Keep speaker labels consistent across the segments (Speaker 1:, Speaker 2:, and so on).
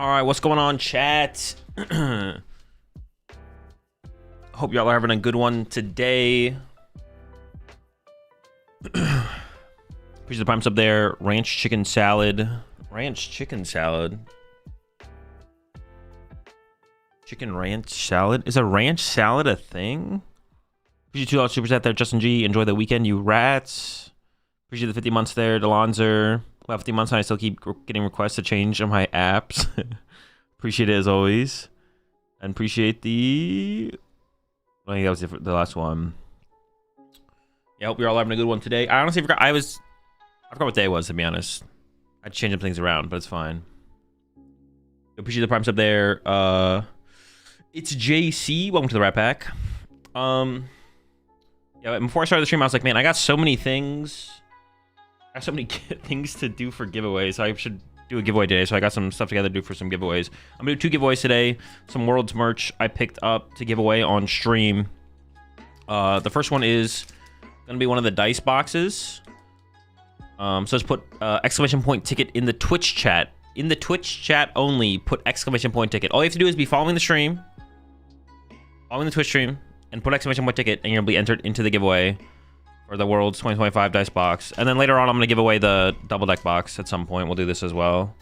Speaker 1: All right, what's going on, chat? Hope y'all are having a good one today. Appreciate the prime sub there. Ranch chicken salad. Ranch chicken salad. Chicken ranch salad. Is a ranch salad a thing? Appreciate $2 super chat there, Justin G. Enjoy the weekend, you rats. Appreciate the 50 months there, Delonzer. Well, 50 months and I still keep getting requests to change my apps. Appreciate it as always. And appreciate the... I think that was the last one. Yeah, hope you're all having a good one today. I honestly forgot. I forgot what day it was, to be honest. I changed some things around, but it's fine. Appreciate the prime sub there. It's JC. Welcome to the Rat Pack. Yeah, before I started the stream, I was like, man, I got so many things. I got so many things to do for giveaways. So I should do a giveaway today. So I got some stuff together to do for some giveaways. I'm gonna do 2 giveaways today. Some Worlds merch I picked up to give away on stream. The first one is gonna be one of the dice boxes. So let's put exclamation point ticket in the Twitch chat. In the Twitch chat only, put exclamation point ticket. All you have to do is be following the stream, following the Twitch stream, and put exclamation point ticket, and you'll be entered into the giveaway for the World's 2025 dice box. And then later on, I'm gonna give away the double deck box at some point. We'll do this as well.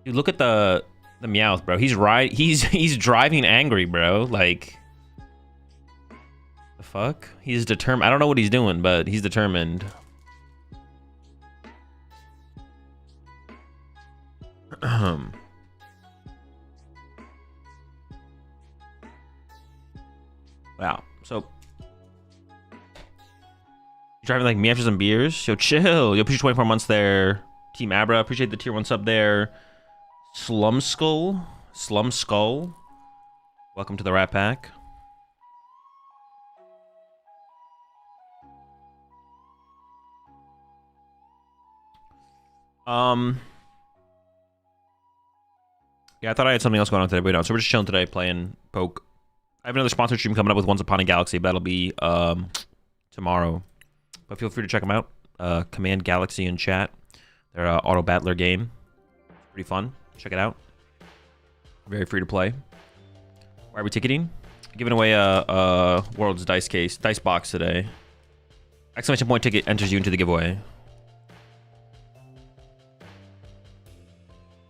Speaker 1: Dude, look at the Meowth, bro. He's driving angry, bro. Like, the fuck? He's determined. I don't know what he's doing, but he's determined. Wow. So, you're driving like me after some beers? Yo, chill. Yo, appreciate 24 months there. Team Abra, appreciate the tier 1 sub there. Slum Skull. Welcome to the Rat Pack. Yeah, I thought I had something else going on today, but no. So we're just chilling today, playing Poke. I have another sponsored stream coming up with Once Upon a Galaxy, but that'll be tomorrow. But feel free to check them out. Command Galaxy in chat. They're an auto battler game. Pretty fun. Check it out. Very free to play. Why are we ticketing? Giving away a World's dice box today. Exclamation point ticket enters you into the giveaway.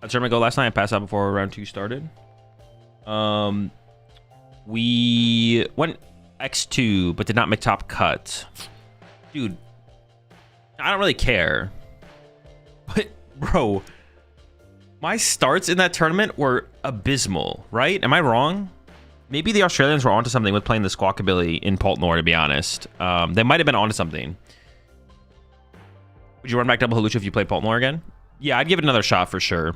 Speaker 1: I tournament go last night. I passed out before round 2 started. We went X2, but did not make top cut. Dude, I don't really care. But, bro, my starts in that tournament were abysmal, right? Am I wrong? Maybe the Australians were onto something with playing the Squawkabilly in Poltnor, to be honest. They might have been onto something. Would you run back double Halucha if you played Poltnor again? Yeah, I'd give it another shot for sure.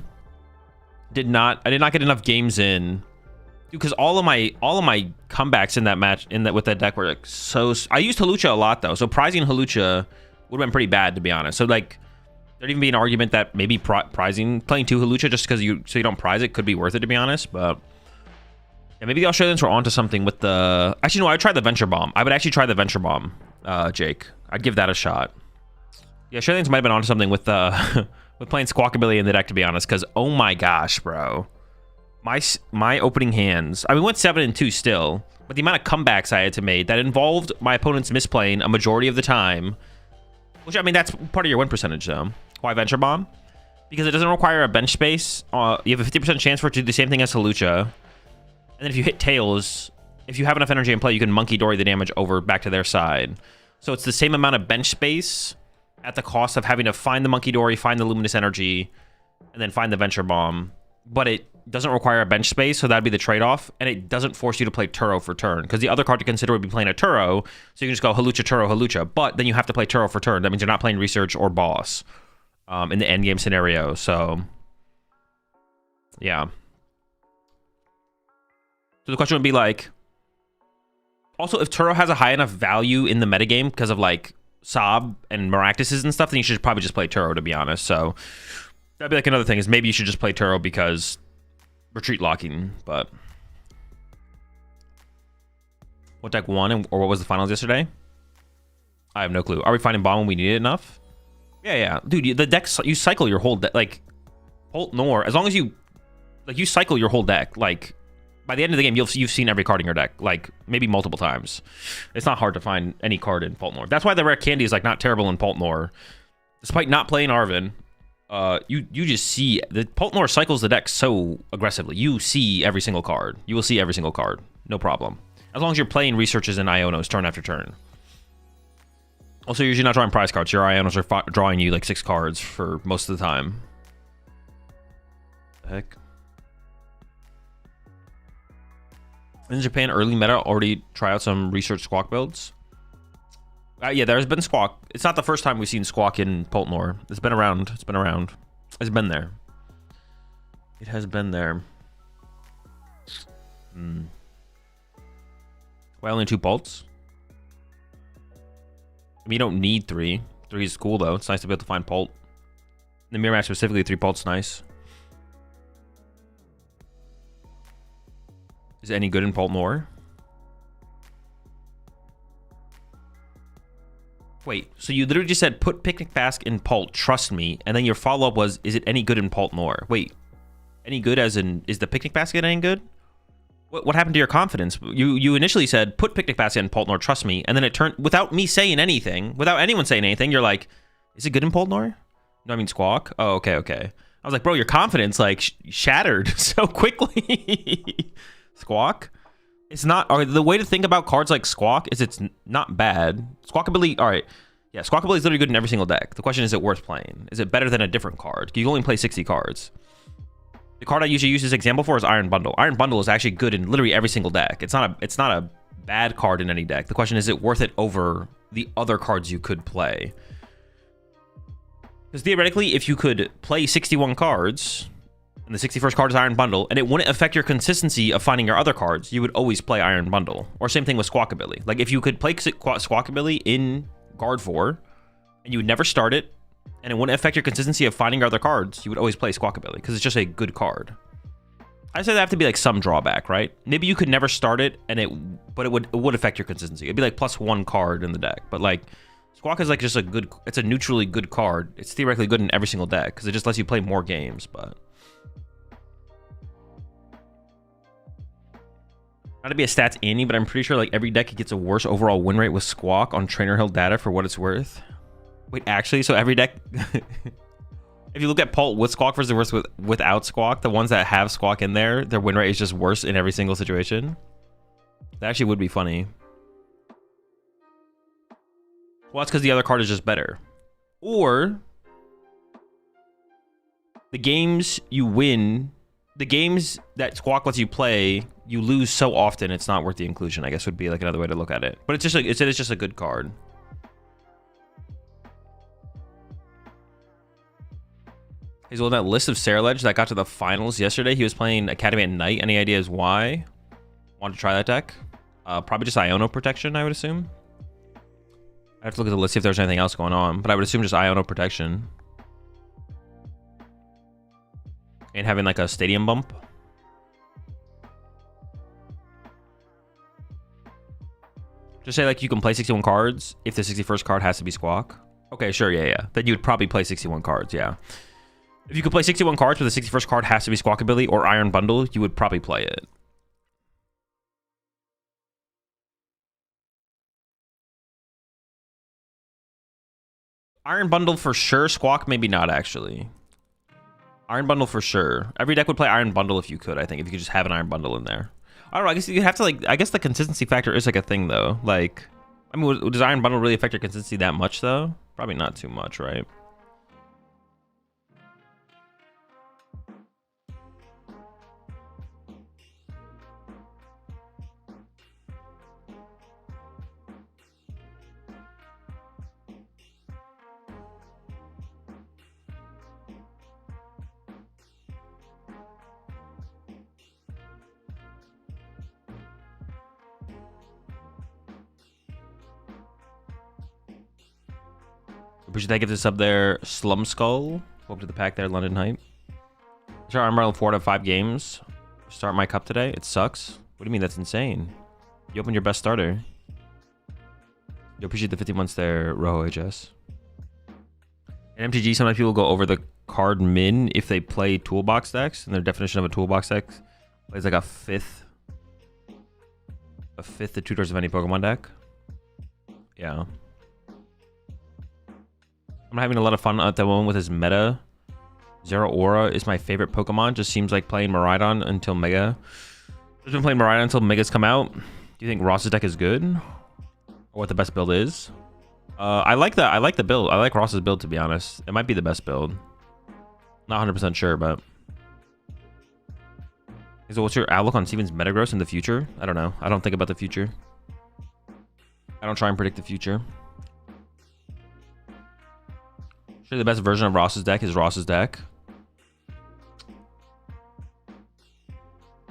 Speaker 1: I did not get enough games in, dude, because all of my comebacks in that match with that deck were like so. I used Halucha a lot though, so prizing Halucha would have been pretty bad, to be honest. So like, there'd even be an argument that maybe playing 2 Halucha just because you don't prize it could be worth it, to be honest. But yeah, maybe the Australians were onto something with the. Actually, no, I would try the Venture Bomb. I would actually try the Venture Bomb, Jake. I'd give that a shot. The Australians might have been onto something with with playing Squawkabilly in the deck, to be honest, because oh my gosh, bro. My opening hands, I mean, we went 7-2 still, but the amount of comebacks I had to make that involved my opponents misplaying a majority of the time, which, I mean, that's part of your win percentage, though. Why Venture Bomb? Because it doesn't require a bench space. You have a 50% chance for it to do the same thing as Halucha. And then if you hit tails, if you have enough energy in play, you can Monkey Dory the damage over back to their side. So it's the same amount of bench space at the cost of having to find the Monkey Dory, find the Luminous Energy, and then find the Venture Bomb. But it doesn't require a bench space, so that'd be the trade-off. And it doesn't force you to play Turo for turn, because the other card to consider would be playing a Turo, so you can just go Halucha, Turo, Halucha. But then you have to play Turo for turn. That means you're not playing Research or Boss in the endgame scenario. So, yeah. So the question would be like, also, if Turo has a high enough value in the metagame because of like Sob and Maractuses and stuff, then you should probably just play Turo, to be honest. So that'd be like another thing, is maybe you should just play Turo because retreat locking. But what deck won, or what was the finals yesterday? I have no clue. Are we finding bomb when we need it enough? Yeah, dude, the decks, you cycle your whole deck. Like, Polt Nor, as long as you like you cycle your whole deck, like by the end of the game you've seen every card in your deck, like maybe multiple times. It's not hard to find any card in Polt Nor. That's why the rare candy is like not terrible in Polt Nor. Despite not playing Arvin, you just see the Polt Nor cycles the deck so aggressively. You see every single card. You will see every single card, no problem. As long as you're playing researches and Ionos turn after turn. Also, you're usually not drawing prize cards. Your Ionos are drawing you like 6 cards for most of the time. The heck? In Japan, early meta already try out some research Squawk builds. Yeah, there's been Squawk. It's not the first time we've seen Squawk in Polt Nor. It's been around. It's been around. It's been there. It has been there. Why only 2 Polts? I mean, you don't need 3. 3 is cool, though. It's nice to be able to find Polt. In the mirror match specifically, 3 Polt's nice. Is it any good in Polt Nor? Wait, so you literally just said, put Picnic Basket in Polt, trust me, and then your follow-up was, is it any good in Polt Nor? Wait, any good as in, is the Picnic Basket any good? What happened to your confidence? You initially said, put Picnic Basket in Polt Nor, trust me, and then it turned, without me saying anything, without anyone saying anything, you're like, is it good in Polt Nor? No, I mean Squawk? Oh, okay, okay. I was like, bro, your confidence, like, shattered so quickly. Squawk? It's not, the way to think about cards like Squawk is it's not bad. Squawkabilly, all right. Yeah, Squawkabilly is literally good in every single deck. The question is it worth playing? Is it better than a different card? You only play 60 cards. The card I usually use as example for is Iron Bundle. Iron Bundle is actually good in literally every single deck. It's not a bad card in any deck. The question is it worth it over the other cards you could play? Because theoretically, if you could play 61 cards, and the 61st card is Iron Bundle, and it wouldn't affect your consistency of finding your other cards, you would always play Iron Bundle. Or same thing with Squawkabilly. Like, if you could play Squawkabilly in Guard 4, and you would never start it, and it wouldn't affect your consistency of finding your other cards, you would always play Squawkabilly, because it's just a good card. I say that have to be like some drawback, right? Maybe you could never start it, but it would affect your consistency. It'd be like +1 card in the deck, but like, Squawk is like just it's a neutrally good card. It's theoretically good in every single deck, because it just lets you play more games, but... Not to be a stats Annie, but I'm pretty sure like every deck gets a worse overall win rate with Squawk on Trainer Hill data for what it's worth. Wait, actually, so every deck, if you look at Polt with Squawk versus without Squawk, the ones that have Squawk in there, their win rate is just worse in every single situation. That actually would be funny. Well, that's because the other card is just better. Or the games you win, the games that Squawk lets you play, you lose so often it's not worth the inclusion, I guess would be like another way to look at it. But it's just like, it's just a good card. He's on that list of Saraledge that got to the finals yesterday. He was playing Academy at night. Any ideas why? Want to try that deck? Probably just Iono protection, I would assume. I have to look at the list, see if there's anything else going on, but I would assume just Iono protection. And having like a stadium bump. Just say like you can play 61 cards if the 61st card has to be Squawk. Okay, sure, yeah. Then you would probably play 61 cards, yeah. If you could play 61 cards, but the 61st card has to be Squawkabilly or Iron Bundle, you would probably play it. Iron Bundle for sure. Squawk maybe not, actually. Iron Bundle for sure. Every deck would play Iron Bundle if you could, I think. If you could just have an Iron Bundle in there. I don't know. I guess you have to, like... I guess the consistency factor is, like, a thing, though. Like... I mean, does Iron Bundle really affect your consistency that much, though? Probably not too much, right? Appreciate that. Get this up there. Slum Skull. Welcome to the pack there, London Hype. Sure, I'm running 4 out of 5 games. Start my cup today. It sucks. What do you mean? That's insane. You opened your best starter. You appreciate the 50 months there, Rojo HS. In MTG, sometimes people go over the card min if they play toolbox decks, and their definition of a toolbox deck plays like a fifth to 2/3 of any Pokemon deck. Yeah. I'm having a lot of fun at the moment with his meta. Zeraora is my favorite Pokemon. Just seems like playing Miraidon until Mega. Just been playing Miraidon until Megas come out. Do you think Ross's deck is good? Or what the best build is? I like the build. I like Ross's build, to be honest. It might be the best build. Not 100% sure, but... So what's your outlook on Steven's Metagross in the future? I don't know. I don't think about the future. I don't try and predict the future. Sure, the best version of Ross's deck is Ross's deck.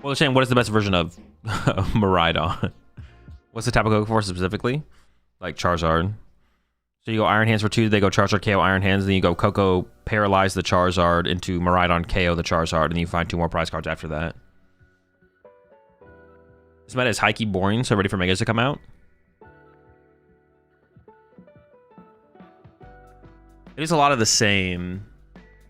Speaker 1: Well, they're saying, what is the best version of Miraidon? What's the type of Pokeforce specifically? Like Charizard. So you go Iron Hands for 2, they go Charizard KO Iron Hands, then you go Coco paralyze the Charizard into Miraidon KO the Charizard, and then you find 2 more prize cards after that. This meta is high-key boring, so ready for Megas to come out. It is a lot of the same.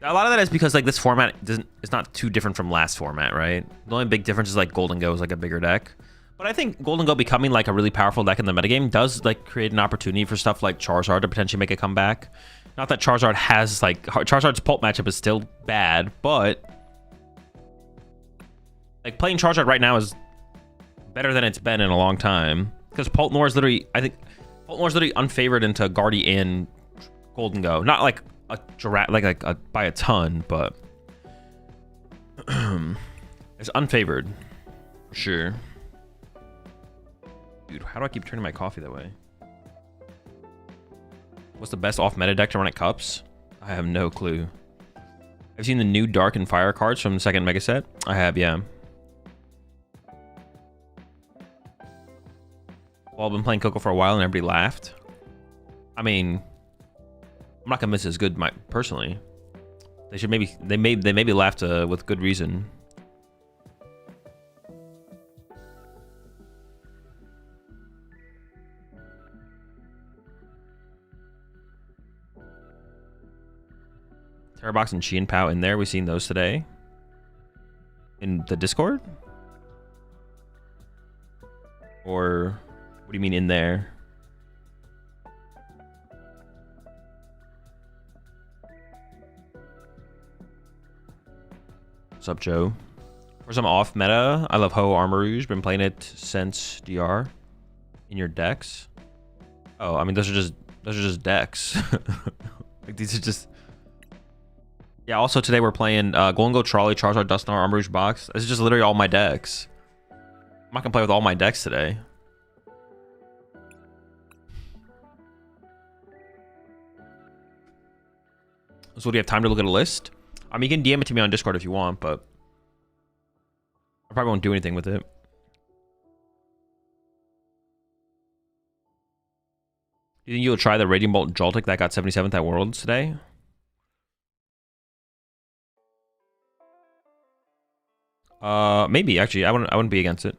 Speaker 1: A lot of that is because like this format it's not too different from last format, right? The only big difference is like Golden Go is like a bigger deck. But I think Golden Go becoming like a really powerful deck in the metagame does like create an opportunity for stuff like Charizard to potentially make a comeback. Not that Charizard has like Charizard's Pulp matchup is still bad, but like playing Charizard right now is better than it's been in a long time. Because Poltnor is literally, I think Poltnor is literally unfavored into Guardy and Golden Go. Not like a giraffe, like by a ton, but it's unfavored for sure. Dude, how do I keep turning my coffee that way? What's the best off-meta deck to run at Cups? I have no clue. I've seen the new Dark and Fire cards from the second Mega Set. I have, yeah. Well, I've been playing Coco for a while and everybody laughed. I mean, I'm not convinced it's good, personally. They should maybe they maybe laughed with good reason. Terrabox and Chi and Pow in there. We've seen those today in the Discord. Or what do you mean in there? What's up, Joe? For some off meta, I love Ho Armor Rouge. Been playing it since DR. In your decks. Oh, I mean those are just decks. Like these are just. Yeah. Also today we're playing Golden Go Trolley, Charizard, Dusknoir, Armor Rouge box. This is just literally all my decks. I'm not gonna play with all my decks today. So do you have time to look at a list? I mean, you can DM it to me on Discord if you want, but I probably won't do anything with it. Do you think you'll try the Radiant Bolt Joltik that got 77th at Worlds today? Maybe actually. I wouldn't be against it.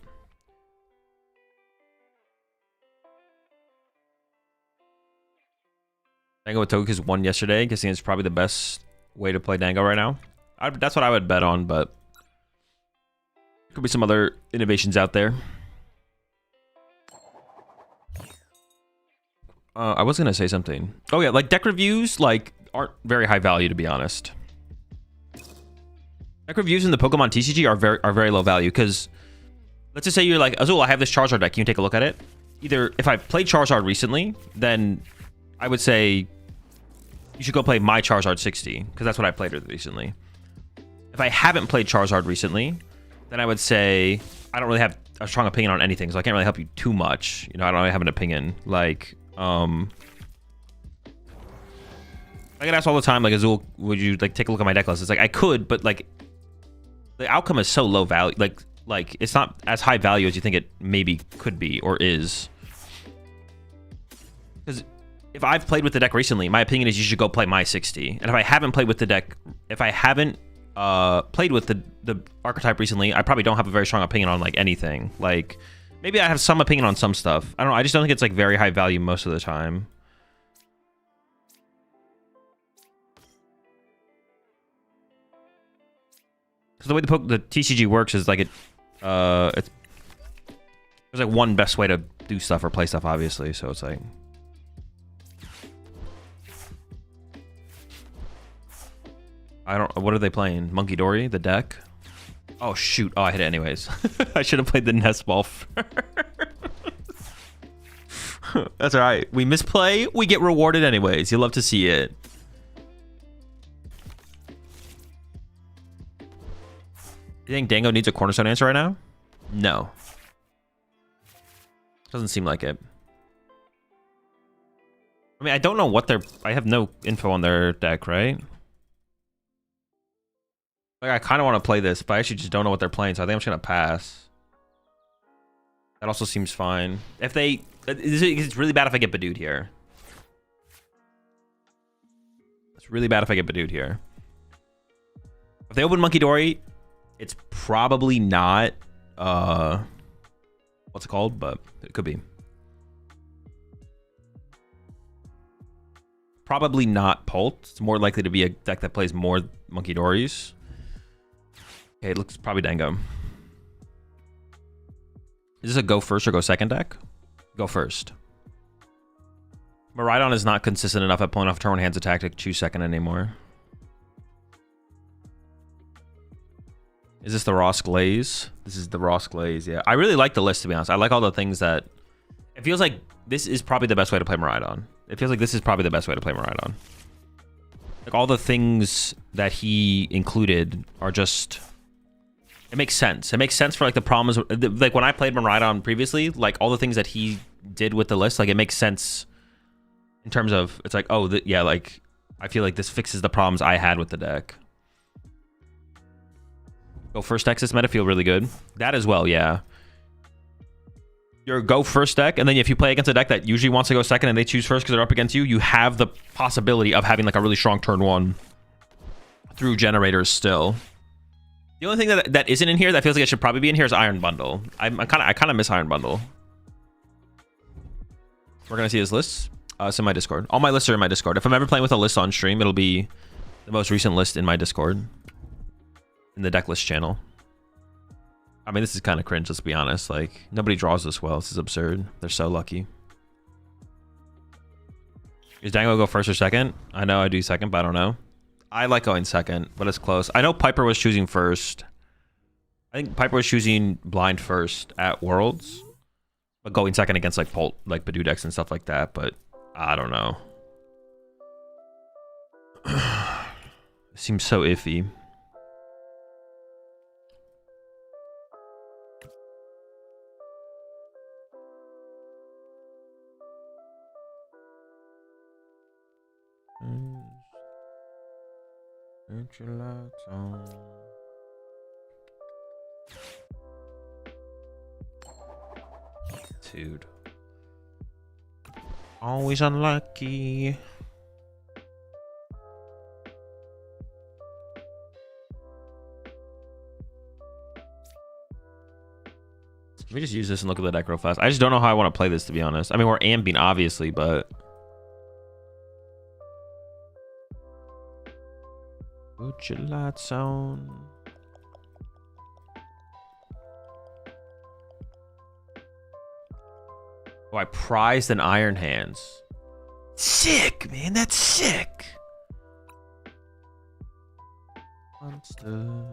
Speaker 1: Dango with Togekiss won yesterday, guessing it's probably the best way to play Dango right now. That's what I would bet on, but could be some other innovations out there. I was gonna say something. Oh yeah, like deck reviews like aren't very high value, to be honest. Deck reviews in the PokemonTCG are very low value, because let's just say you're like, Azul, I have this Charizard deck. Can you take a look at it? Either if I've played Charizard recently, then I would say you should go play my Charizard 60, because that's what I played recently. If I haven't played Charizard recently, then I would say I don't really have a strong opinion on anything, so I can't really help you too much. You know, I don't really have an opinion. Like, I get asked all the time, like, Azul, would you like take a look at my deck list? It's like I could, but like the outcome is so low value. Like it's not as high value as you think it maybe could be or is. Because if I've played with the deck recently, my opinion is you should go play my 60. And if I haven't played with the deck, if I haven't played with the archetype recently, I probably don't have a very strong opinion on like anything. Like maybe I have some opinion on some stuff. I don't know. I just don't think it's like very high value most of the time. Because the way the TCG works is like there's like one best way to do stuff or play stuff, obviously. So it's like. What are they playing? Monkey Dory, the deck? Oh, shoot. Oh, I hit it anyways. I should have played the nest ball first. That's all right. We misplay, we get rewarded anyways. You'll love to see it. You think Dango needs a cornerstone answer right now? No. Doesn't seem like it. I mean, I don't know what I have no info on their deck, right? Like, I kind of want to play this, but I actually just don't know what they're playing, so I think I'm just going to pass. That also seems fine. If they... It's really bad if I get Badooed here. It's really bad if I get Badooed here. If they open Monkey Dory, it's probably not... what's it called? But it could be. Probably not Pult. It's more likely to be a deck that plays more Monkey Dories. Okay, it looks probably Dango. Is this a go first or go second deck? Go first. Miraidon is not consistent enough at pulling off turn one hands attack to choose second anymore. Is this the Ross Glaze? This is the Ross Glaze, yeah. I really like the list, to be honest. I like all the things that... It feels like this is probably the best way to play Miraidon. It feels like this is probably the best way to play Miraidon. Like, all the things that he included are just... It makes sense. It makes sense for, like, the problems... Like, when I played Miraidon previously, like, all the things that he did with the list, like, it makes sense in terms of... It's like, oh, yeah, like, I feel like this fixes the problems I had with the deck. Go first decks this meta feel really good. That as well, yeah. Your go first deck, and then if you play against a deck that usually wants to go second and they choose first because they're up against you, you have the possibility of having, like, a really strong turn one through generators still. The only thing that isn't in here that feels like it should probably be in here is Iron Bundle. I kind of miss Iron Bundle. We're gonna see his lists. It's in my Discord. All my lists are in my Discord. If I'm ever playing with a list on stream, it'll be the most recent list in my Discord, in the deck list channel. I mean, this is kind of cringe. Let's be honest. Like, nobody draws this well. This is absurd. They're so lucky. Is Dango go first or second? I know I do second, but I don't know. I like going second, but it's close. I know Piper was choosing first. I think Piper was choosing blind first at Worlds, but going second against, like, Pult, like Badoo decks and stuff like that. But I don't know. It seems so iffy. Turn your lights on. Dude. Always unlucky. Let me just use this and look at the deck real fast. I just don't know how I want to play this, to be honest. I mean, we're ambing, obviously, but... Put your lights on. Oh, I prized an Iron Hands. Sick, man. That's sick. Monster.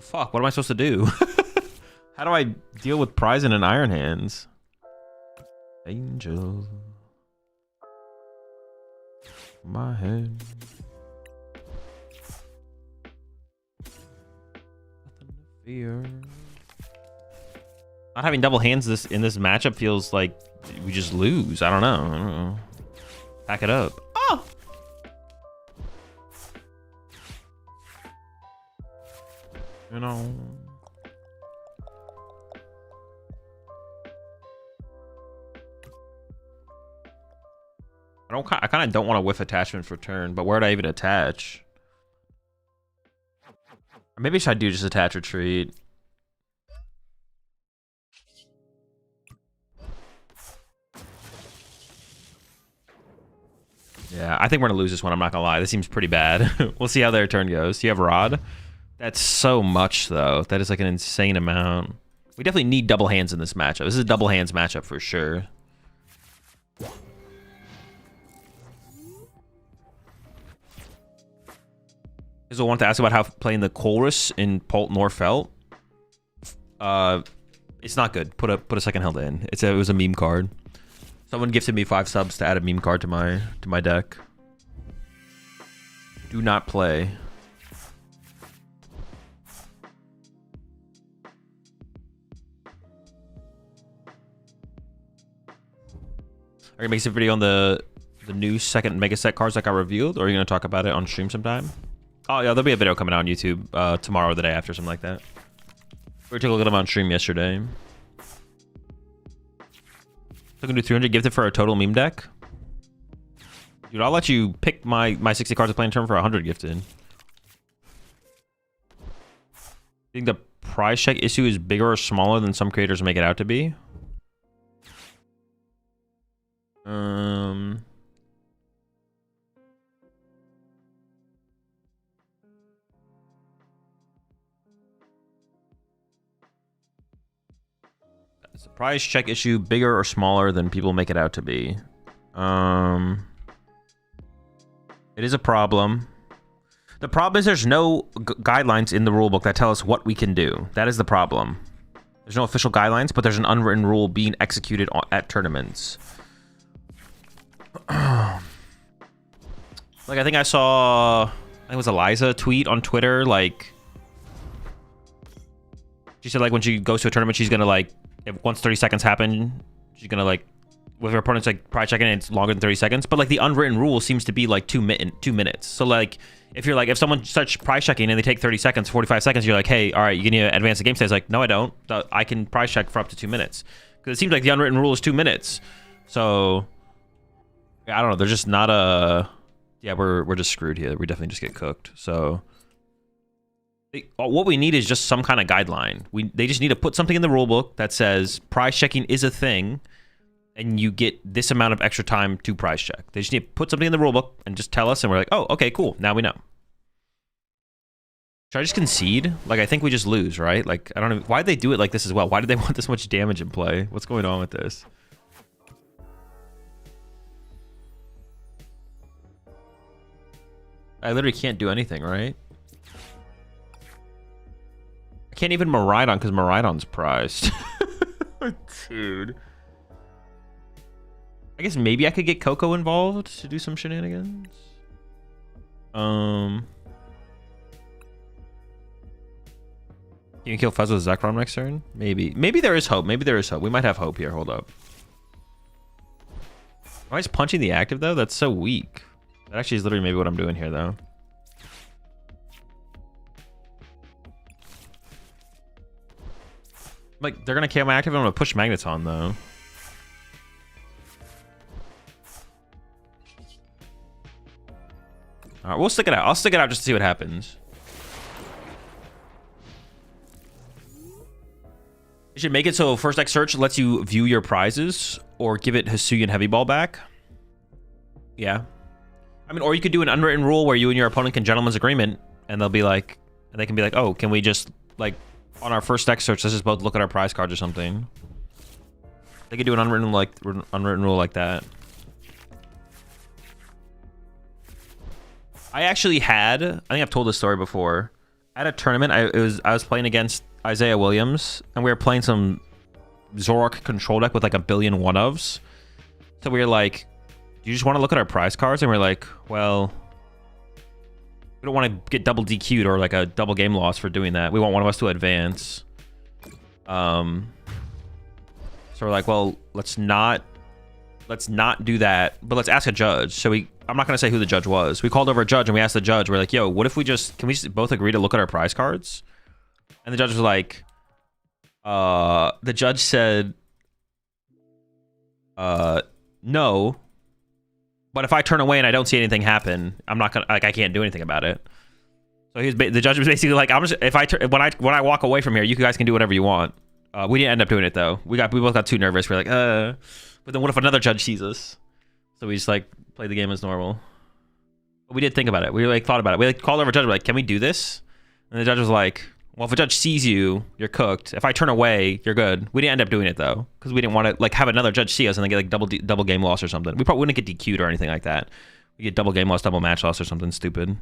Speaker 1: Fuck, what am I supposed to do? How do I deal with prizing an Iron Hands? Angel, my head. Nothing to fear. Not having double hands in this matchup feels like we just lose. I don't know. Pack it up. Oh! You know. I kind of don't want to whiff attachment for turn, but where'd I even attach? Or maybe should I do just attach retreat? Yeah, I think we're gonna lose this one. I'm not gonna lie. This seems pretty bad. We'll see how their turn goes. Do you have Rod? That's so much, though. That is like an insane amount. We definitely need double hands in this matchup. This is a double hands matchup for sure. I want to ask about how playing the Chorus in Pult Norfelt. It's not good. Put a second held in. It was a meme card. Someone gifted me 5 subs to add a meme card to my deck. Do not play. Are you gonna make some video on the new second mega set cards that got revealed, or are you gonna talk about it on stream sometime? Oh yeah, there'll be a video coming out on YouTube tomorrow or the day after, something like that. We took a look at them on stream yesterday. So gonna do 300 gifted for a total meme deck. Dude, I'll let you pick my 60 cards of playing turn for 100 gifted. Think the prize check issue is bigger or smaller than some creators make it out to be? Is the prize check issue bigger or smaller than people make it out to be? It is a problem. The problem is there's no guidelines in the rulebook that tell us what we can do. That is the problem. There's no official guidelines, but there's an unwritten rule being executed at tournaments. Like, I think I saw, I think it was Eliza tweet on Twitter, like, she said, like, when she goes to a tournament, she's gonna, like, once 30 seconds happen, she's gonna, like, with her opponent's, like, prize checking, it's longer than 30 seconds, but, like, the unwritten rule seems to be, like, 2 minutes. So, like, if you're, like, if someone starts prize checking and they take 30 seconds, 45 seconds, you're like, hey, all right, you need to advance the game state. It's like, no, I don't. I can prize check for up to 2 minutes. Because it seems like the unwritten rule is 2 minutes. So, I don't know. They're just not a... Yeah, we're just screwed here. We definitely just get cooked. So, what we need is just some kind of guideline. They just need to put something in the rulebook that says prize checking is a thing, and you get this amount of extra time to prize check. They just need to put something in the rulebook and just tell us, and we're like, oh, okay, cool. Now we know. Should I just concede? Like, I think we just lose, right? Like, I don't know. Why'd they do it like this as well? Why did they want this much damage in play? What's going on with this? I literally can't do anything, right? I can't even Miraidon because Miraidon's prized. Dude. I guess maybe I could get Coco involved to do some shenanigans. Can you kill Fuzz with Zekrom next turn? Maybe. Maybe there is hope. Maybe there is hope. We might have hope here. Hold up. Why is punching the active, though? That's so weak. That actually is literally maybe what I'm doing here, though. Like, they're going to KO my active, and I'm going to push Magneton, though. Alright, we'll stick it out. I'll stick it out just to see what happens. You should make it so first deck search lets you view your prizes, or give it Hisuian Heavy Ball back. Yeah. I mean, or you could do an unwritten rule where you and your opponent can gentleman's agreement, and they'll be like, they can be like, oh, can we just, like, on our first deck search, let's just both look at our prize cards or something. They could do an unwritten rule like that. I actually had, I think I've told this story before. At a tournament, I was playing against Isaiah Williams, and we were playing some Zoroark control deck with like a billion one-ofs. So we were like, do you just want to look at our prize cards? And we're like, well, we don't want to get double DQ'd or like a double game loss for doing that. We want one of us to advance. So we're like, well, let's not do that, but let's ask a judge. So I'm not going to say who the judge was. We called over a judge and we asked the judge, we're like, yo, what if can we just both agree to look at our prize cards? And the judge was like, the judge said, no, but if I turn away and I don't see anything happen, I'm not gonna, like, I can't do anything about it. So the judge was basically like, when I walk away from here, you guys can do whatever you want. We didn't end up doing it though. We both got too nervous. We're like, but then what if another judge sees us? So we just like played the game as normal. But we did think about it. We like thought about it. We like called over judge. We're like, can we do this? And the judge was like, well, if a judge sees you, you're cooked. If I turn away, you're good. We didn't end up doing it though, because we didn't want to like have another judge see us and then get like double game loss or something. We probably wouldn't get DQ'd or anything like that. We get double game loss, double match loss or something stupid.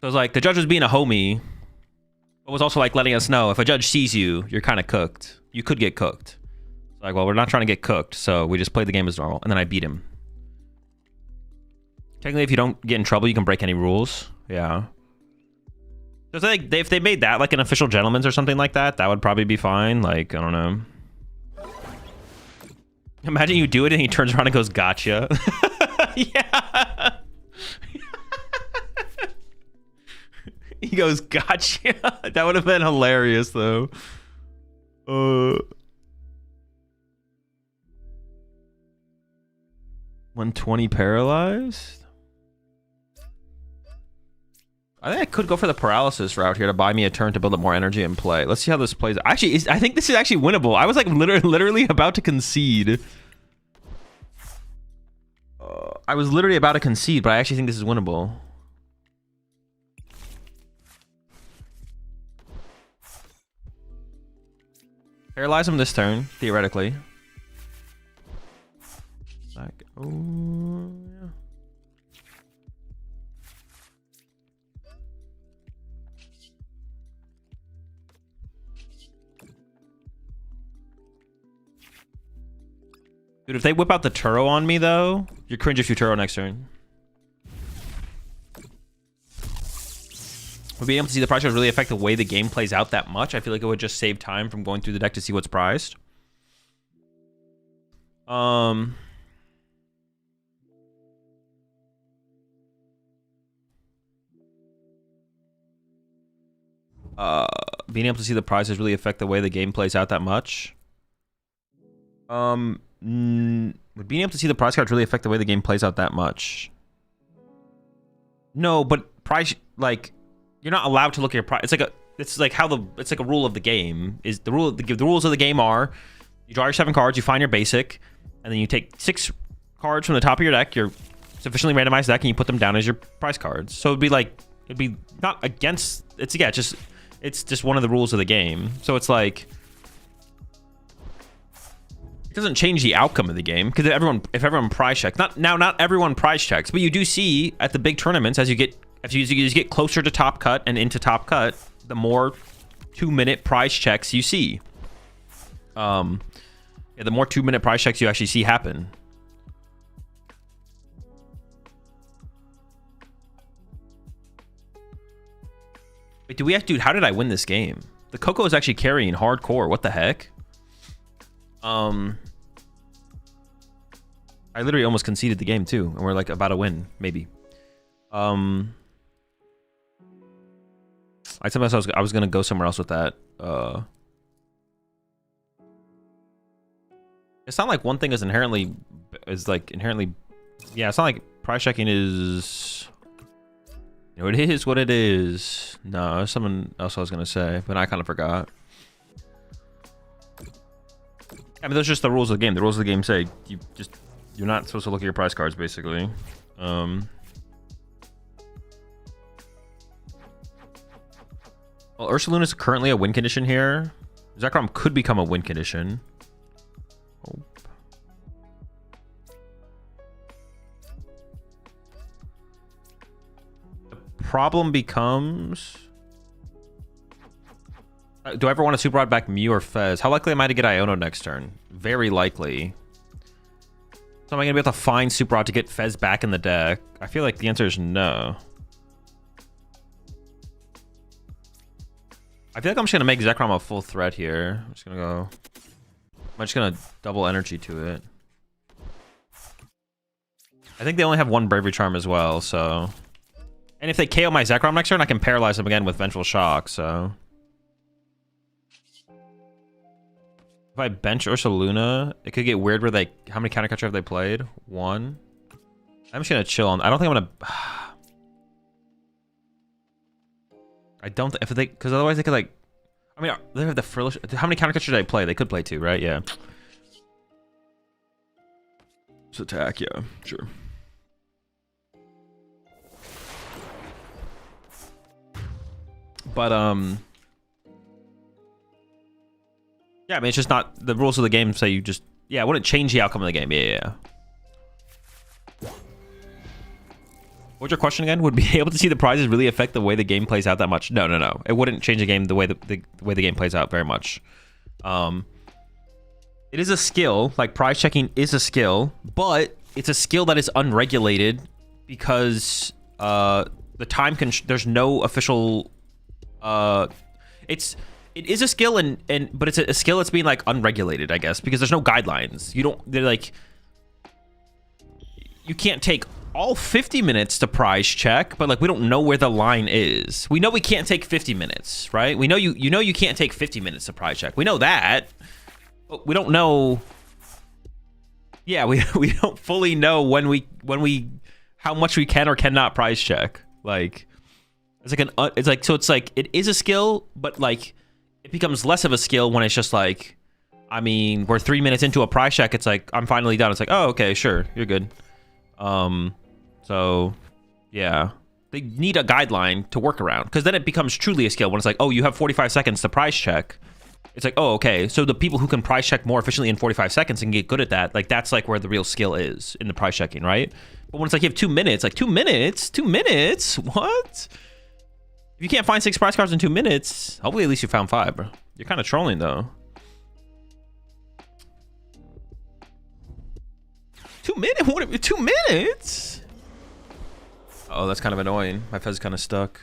Speaker 1: So it was like the judge was being a homie, but was also like letting us know if a judge sees you, you're kind of cooked. You could get cooked. It's like, well, we're not trying to get cooked, so we just played the game as normal, and then I beat him. Technically, if you don't get in trouble, you can break any rules. Yeah. So like, if they made that like an official gentleman's or something like that, that would probably be fine. Like, I don't know. Imagine you do it and he turns around and goes, gotcha. Yeah. He goes, gotcha. That would have been hilarious, though. 120 paralyzed? I think I could go for the paralysis route here to buy me a turn to build up more energy and play. Let's see how this plays. Actually, I think this is actually winnable. I was like literally about to concede. I was literally about to concede, but I actually think this is winnable. Paralyze him this turn, theoretically. Like, oh, yeah. Dude, if they whip out the Turo on me, though, you're cringe if you Turo next turn. Would being able to see the price cards really affect the way the game plays out that much? I feel like it would just save time from going through the deck to see what's prized. Being able to see the prizes really affect the way the game plays out that much? Would being able to see the prize cards really affect the way the game plays out that much? No, but prize, like, you're not allowed to look at your prize. It's like a rule of the game. Is the rules of the game are you draw your 7 cards, you find your basic, and then you take 6 cards from the top of your deck, your sufficiently randomized deck, and you put them down as your prize cards. So it'd be not against. It's just one of the rules of the game. So it's like, it doesn't change the outcome of the game because if everyone prize checks, not everyone prize checks, but you do see at the big tournaments as you get closer to top cut and into top cut, the more 2-minute prize checks you see. Yeah, the more 2-minute prize checks you actually see happen. Wait, dude, how did I win this game? The Coco is actually carrying hardcore. What the heck? I literally almost conceded the game too, and we're like about to win, maybe. I told myself I was gonna go somewhere else with that. It's not like one thing is inherently, yeah, it's not like price checking is, you know, it is what it is. No, there's something else I was gonna say, but I kind of forgot. I mean, those are just the rules of the game. The rules of the game say you're not supposed to look at your prize cards, basically. Well, Ursaluna is currently a win condition here. Zekrom could become a win condition. Oh. The problem becomes, do I ever want to super rod back Mew or Fez? How likely am I to get Iono next turn? Very likely. So am I going to be able to find super rod to get Fez back in the deck? I feel like the answer is no. I feel like I'm just going to make Zekrom a full threat here. I'm just going to double energy to it. I think they only have one Bravery Charm as well, so. And if they KO my Zekrom next turn, I can paralyze them again with Vengeful Shock, so. If I bench Ursaluna, it could get weird where how many counter catcher have they played? 1. I'm just going to chill on. I don't think I'm going to. I don't think, because otherwise they could like, I mean, they have the frillish. How many counter catchers did they play? They could play 2, right? Yeah. Just attack, yeah, sure. But yeah, I mean, it's just not the rules of the game say you just, yeah, it wouldn't change the outcome of the game. Yeah. What's your question again? Would be able to see the prizes really affect the way the game plays out that much? No. It wouldn't change the game the way the way the game plays out very much. It is a skill. Like prize checking is a skill, but it's a skill that is unregulated because the time can. There's no official. It is a skill but it's a skill that's being like unregulated, I guess, because there's no guidelines. They're like, you can't take all 50 minutes to prize check, but like we don't know where the line is. We know we can't take 50 minutes, right? We know you can't take 50 minutes to prize check. We know that. But we don't know. Yeah, we don't fully know how much we can or cannot prize check. Like it's like it is a skill, but like it becomes less of a skill when it's just like, I mean, we're 3 minutes into a prize check. It's like, I'm finally done. It's like, oh, okay, sure, you're good. So yeah, they need a guideline to work around, because then it becomes truly a skill when it's like, oh, you have 45 seconds to prize check. It's like, oh, okay, so the people who can prize check more efficiently in 45 seconds and get good at that, like that's like where the real skill is in the prize checking, right? But when it's like you have 2 minutes, like 2 minutes, what? If you can't find 6 prize cards in 2 minutes, hopefully at least you found 5, bro. You're kind of trolling though. 2 minutes? What? 2 minutes? Oh, that's kind of annoying. My Fez is kind of stuck.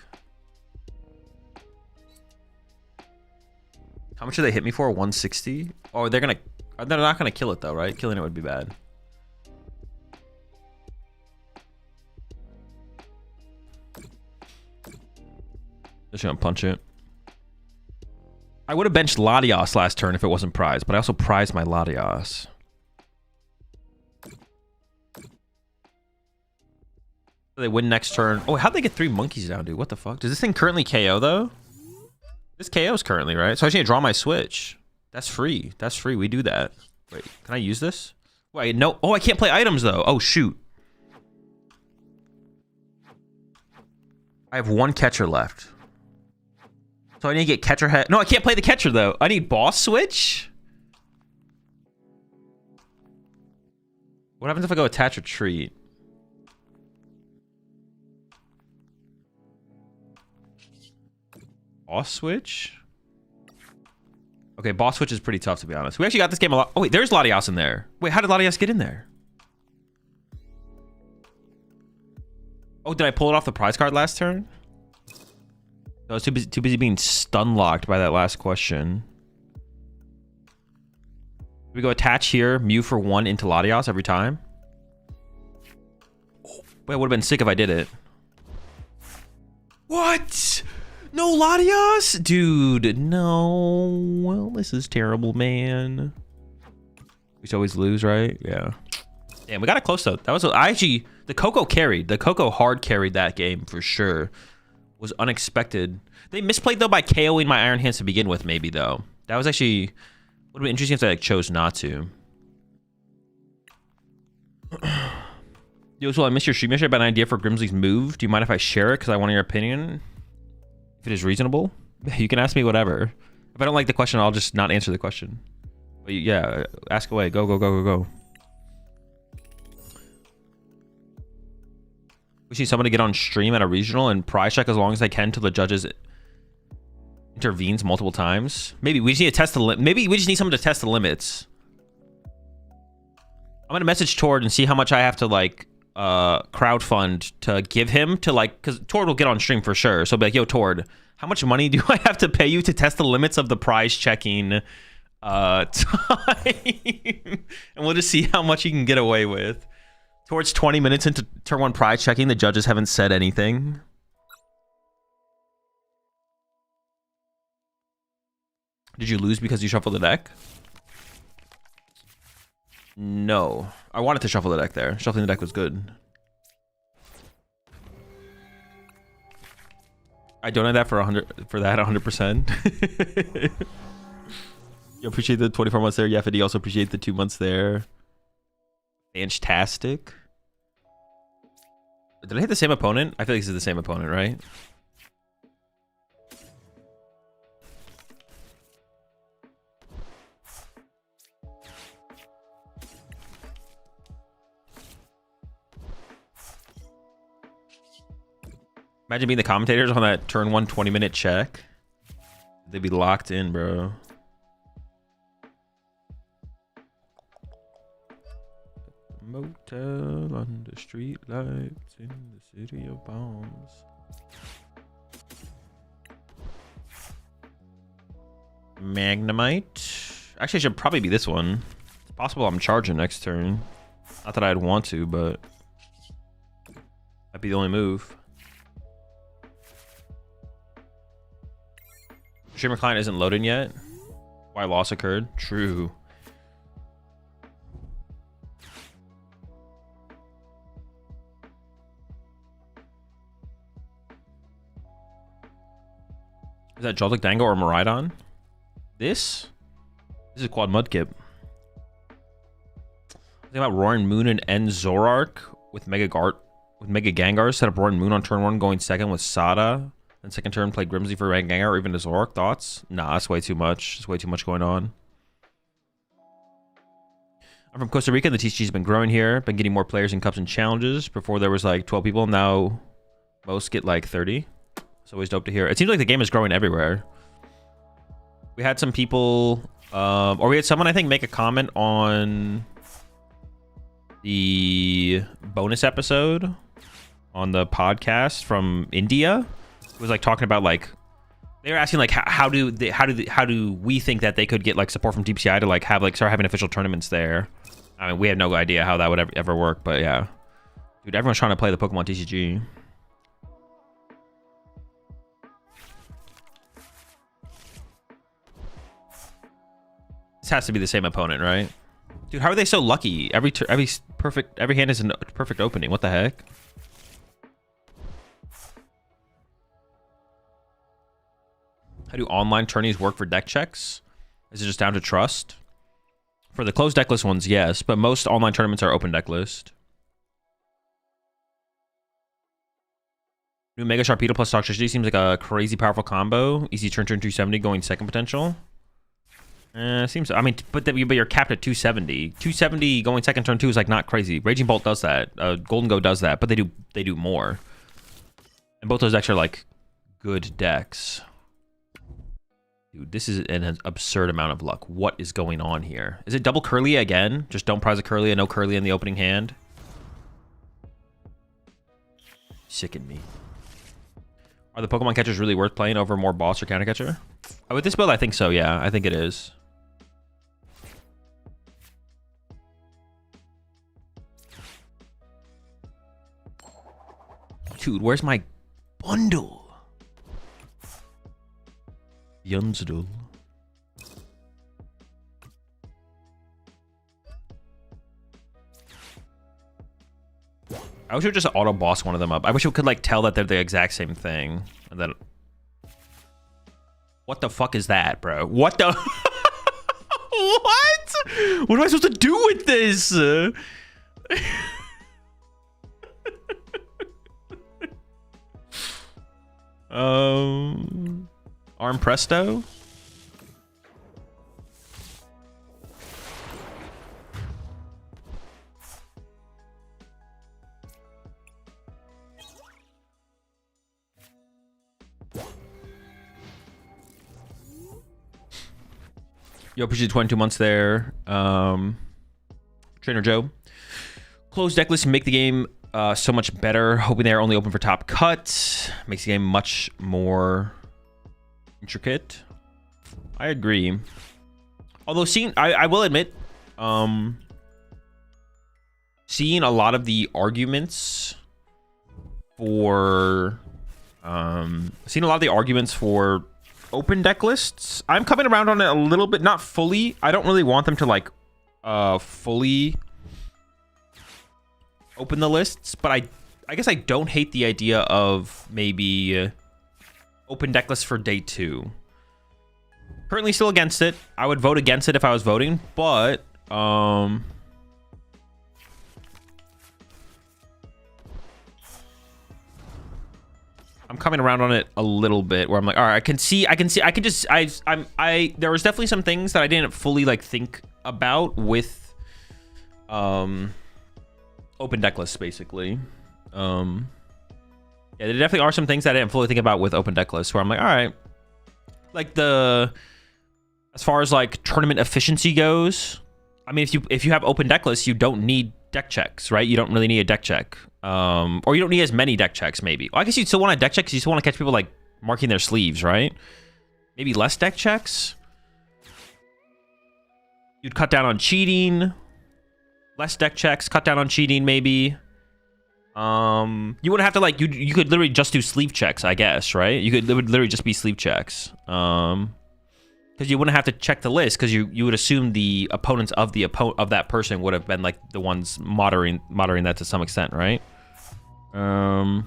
Speaker 1: How much do they hit me for? 160? Oh, they're not gonna kill it though, right? Killing it would be bad. Just gonna punch it. I would have benched Latios last turn if it wasn't prized, but I also prized my Latios. They win next turn. Oh, how'd they get 3 monkeys down, dude? What the fuck? Does this thing currently KO, though? This KO's currently, right? So I just need to draw my switch. That's free. That's free. We do that. Wait, can I use this? Wait, no. Oh, I can't play items, though. Oh, shoot. I have 1 catcher left. So I need to get catcher head. No, I can't play the catcher, though. I need boss switch? What happens if I go attach retreat? Boss switch? Okay, boss switch is pretty tough, to be honest. We actually got this game a lot. Oh, wait, there's Latios in there. Wait, how did Latios get in there? Oh, did I pull it off the prize card last turn? I was too busy being stun locked by that last question. We go attach here, Mew for 1 into Latios every time. Oh, wait, it would have been sick if I did it. What? No Latios? Dude, no. Well, this is terrible, man. We should always lose, right? Yeah. Damn, we got it close, though. That was... the Coco carried. The Coco hard carried that game, for sure. Was unexpected. They misplayed, though, by KOing my Iron Hands to begin with, maybe, though. That was actually... would have been interesting if they chose not to. Yo, so I missed your stream yesterday about an idea for Grimsley's move. Do you mind if I share it? Because I want your opinion. If it is reasonable, you can ask me whatever. If I don't like the question, I'll just not answer the question. But yeah, ask away. Go. We see someone to get on stream at a regional and prize check as long as they can till the judges intervenes multiple times. Maybe we just need to test the maybe we just need someone to test the limits. I'm gonna message Tord and see how much I have to like crowdfund to give him to like, because Tord will get on stream for sure. So I'll be like, yo, Tord, how much money do I have to pay you to test the limits of the prize checking time? And we'll just see how much he can get away with. Tord's 20 minutes into turn 1 prize checking. The judges haven't said anything. Did you lose because you shuffled the deck? No. I wanted to shuffle the deck there. Shuffling the deck was good. I donate that for 100%. You appreciate the 24 months there. Yefidi also appreciate the 2 months there. Fantastic. Did I hit the same opponent? I feel like this is the same opponent, right? Imagine being the commentators on that turn 1 20-minute check. They'd be locked in, bro. Motel under street lights in the city of bombs. Magnemite. Actually, it should probably be this one. It's possible I'm charging next turn. Not that I'd want to, but that'd be the only move. Streamer client isn't loading yet. Why loss occurred? True. Is that Joltik Dango or Miraidon? This is Quad Mudkip. Think about Roaring Moon and End Zorark with Mega Gengar. Set up Roaring Moon on turn 1, going second with Sada. Then second turn, play Grimsby for Mega Gengar or even a Zorark. Thoughts? Nah, that's way too much. There's way too much going on. I'm from Costa Rica. The TCG's been growing here. Been getting more players in cups and challenges. Before there was like 12 people. Now most get like 30. It's always dope to hear. It seems like the game is growing everywhere. We had some people, or we had someone, I think, make a comment on the bonus episode on the podcast from India. It was like talking about like, they were asking like how do we think that they could get like support from DPCI to like have like start having official tournaments there. I mean, we have no idea how that would ever work, but yeah, dude, everyone's trying to play the Pokemon TCG. This has to be the same opponent, right? Dude, how are they so lucky? Every hand is a perfect opening. What the heck? How do online tourneys work for deck checks? Is it just down to trust? For the closed deck list ones, yes, but most online tournaments are open deck list. New Mega Sharpedo plus Toxicity seems like a crazy powerful combo. Easy turn 270 going second potential. Seems, I mean, but you're capped at 270. 270 going second turn 2 is like not crazy. Raging Bolt does that. Golden Go does that, but they do more. And both those decks are like good decks. Dude, this is an absurd amount of luck. What is going on here? Is it double Curlia again? Just don't prize a Curlia, no Curlia in the opening hand. Sicken me. Are the Pokemon catchers really worth playing over more boss or counter catcher? With this build, I think so, yeah. I think it is. Dude, where's my bundle? Yunsdul. I wish we would just auto boss one of them up. I wish we could like tell that they're the exact same thing. And then what the fuck is that, bro? What the what? What am I supposed to do with this? Arm Presto? Yo, appreciate 22 months there. Trainer Joe. Closed deck list to make the game so much better. Hoping they're only open for top cut. Makes the game much more intricate. I agree. Although seeing, I will admit, seeing a lot of the arguments for, open deck lists. I'm coming around on it a little bit, not fully. I don't really want them to like fully open the lists, but I guess I don't hate the idea of maybe open deck lists for day 2. Currently still against it. I would vote against it if I was voting, but I'm coming around on it a little bit where I'm like, all right, there was definitely some things that I didn't fully like think about with open deck lists basically. Yeah, there definitely are some things that I didn't fully think about with open deck lists where I'm like, all right, like as far as like tournament efficiency goes, I mean, if you have open deck lists, you don't need deck checks, right? You don't really need a deck check, or you don't need as many deck checks. Maybe. Well, I guess you still want a deck check because you still want to catch people like marking their sleeves, right? Maybe less deck checks. You'd cut down on cheating. Less deck checks, cut down on cheating, maybe. You wouldn't have to like you could literally just do sleeve checks, I guess, right? It would literally just be sleeve checks. Because you wouldn't have to check the list because you would assume the opponents of that person would have been like the ones monitoring that to some extent, right? Yeah,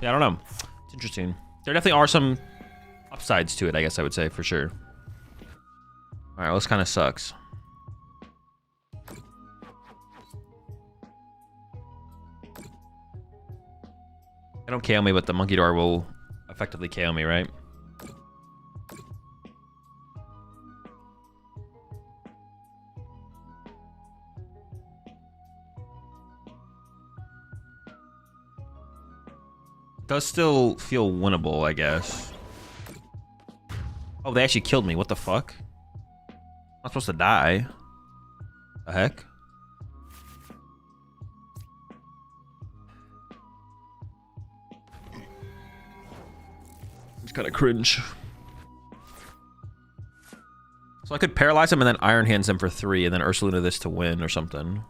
Speaker 1: I don't know. It's interesting. There definitely are some upsides to it, I guess I would say, for sure. All right, well, this kind of sucks. They don't KO me, but the monkey door will effectively KO me, right? Does still feel winnable, I guess. Oh, they actually killed me. What the fuck? I'm not supposed to die. The heck? It's kind of cringe. So I could paralyze him and then Iron Hands him for 3 and then Ursaluna this to win or something.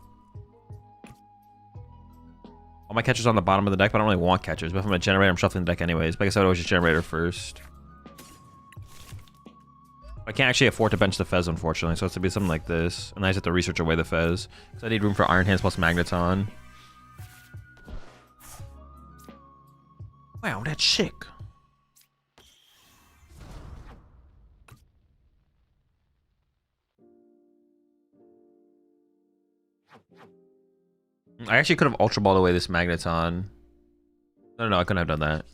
Speaker 1: All my catchers on the bottom of the deck, but I don't really want catchers. But if I'm a generator, I'm shuffling the deck anyways. But I guess I would always just generator first. I can't actually afford to bench the Fez, unfortunately, so it's to be something like this. And I just have to research away the Fez. Because I need room for Iron Hands plus Magneton. Wow, that's sick. I actually could have Ultra Balled away this Magneton. No, I couldn't have done that.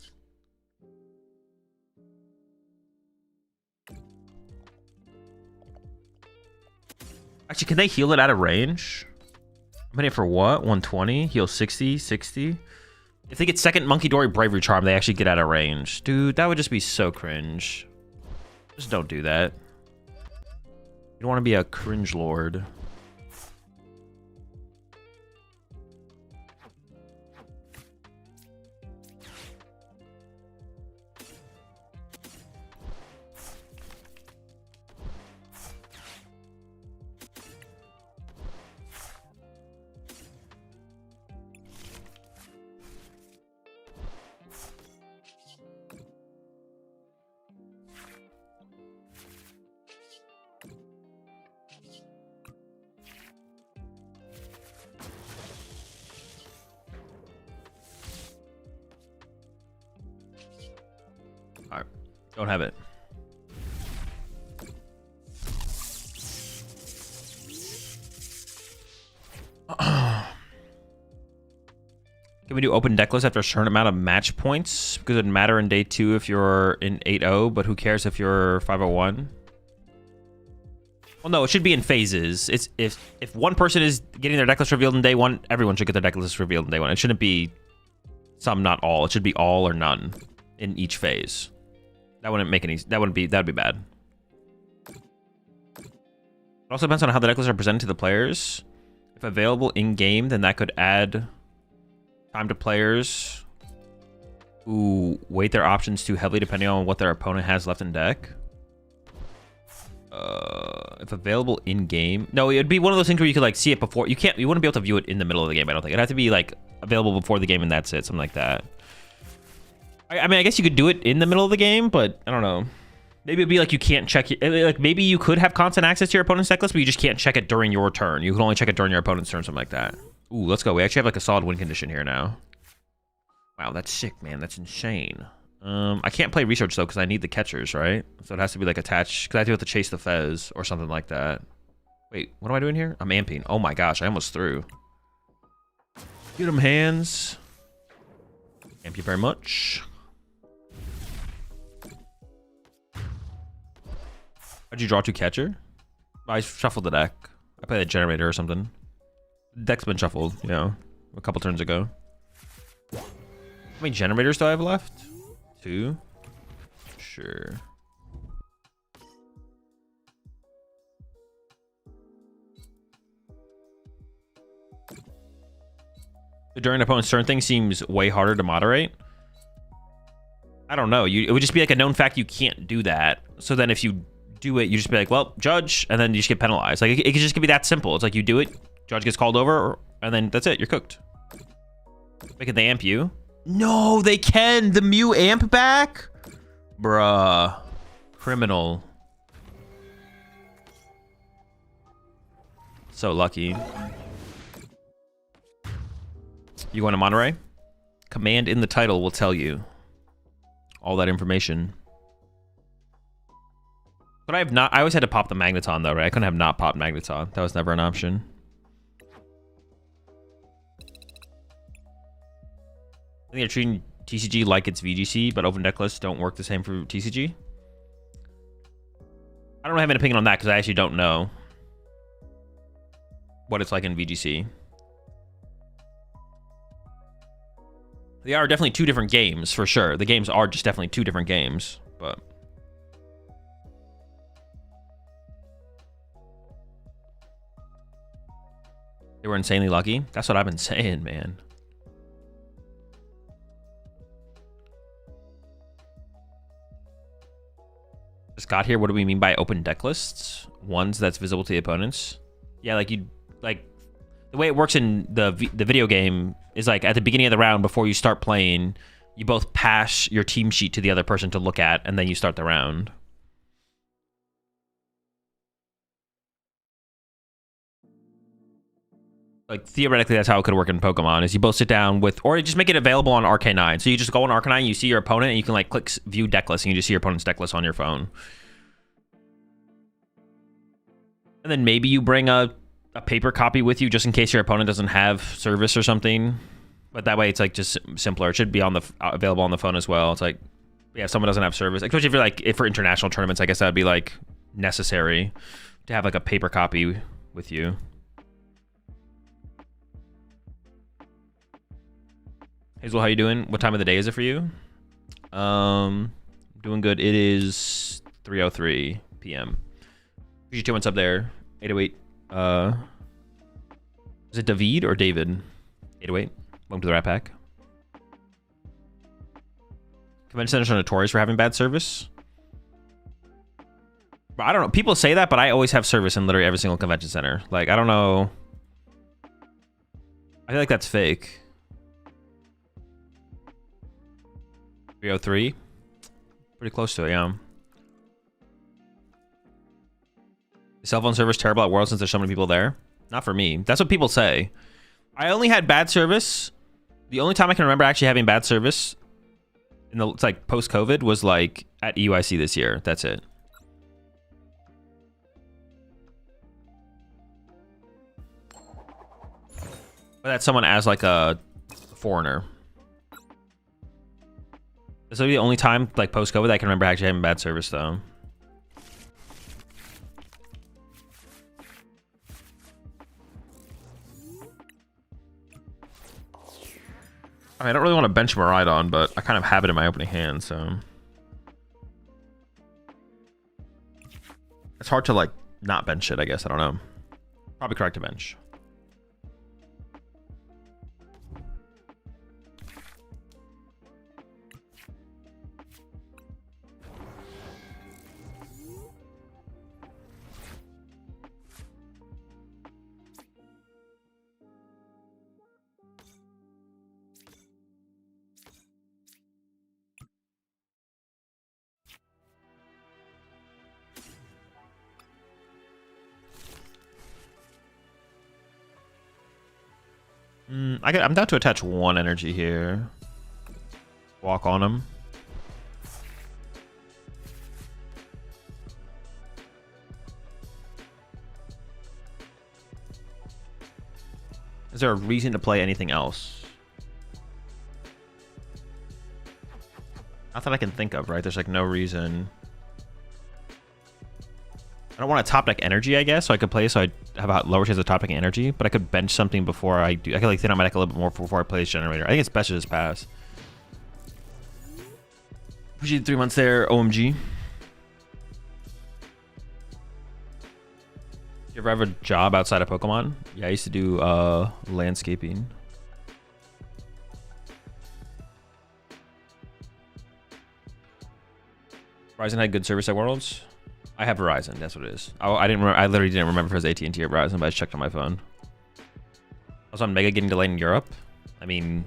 Speaker 1: Actually, can they heal it out of range? I'm hitting for what? 120? Heal 60? 60? If they get second Monkey Dory Bravery Charm, they actually get out of range. Dude, that would just be so cringe. Just don't do that. You don't want to be a cringe lord. Alright, don't have it. Can we do open deck list after a certain amount of match points? Because it would matter in day 2 if you're in 8-0, but who cares if you're 501? Well, no, it should be in phases. It's if one person is getting their deck list revealed in day 1, everyone should get their deck list revealed in day 1. It shouldn't be some, not all. It should be all or none in each phase. That wouldn't make any. That'd be bad. It also depends on how the deck lists are presented to the players. If available in game, then that could add time to players who weight their options too heavily depending on what their opponent has left in deck. If available in game, no, it'd be one of those things where you could like see it before. You wouldn't be able to view it in the middle of the game. I don't think it'd have to be like available before the game and that's it, something like that. I mean, I guess you could do it in the middle of the game, but I don't know. Maybe it'd be like you can't check it. Like maybe you could have constant access to your opponent's deck list, but you just can't check it during your turn. You can only check it during your opponent's turn, something like that. Ooh, let's go. We actually have like a solid win condition here now. Wow, that's sick, man. That's insane. I can't play research though because I need the catchers, right? So it has to be like attached because I do have to chase the Fez or something like that. Wait, what am I doing here? I'm amping. Oh my gosh, I almost threw. Get him, hands. Thank you very much. How'd you draw 2 catcher? I shuffled the deck. I play the generator or something. Deck's been shuffled, you know, a couple turns ago. How many generators do I have left? 2? Sure. During an opponent's turn thing seems way harder to moderate. I don't know. It would just be like a known fact you can't do that. So then if you do it, you just be like, well, judge, and then you just get penalized. Like, it could just be that simple. It's like you do it, judge gets called over, and then that's it. You're cooked. Wait, can they amp you? No, they can. The Mew amp back? Bruh. Criminal. So lucky. You going to Monterey? Command in the title will tell you all that information. But I have not. I always had to pop the Magneton though, right? I couldn't have not popped Magneton. That was never an option. I think they're treating TCG like it's VGC, but open deck lists don't work the same for TCG. I don't have an opinion on that because I actually don't know what it's like in VGC. They are definitely 2 different games, for sure. The games are just definitely 2 different games, but... They were insanely lucky? That's what I've been saying, man. Just got here, what do we mean by open deck lists? Ones that's visible to the opponents? Yeah, like you... Like, the way it works in the video game is like at the beginning of the round before you start playing, you both pass your team sheet to the other person to look at, and then you start the round. Like theoretically, that's how it could work in Pokemon. Is you both sit down with, or just make it available on Arcanine. So you just go on Arcanine, you see your opponent, and you can like click view deck list, and you just see your opponent's deck list on your phone. And then maybe you bring a paper copy with you just in case your opponent doesn't have service or something, but that way it's like just simpler. It should be on the available on the phone as well. It's like, yeah, if someone doesn't have service, especially if you're like, if for international tournaments, I guess that would be like necessary to have like a paper copy with you. Hazel, how you doing? What time of the day is it for you? Doing good. It is 3:03 p.m. VG2, what's up there? 808. Is it David or David? 808. Welcome to the Rat Pack. Convention centers are notorious for having bad service. But I don't know. People say that, but I always have service in literally every single convention center. Like, I don't know. I feel like that's fake. 3:03. Pretty close to it, yeah. Is cell phone service terrible at World since there's so many people there? Not for me. That's what people say. I only had bad service. The only time I can remember actually having bad service in the, it's like post-COVID, was like at EUIC this year. That's it. But that's someone as like a foreigner. This will be the only time like post-COVID I can remember actually having bad service though. I mean, I don't really want to bench Miraidon, but I kind of have it in my opening hand, so it's hard to like not bench it, I guess. I don't know. Probably correct to bench. I'm down to attach 1 energy here. Walk on him. Is there a reason to play anything else? Not that I can think of, right? There's like no reason. I don't want to top deck energy, I guess, so I could play so I have a lower chance of top decking energy, but I could bench something before I do. I could like thin out my deck a little bit more before I play this generator. I think it's best to just pass. Appreciate 3 months there, OMG. You ever have a job outside of Pokemon? Yeah, I used to do landscaping. Verizon had good service at Worlds. I have Verizon. That's what it is. I didn't. I literally didn't remember if it was AT&T or Verizon, but I checked on my phone. I was on Mega getting delayed in Europe. I mean,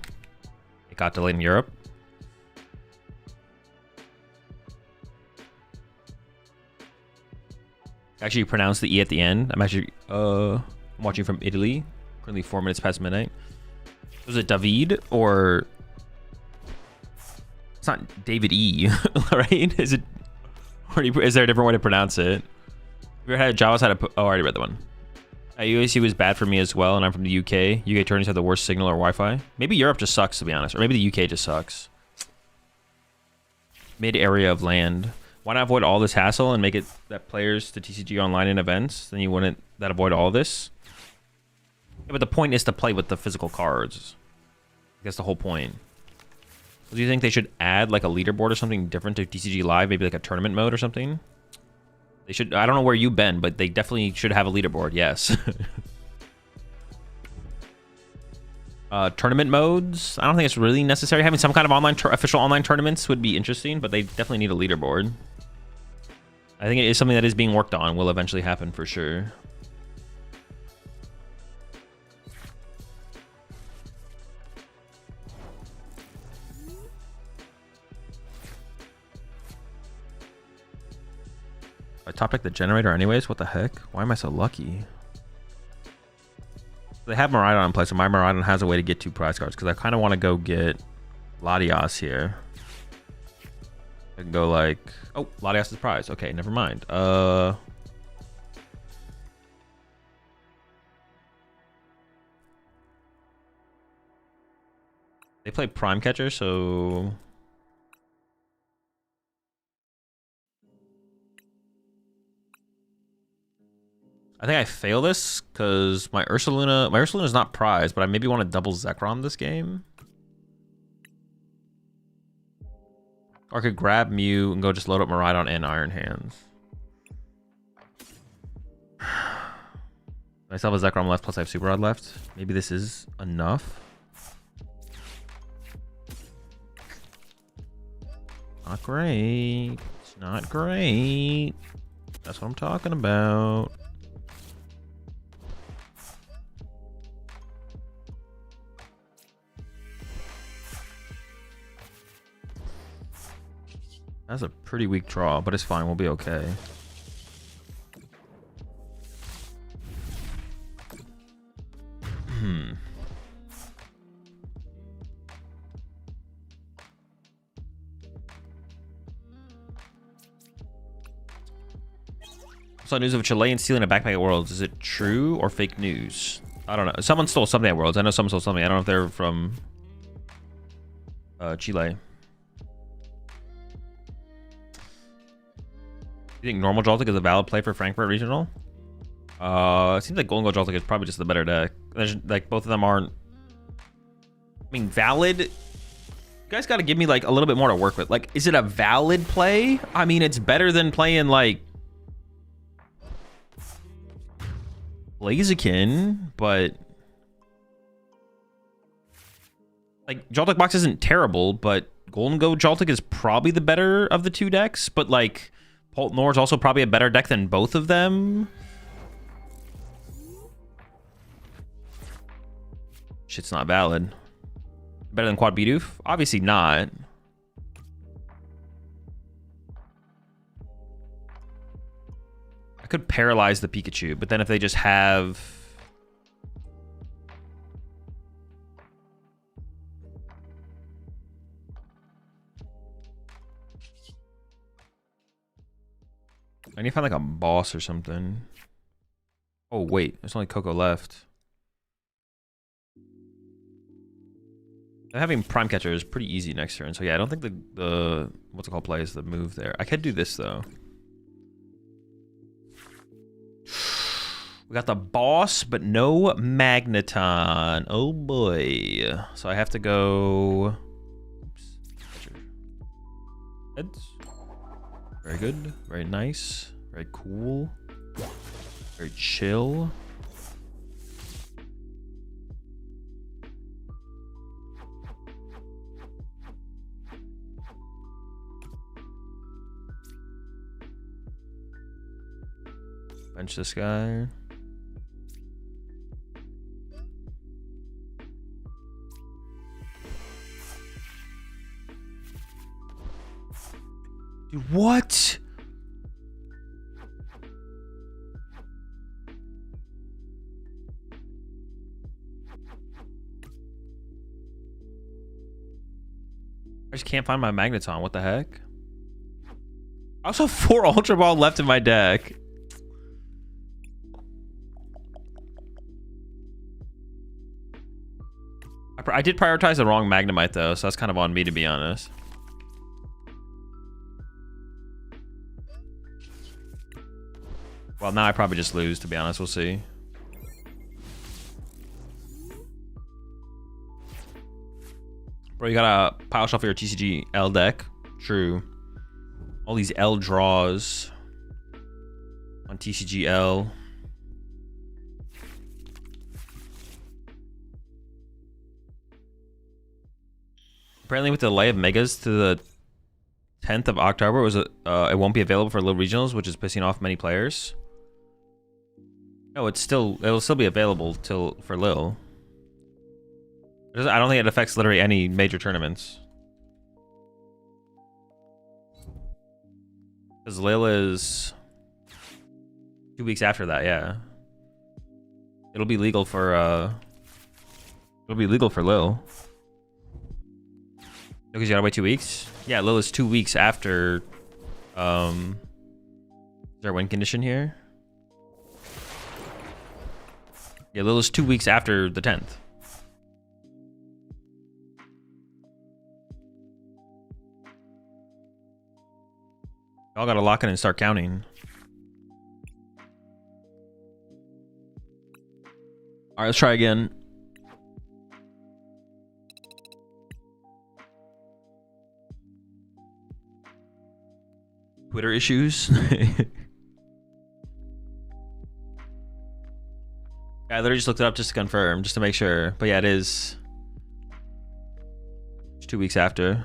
Speaker 1: it got delayed in Europe. Actually, pronounce the E at the end. I'm actually I'm watching from Italy. Currently 4 minutes past midnight. Was it David or? It's not David E, right? Is it? Or is there a different way to pronounce it? Have you ever had a Java's had a... Oh, I already read the one. UAC was bad for me as well, and I'm from the UK. UK tourneys have the worst signal or Wi-Fi. Maybe Europe just sucks, to be honest. Or maybe the UK just sucks. Mid area of land. Why not avoid all this hassle and make it that players to TCG online in events? Then you wouldn't... That avoid all this? Yeah, but the point is to play with the physical cards. That's the whole point. Do you think they should add like a leaderboard or something different to TCG Live? Maybe like a tournament mode or something? They should. I don't know where you've been, but they definitely should have a leaderboard. Yes. Tournament modes. I don't think it's really necessary. Having some kind of online, official online tournaments would be interesting, but they definitely need a leaderboard. I think it is something that is being worked on. Will eventually happen for sure. I top deck the generator anyways. What the heck? Why am I so lucky? They have Miraidon in play, so my Miraidon has a way to get 2 prize cards because I kind of want to go get Latias here. I can go like, oh, Latias is prize. Okay, never mind. They play Prime Catcher, so I think I fail this because my Ursaluna is not prized, but I maybe want to double Zekrom this game. Or I could grab Mew and go just load up Miraidon and Iron Hands. I still have a Zekrom left, plus I have Super Rod left. Maybe this is enough. Not great. It's not great. That's what I'm talking about. That's a pretty weak draw, but it's fine. We'll be okay. Saw news of a Chilean stealing a backpack at Worlds. Is it true or fake news? I don't know. Someone stole something at Worlds. I know someone stole something. I don't know if they're from Chile. You think normal Joltik is a valid play for Frankfurt Regional? It seems like Golden Gold Joltik is probably just the better deck. There's, like, both of them aren't... I mean, valid... You guys got to give me, like, a little bit more to work with. Like, is it a valid play? I mean, it's better than playing, like... Blaziken, but... Like, Joltik Box isn't terrible, but Golden Gold Joltik is probably the better of the 2 decks, but, like... Poltnor is also probably a better deck than both of them. Shit's not valid. Better than Quad Bidoof? Obviously not. I could paralyze the Pikachu, but then if they just have... I need to find like a boss or something. Oh wait, there's only Coco left. Having Prime Catcher is pretty easy next turn, so yeah, I don't think the what's it called play is the move there. I could do this though. We got the boss, but no Magneton. Oh boy. So I have to go. Oops. Heads. Very good. Very nice. Very cool. Very chill. Bench this guy. Dude, what? I just can't find my Magneton. What the heck? I also have 4 Ultra Ball left in my deck. I did prioritize the wrong Magnemite though, so that's kind of on me, to be honest. Well, now I probably just lose, to be honest. We'll see. Bro, you got a pile shuffle your TCG L deck. True. All these L draws on TCG L. Apparently, with the delay of Megas to the 10th of October, it won't be available for Lil Regionals, which is pissing off many players. No, it'll still be available for Lil. I don't think it affects literally any major tournaments. Because Lil is 2 weeks after that, yeah. It'll be legal for Lil. Because you gotta wait 2 weeks? Yeah, Lil is 2 weeks after. Is there a win condition here? Yeah, Lil is 2 weeks after the 10th. Y'all gotta lock in and start counting. Alright, let's try again. Twitter issues. I literally just looked it up just to confirm, just to make sure. But yeah, it is. It's 2 weeks after.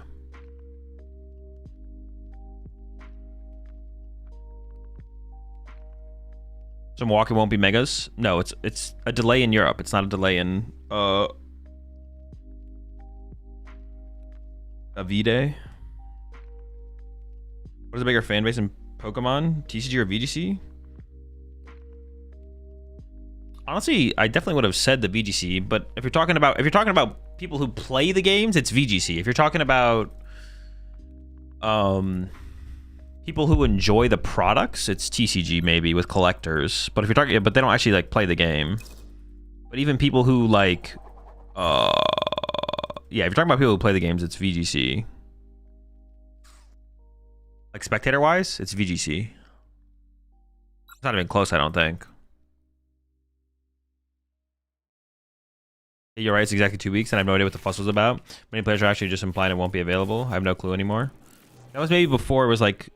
Speaker 1: So Milwaukee won't be Megas? No, it's a delay in Europe. It's not a delay in a V-Day. What is a bigger fan base in Pokemon, TCG or VGC? Honestly, I definitely would have said the VGC, but if you're talking about people who play the games, it's VGC. If you're talking about people who enjoy the products, it's TCG maybe with collectors. But if you're talking, but they don't actually like play the game. But even people who like, yeah, if you're talking about people who play the games, it's VGC. Like spectator wise, it's VGC. It's not even close, I don't think. You're right, it's exactly 2 weeks, and I have no idea what the fuss was about. Many players are actually just implying it won't be available. I have no clue anymore. That was maybe before it was like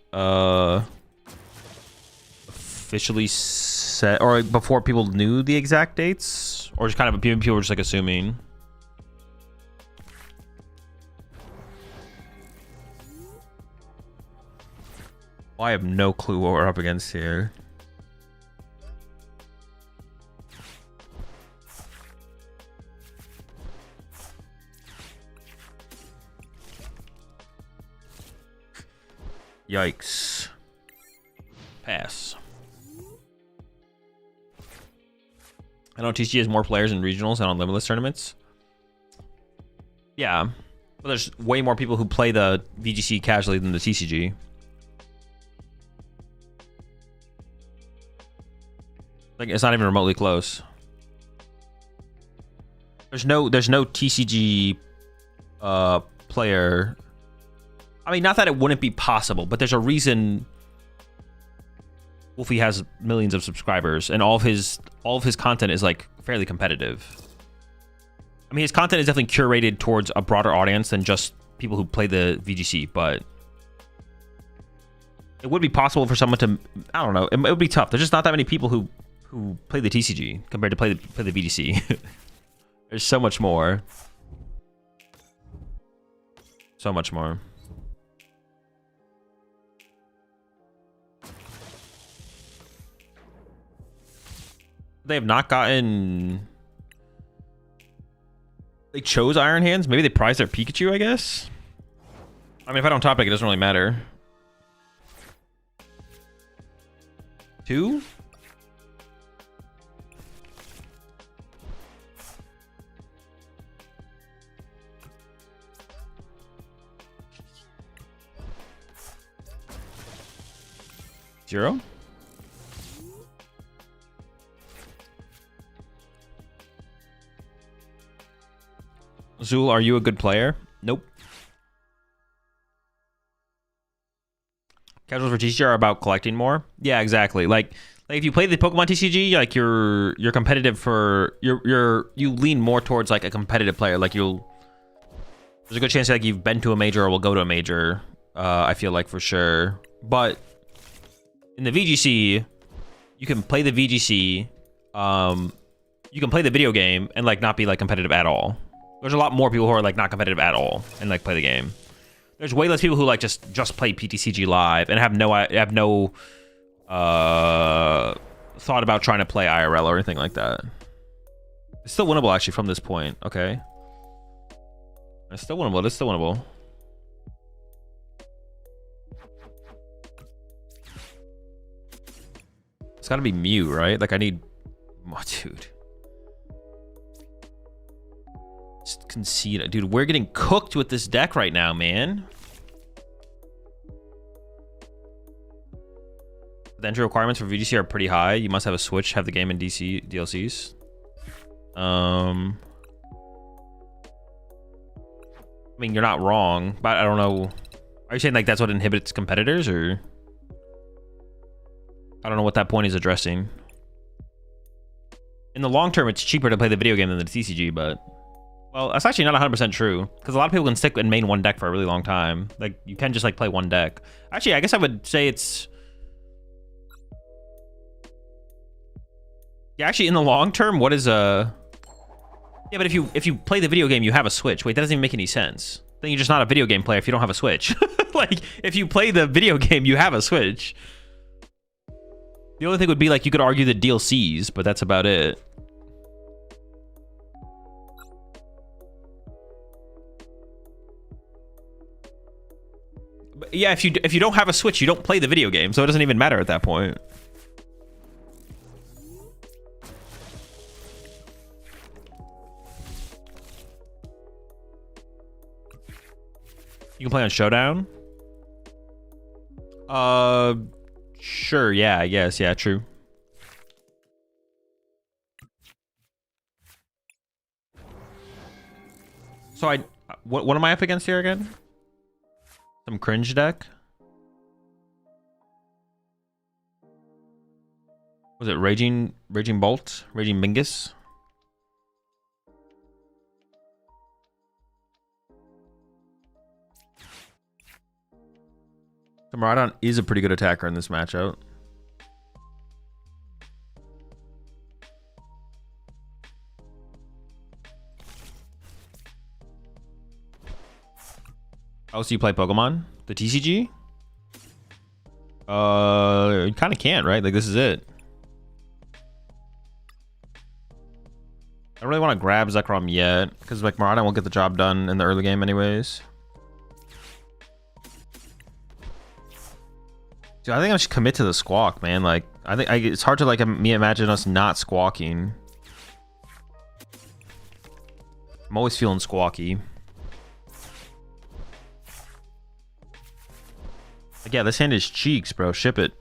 Speaker 1: officially set, or like before people knew the exact dates, or just kind of people were just like assuming. Well, I have no clue what we're up against here. Yikes. Pass. I know TCG has more players in regionals and on limitless tournaments. Yeah. But there's way more people who play the VGC casually than the TCG. Like, it's not even remotely close. There's no TCG player. I mean, not that it wouldn't be possible, but there's a reason Wolfie has millions of subscribers, and all of his content is like fairly competitive. I mean, his content is definitely curated towards a broader audience than just people who play the VGC, but it would be possible for someone to, I don't know, it would be tough. There's just not that many people who play the TCG compared to play the VGC. There's so much more. So much more. They have not gotten... They chose Iron Hands? Maybe they prized their Pikachu, I guess? I mean, if I don't top deck, it doesn't really matter. 2? Zero? Azul, are you a good player? Nope. Casuals for TCG are about collecting more. Yeah, exactly. Like if you play the Pokemon TCG, like you're competitive for you lean more towards like a competitive player. Like there's a good chance like you've been to a major or will go to a major. I feel like for sure. But in the VGC, you can play the VGC. You can play the video game and like not be like competitive at all. There's a lot more people who are like not competitive at all and like play the game. There's way less people who like just play PTCG live and have no thought about trying to play IRL or anything like that. It's still winnable actually from this point. Okay, it's still winnable. It's still winnable. It's gotta be Mew, right? Like I need, oh, dude. Just concede, dude. We're getting cooked with this deck right now, man. The entry requirements for VGC are pretty high. You must have a Switch, have the game in DLCs. I mean, you're not wrong, but I don't know. Are you saying like that's what inhibits competitors, or I don't know what that point is addressing. In the long term, it's cheaper to play the video game than the TCG, but well, that's actually not 100% true, because a lot of people can stick in main one deck for a really long time. Like you can just like play one deck. Actually, I guess I would say it's, yeah, actually in the long term, what is yeah, but if you play the video game, you have a Switch. Wait, that doesn't even make any sense. Then you're just not a video game player if you don't have a Switch. Like if you play the video game, you have a Switch. The only thing would be like you could argue the DLCs, but that's about it. But yeah, if you don't have a Switch, you don't play the video game, so it doesn't even matter at that point. You can play on Showdown? Sure, yeah, I guess. Yeah, true. So what am I up against here again? Some cringe deck? Was it Raging Bolt? Raging Mingus? The Miraidon is a pretty good attacker in this matchup. Oh, so you play Pokemon? The TCG? You kind of can't, right? Like, this is it. I don't really want to grab Zekrom yet, because like Miraidon will get the job done in the early game anyways. Dude, I think I should commit to the Squawk, man. Like, I think it's hard to like me imagine us not squawking. I'm always feeling squawky. Like, yeah, this hand is cheeks, bro. Ship it.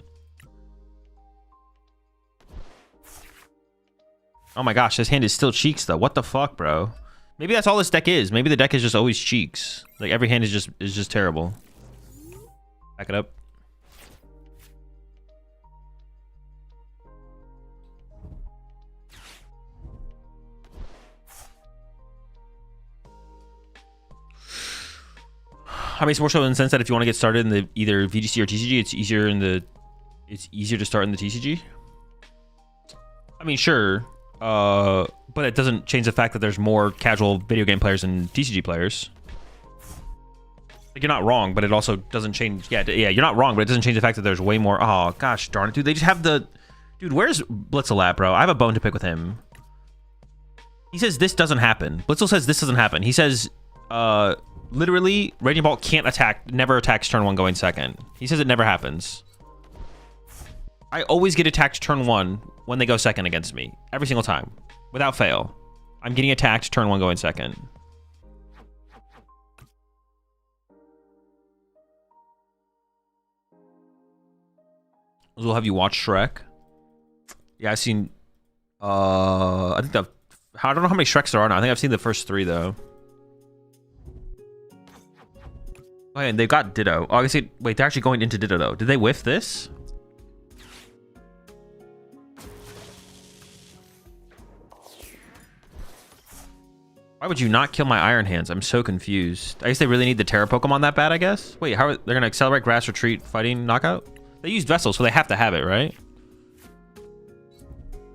Speaker 1: Oh my gosh, this hand is still cheeks though. What the fuck, bro? Maybe that's all this deck is. Maybe the deck is just always cheeks. Like every hand is just terrible. Back it up. I mean, it's more so in the sense that if you want to get started in the either VGC or TCG, it's easier to start in the TCG. I mean, sure, but it doesn't change the fact that there's more casual video game players than TCG players. Like, you're not wrong, but it also doesn't change. Yeah, you're not wrong, but it doesn't change the fact that there's way more. Oh gosh, darn it, dude! They just have the. Dude, where's Blitzel at, bro? I have a bone to pick with him. He says this doesn't happen. Blitzel says this doesn't happen. He says, literally, Raging Bolt can't attack, never attacks turn 1 going second. He says it never happens. I always get attacked turn 1 when they go second against me. Every single time. Without fail. I'm getting attacked turn 1 going second. Azul, have you watched Shrek? Yeah, I've seen, I think I don't know how many Shreks there are now. I think I've seen the first 3 though. Oh, yeah, and they've got Ditto. Obviously, wait, they're actually going into Ditto though. Did they whiff this? Why would you not kill my Iron Hands? I'm so confused. I guess they really need the Terra Pokemon that bad, I guess? Wait, how are they're gonna accelerate, grass, retreat, fighting, knockout? They used Vessel, so they have to have it, right?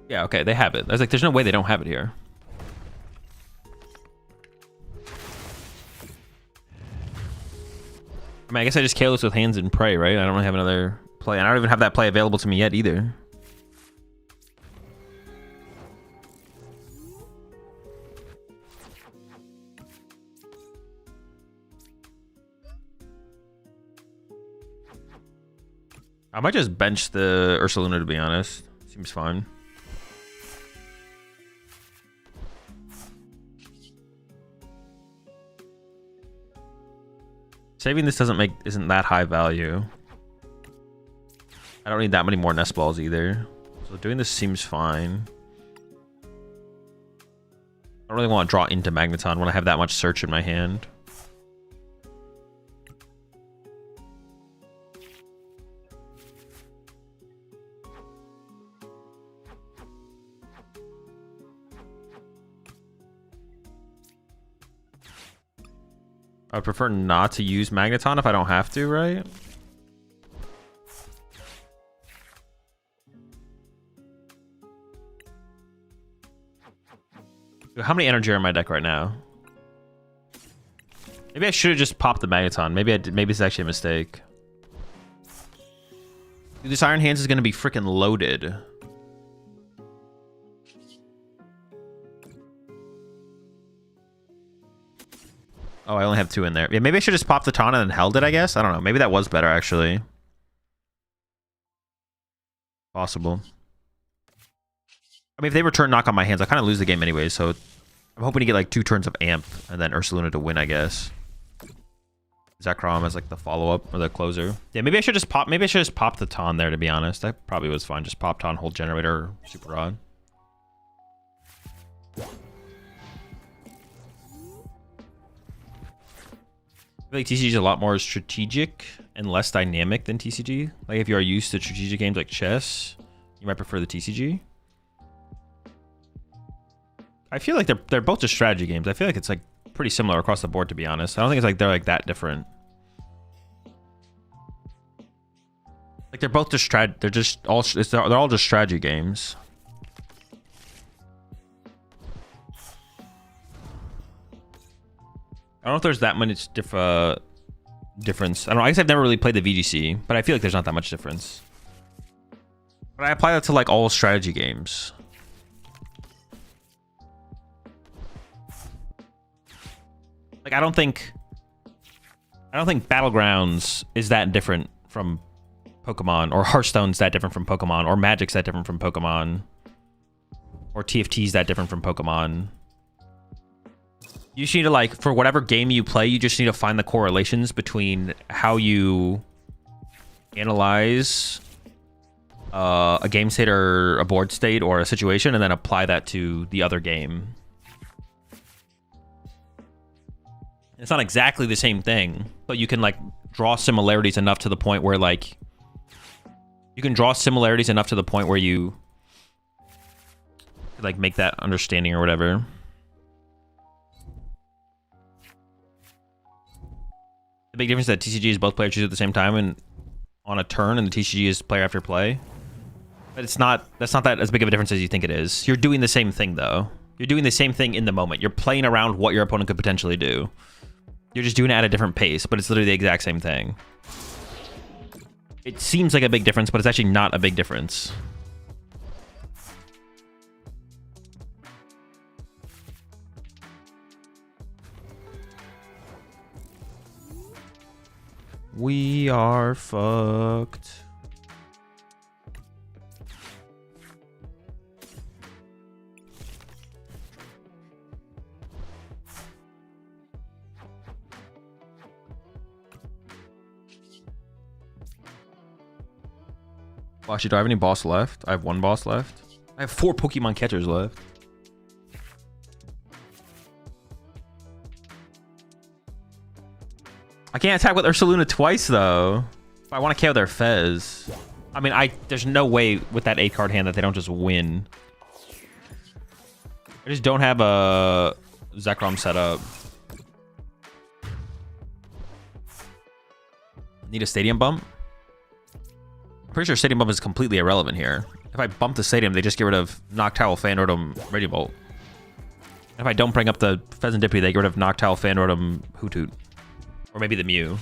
Speaker 1: Yeah, okay, they have it. I was like, there's no way they don't have it here. I mean, I guess I just KO this with Hands and Pray, right? I don't really have another play. And I don't even have that play available to me yet either. I might just bench the Ursaluna, to be honest. Seems fine. Saving this isn't that high value. I don't need that many more nest balls either. So doing this seems fine. I don't really want to draw into Magneton when I have that much search in my hand. I would prefer not to use Magneton if I don't have to, right? How many energy are in my deck right now? Maybe I should have just popped the Magneton. Maybe it's actually a mistake. Dude, this Iron Hands is going to be freaking loaded. Oh, I only have 2 in there. Yeah, maybe I should just pop the Taunt and then held it, I guess. I don't know. Maybe that was better, actually. Possible. I mean, if they return Knock on my hands, I kind of lose the game anyway, so I'm hoping to get like 2 turns of Amp and then Ursaluna to win, I guess. Zekrom as like the follow-up or the closer. Yeah, maybe I should just pop the Taunt there, to be honest. That probably was fine. Just pop Taunt, hold Generator, Super Rod. I feel like TCG is a lot more strategic and less dynamic than TCG. Like if you are used to strategic games like chess, you might prefer the TCG. I feel like they're both just strategy games. I feel like it's like pretty similar across the board, to be honest. I don't think it's like they're like that different. Like they're both just they're all just strategy games. I don't know if there's that much difference. I don't know. I guess I've never really played the VGC, but I feel like there's not that much difference. But I apply that to like all strategy games. Like I don't think Battlegrounds is that different from Pokemon, or Hearthstone's that different from Pokemon, or Magic's that different from Pokemon, or TFT's that different from Pokemon. You just need to, like, for whatever game you play, you just need to find the correlations between how you analyze a game state or a board state or a situation, and then apply that to the other game. It's not exactly the same thing, but you can, like, draw similarities enough to the point where, like, you can draw similarities enough to the point where you, like, make that understanding or whatever. The big difference is that TCG is both players choose at the same time and on a turn, and the TCG is player after play. But it's not. That's not that as big of a difference as you think it is. You're doing the same thing though. You're doing the same thing in the moment. You're playing around what your opponent could potentially do. You're just doing it at a different pace, but it's literally the exact same thing. It seems like a big difference, but it's actually not a big difference. We are fucked. Well, actually, do I have any boss left? I have one boss left. I have 4 Pokemon catchers left. I can't attack with Ursaluna twice, though. If I want to KO their Fez. I mean, there's no way with that 8-card hand that they don't just win. I just don't have a Zekrom set up. Need a Stadium Bump? I'm pretty sure Stadium Bump is completely irrelevant here. If I bump the Stadium, they just get rid of Noctowl, Fanrodom, Radiant Bolt. If I don't bring up the Pheasantipede, they get rid of Noctowl, Fanrodom, Hoothoot. Or maybe the Mew.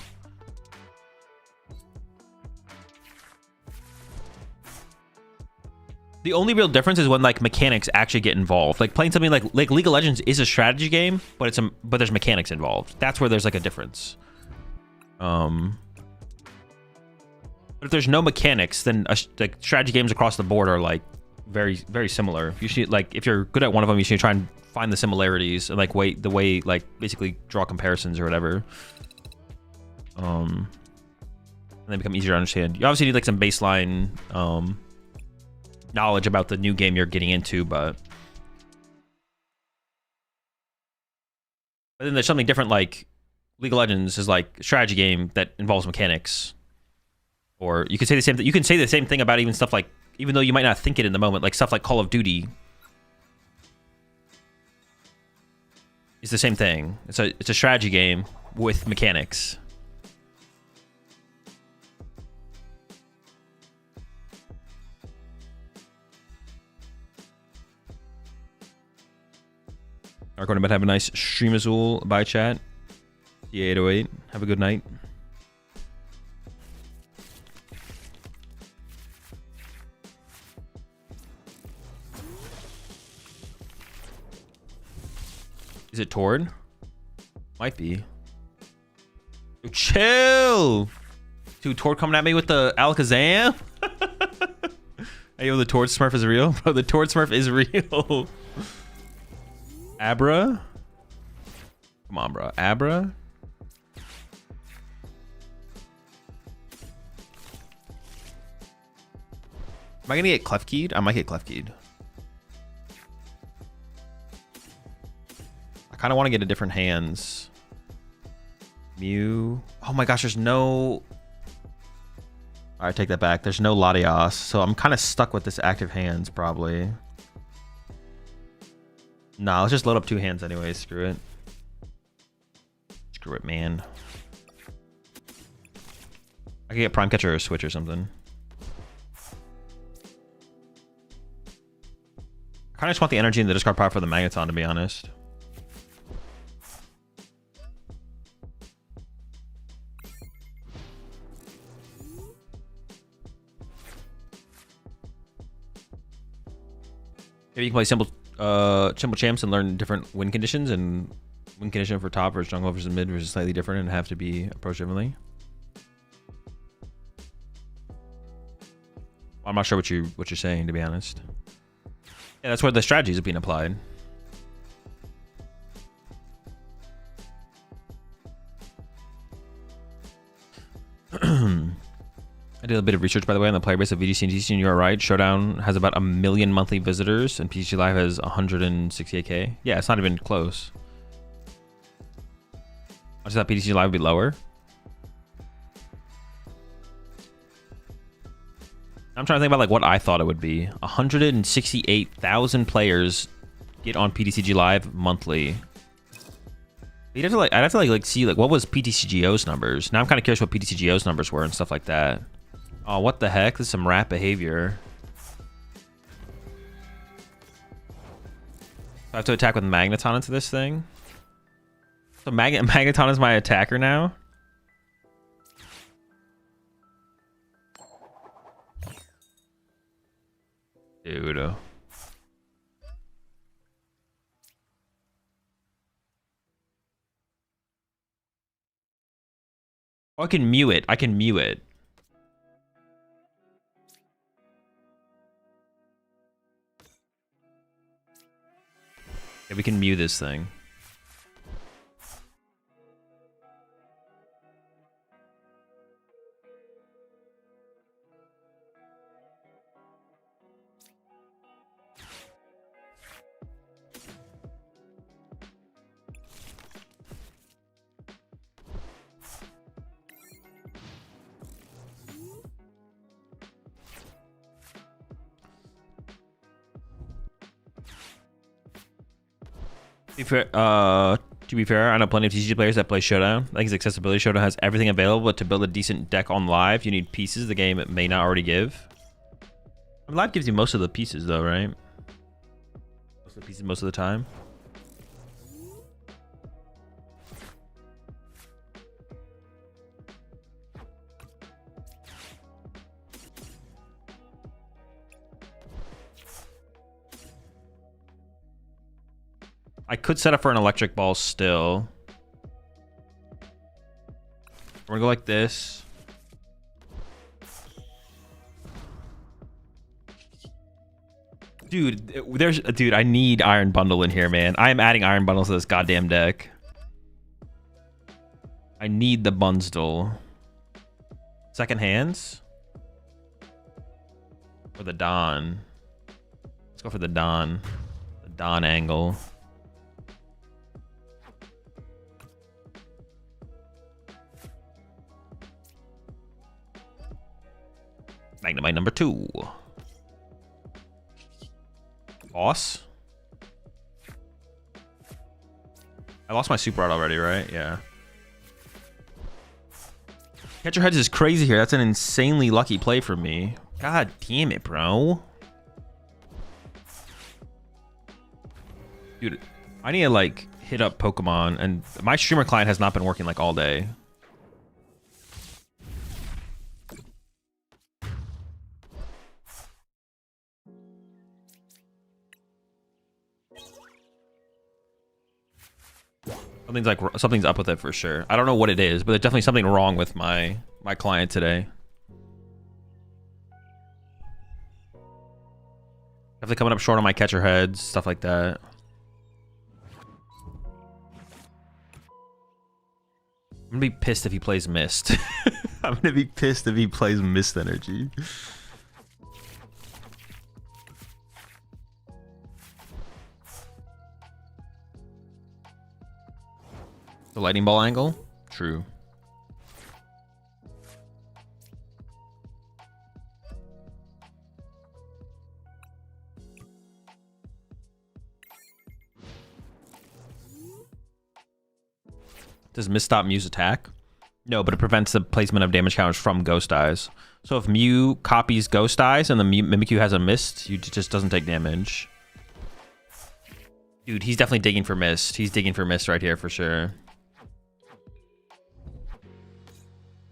Speaker 1: The only real difference is when like mechanics actually get involved. Like playing something like League of Legends is a strategy game, but there's mechanics involved. That's where there's like a difference. But if there's no mechanics, then like strategy games across the board are like very, very similar. You should like if you're good at one of them, you should try and find the similarities and like the way like basically draw comparisons or whatever. And they become easier to understand. You obviously need like some baseline knowledge about the new game you're getting into, but then there's something different. Like League of Legends is like a strategy game that involves mechanics. Or you could say the same. You can say the same thing about even stuff like, even though you might not think it in the moment, like stuff like Call of Duty. It's the same thing. It's a strategy game with mechanics. Are going to have a nice stream, Azul. Bye, chat. D808. Have a good night. Is it Tord? Might be. Dude, chill! Dude, Tord coming at me with the Alakazam? Hey, yo, the Tord Smurf is real? Bro, the Tord Smurf is real. Abra? Come on, bro. Abra? Am I gonna get Clefkeyed? I might get Clefkeyed. I kind of want to get a different hands. Mew. Oh my gosh, there's no... Alright, take that back. There's no Latios, so I'm kind of stuck with this active hands, probably. Nah, let's just load up 2 hands anyways. Screw it. Screw it, man. I could get Prime Catcher or Switch or something. I kind of just want the energy and the discard power for the Magneton, to be honest. Maybe you can play simple champs and learn different win conditions, and win condition for top versus jungle versus mid versus slightly different and have to be approached differently. I'm not sure what you're saying, to be honest. Yeah, that's where the strategies are being applied. I did a bit of research, by the way, on the player base of VGC and TCG, and you are right. Showdown has about 1 million monthly visitors, and PCG Live has 168K. Yeah, it's not even close. I just thought PCG Live would be lower. I'm trying to think about like what I thought it would be. 168,000 players get on PTCG Live monthly. I'd have to like see like what was PTCGO's numbers. Now I'm kind of curious what PTCGO's numbers were and stuff like that. Oh, what the heck? This is some rat behavior. I have to attack with Magneton into this thing. So Magneton is my attacker now. Dude. Oh, I can Mew it. I can Mew it. Yeah, we can Mew this thing. To be fair, I know plenty of TCG players that play Showdown. I think his accessibility Showdown has everything available, but to build a decent deck on live, you need pieces the game may not already give. Live gives you most of the pieces though, right? Most of the pieces most of the time. I could set up for an electric ball still. We're gonna go like this. Dude, I need Iron Bundle in here, man. I am adding Iron Bundles to this goddamn deck. I need the Bunsdle. Second hands? Or the Dawn? Let's go for the Dawn. The Dawn angle. Magnemite number 2. Boss? I lost my super art already, right? Yeah. Catch your heads is crazy here. That's an insanely lucky play for me. God damn it, bro. Dude, I need to like hit up Pokemon, and my streamer client has not been working like all day. Something's up with it for sure. I don't know what it is, but there's definitely something wrong with my client today. Definitely coming up short on my catcher heads, stuff like that. I'm gonna be pissed if he plays Mist. I'm gonna be pissed if he plays Mist Energy. The lightning ball angle? True. Does Mist stop Mew's attack? No, but it prevents the placement of damage counters from Ghost Eyes. So if Mew copies Ghost Eyes and the Mimikyu has a Mist, it just doesn't take damage. Dude, he's definitely digging for Mist. He's digging for Mist right here for sure.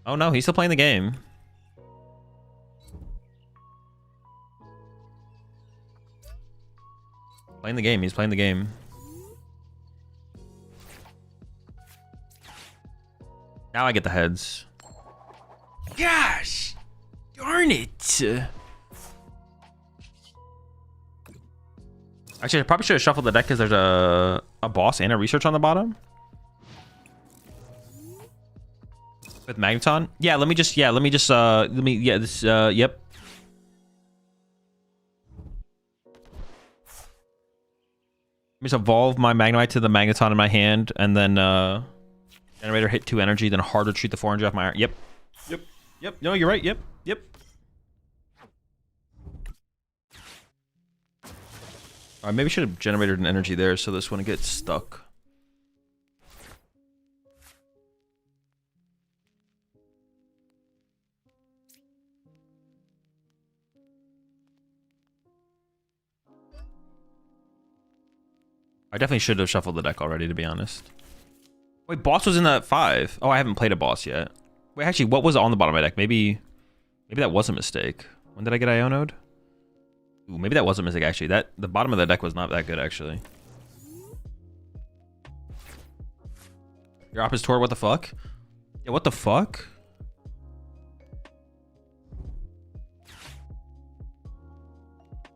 Speaker 1: Oh no, he's still playing the game. Playing the game, he's playing the game. Now I get the heads. Gosh! Darn it! Actually, I probably should have shuffled the deck because there's a boss and a research on the bottom. With Magneton? Yeah, let me just, yep. Let me just evolve my Magnemite to the Magneton in my hand, and then, Generator hit 2 energy, then hard retreat the 400 off my iron. Yep. No, you're right. Yep. Alright, maybe should have generated an energy there so this wouldn't get stuck. I definitely should have shuffled the deck already, to be honest. Wait, boss was in that 5. Oh, I haven't played a boss yet. Wait, actually, what was on the bottom of my deck? Maybe that was a mistake. When did I get Ionoed? Ooh, maybe that was a mistake, actually. The bottom of the deck was not that good, actually. Your op is Tor, what the fuck? Yeah, what the fuck?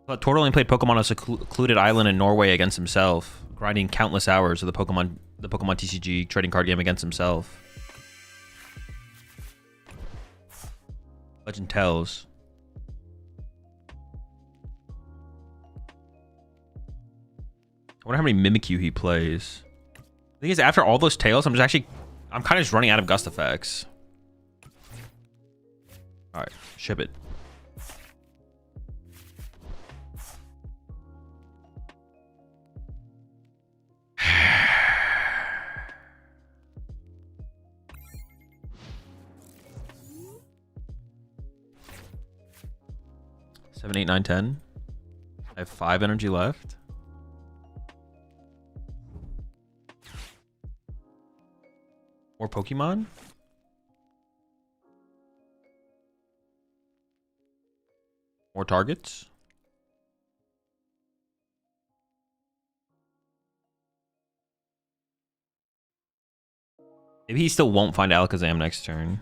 Speaker 1: But Tor only played Pokemon on a secluded island in Norway against himself, grinding countless hours of the Pokemon TCG trading card game against himself. Legend tells. I wonder how many Mimikyu he plays. The thing is, after all those tails, I'm kind of just running out of gust effects. All right, ship it. Seven, 8, 9, 10. I have 5 energy left. More Pokemon? More targets? Maybe he still won't find Alakazam next turn.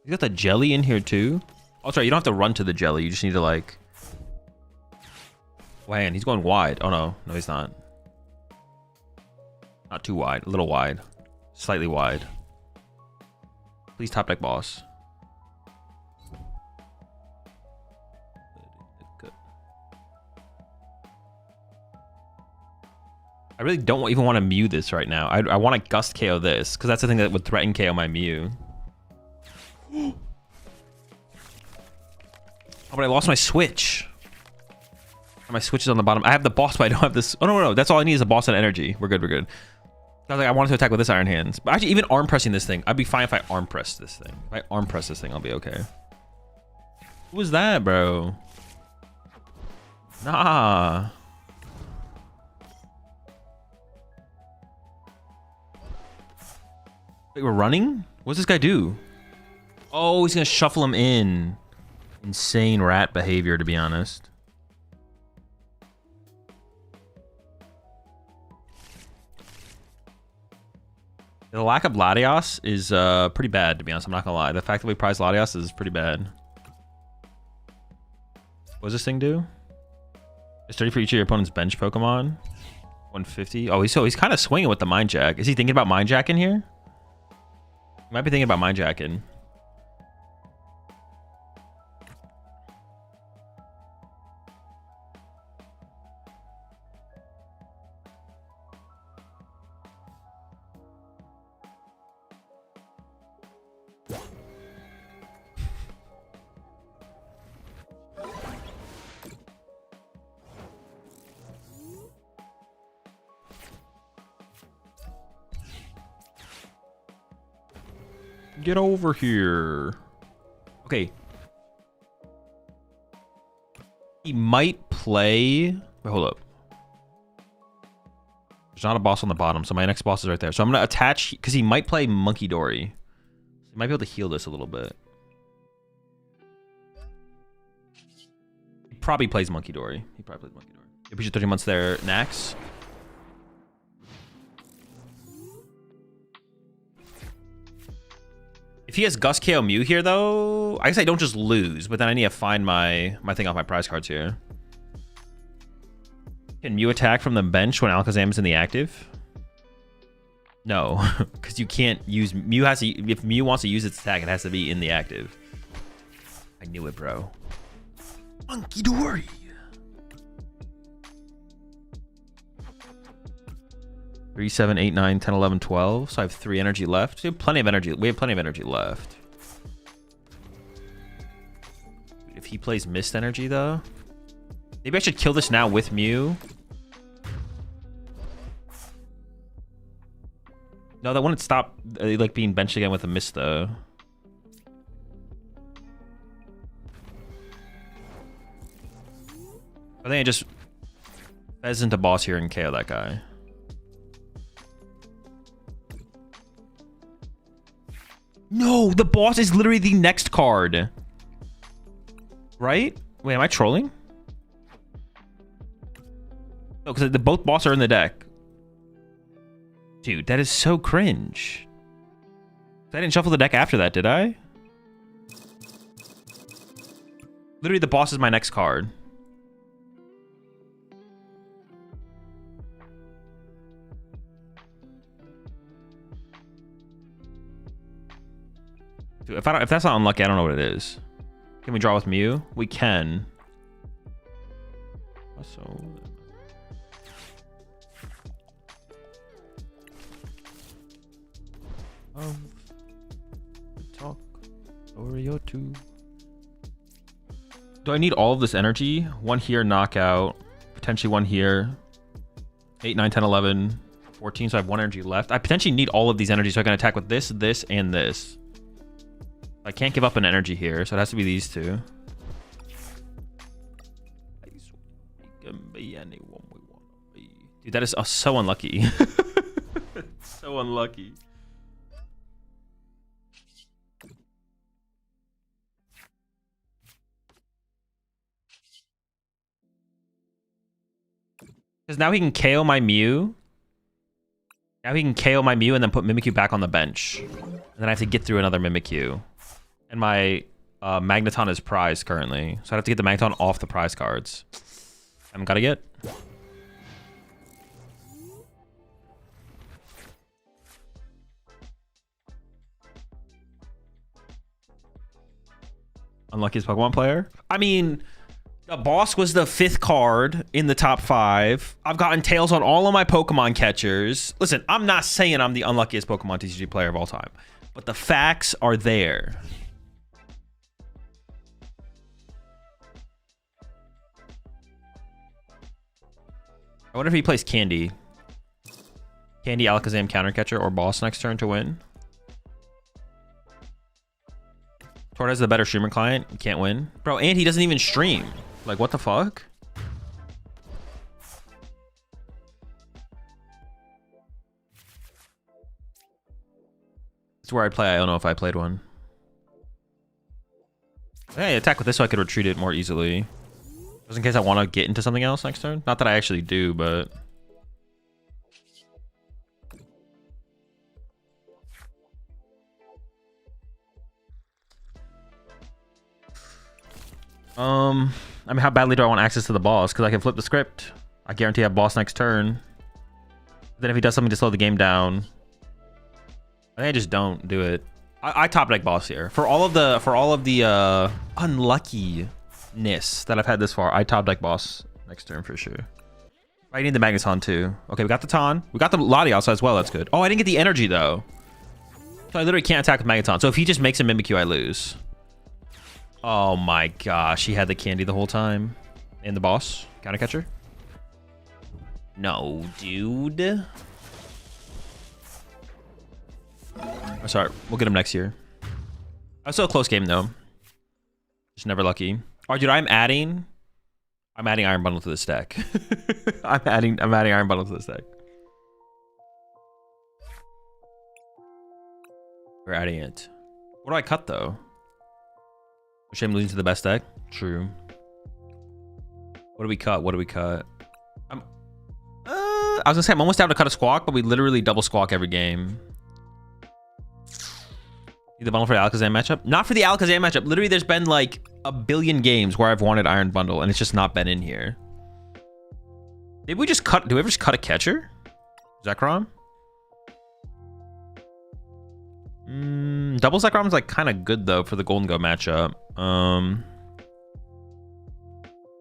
Speaker 1: He's got the jelly in here too. Oh, sorry, you don't have to run to the jelly. You just need to like... Oh, hang on, he's going wide. Oh no, no he's not. Not too wide, a little wide. Slightly wide. Please top deck boss. I really don't even want to Mew this right now. I want to Gust KO this, because that's the thing that would threaten KO my Mew. Oh, but I lost my Switch. My Switch is on the bottom. I have the boss, but I don't have this. Oh, no. That's all I need is a boss and energy. We're good, we're good. I was like, I wanted to attack with this Iron Hands. But actually, even arm pressing this thing, I'd be fine if I arm press this thing. If I arm press this thing, I'll be okay. Who was that, bro? Nah. Wait, we're running? What's this guy do? Oh, he's gonna shuffle him in. Insane rat behavior, to be honest. The lack of Latios is pretty bad, to be honest. I'm not gonna lie. The fact that we prize Latios is pretty bad. What does this thing do? It's 30 for each of your opponent's bench Pokemon. 150. Oh, he's kind of swinging with the Mind Jack. Is he thinking about Mind Jacking here? He might be thinking about Mind Jacking. Get over here. Okay. He might play... Wait, hold up. There's not a boss on the bottom, so my next boss is right there. So I'm going to attach... Because he might play Monkey Dory. So he might be able to heal this a little bit. He probably plays Monkey Dory. He probably plays Monkey Dory. Appreciate 30 months there, Nax. If he has Gust KO Mew here, though, I guess I don't just lose, but then I need to find my thing off my prize cards here. Can Mew attack from the bench when Alakazam is in the active? No, because you can't use... Mew has to... If Mew wants to use its attack, it has to be in the active. I knew it, bro. Monkey Dory! Three, 7, 8, 9, 10, 11, 12. So I have 3 energy left. We have plenty of energy. We have plenty of energy left. If he plays Mist Energy, though, maybe I should kill this now with Mew. No, that wouldn't stop like being benched again with a Mist, though. I think I just Pheasant a boss here and KO that guy. No, the boss is literally the next card. Right? Wait, am I trolling? No, because both bosses are in the deck. Dude, that is so cringe. I didn't shuffle the deck after that, did I? Literally, the boss is my next card. Dude, if that's not unlucky, I don't know what it is. Can we draw with Mew? We can. So talk Oreo 2. Do I need all of this energy? One here, knockout. Potentially one here. 8, 9, 10, 11, 14. So I have one energy left. I potentially need all of these energies so I can attack with this, this, and this. I can't give up an energy here, so it has to be these two. Dude, that is so unlucky. So unlucky. Because now he can KO my Mew. Now he can KO my Mew and then put Mimikyu back on the bench. And then I have to get through another Mimikyu. And my Magneton is prized currently. So I have to get the Magneton off the prize cards. Haven't got to get. Unluckiest Pokemon player? I mean, the boss was the 5th card in the top 5. I've gotten tails on all of my Pokemon catchers. Listen, I'm not saying I'm the unluckiest Pokemon TCG player of all time, but the facts are there. I wonder if he plays Candy. Candy, Alakazam, counter catcher, or boss next turn to win. Tord has the better streamer client. You can't win. Bro, and he doesn't even stream. Like, what the fuck? It's where I'd play. I don't know if I played one. Hey, attack with this so I could retreat it more easily. Just in case I want to get into something else next turn. Not that I actually do, but... I mean, how badly do I want access to the boss? Because I can flip the script. I guarantee I have boss next turn. Then if he does something to slow the game down, I think I just don't do it. I top deck boss here for all of the unluckiness that I've had this far. I top deck boss next turn for sure. I need the Magneton too. Okay, we got the Ton. We got the Latios as well. That's good. Oh, I didn't get the energy though. So I literally can't attack with Magneton. So if he just makes a Mimikyu, I lose. Oh my gosh, he had the candy the whole time. And the boss, counter catcher. No, dude. Oh, sorry, we'll get him next year. I was still a close game though. Just never lucky. Oh, dude, I'm adding Iron Bundle to this deck. I'm adding Iron Bundle to this deck. We're adding it. What do I cut though? Shame losing to the best deck. True. What do we cut? What do we cut? I was gonna say I'm almost down to cut a Squawk, but we literally double Squawk every game. Need the bundle for the Alakazam matchup? Not for the Alakazam matchup. Literally, there's been like a billion games where I've wanted Iron Bundle, and it's just not been in here. Did we just cut? Do we ever just cut a catcher? Zekrom? Double Zekrom's like kind of good though for the Golden Go matchup.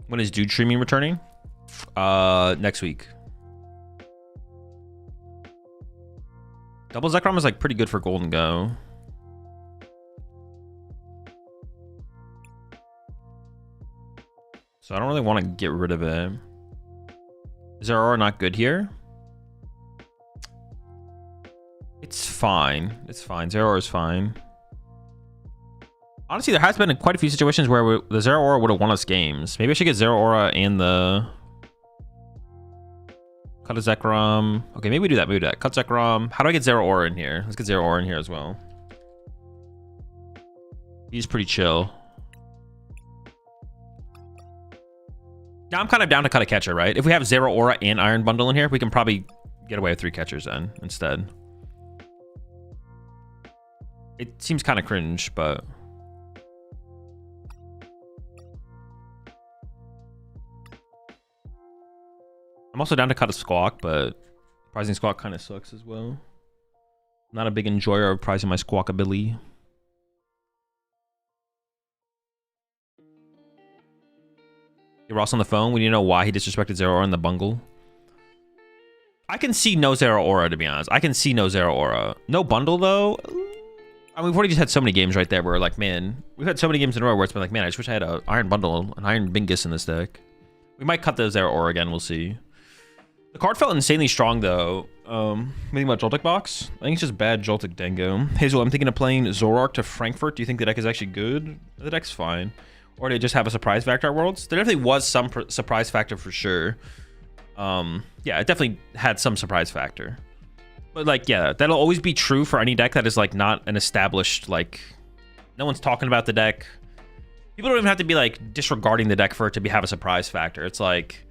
Speaker 1: When is Dude streaming returning? Next week. Double Zekrom is like pretty good for Golden Go. So I don't really want to get rid of it. Is Aurora not good here? It's fine. It's fine. Zeraora is fine. Honestly, there has been quite a few situations where the Zeraora would have won us games. Maybe I should get Zeraora and the... Cut a Zekrom. Okay, maybe we do that. Maybe we do that. Cut Zekrom. How do I get Zeraora in here? Let's get Zeraora in here as well. He's pretty chill. Now I'm kind of down to cut a catcher, right? If we have Zero Aura and Iron Bundle in here, we can probably get away with 3 catchers then instead. It seems kind of cringe, but... I'm also down to cut a Squawk, but prizing Squawk kind of sucks as well. Not a big enjoyer of prizing my Squawkabilly. Hey, Ross on the phone. We need to know why he disrespected Zero Aura in the bungle. I can see no Zero Aura, to be honest. I can see no Zero Aura. No bundle, though. I mean, we've already just had so many games right there where we're like, man, we've had so many games in a row where it's been like, man, I just wish I had an Iron Bundle, an Iron Bingus in this deck. We might cut the Zero Aura again. We'll see. The card felt insanely strong, though. Thinking about Joltik box. I think it's just bad Joltik Dango. Hazel, I'm thinking of playing Zoroark to Frankfurt. Do you think the deck is actually good? The deck's fine. Or did it just have a surprise factor at Worlds? There definitely was some surprise factor for sure. Yeah, it definitely had some surprise factor. But, like, yeah, that'll always be true for any deck that is, like, not an established, like... No one's talking about the deck. People don't even have to be, like, disregarding the deck for it to have a surprise factor. It's like...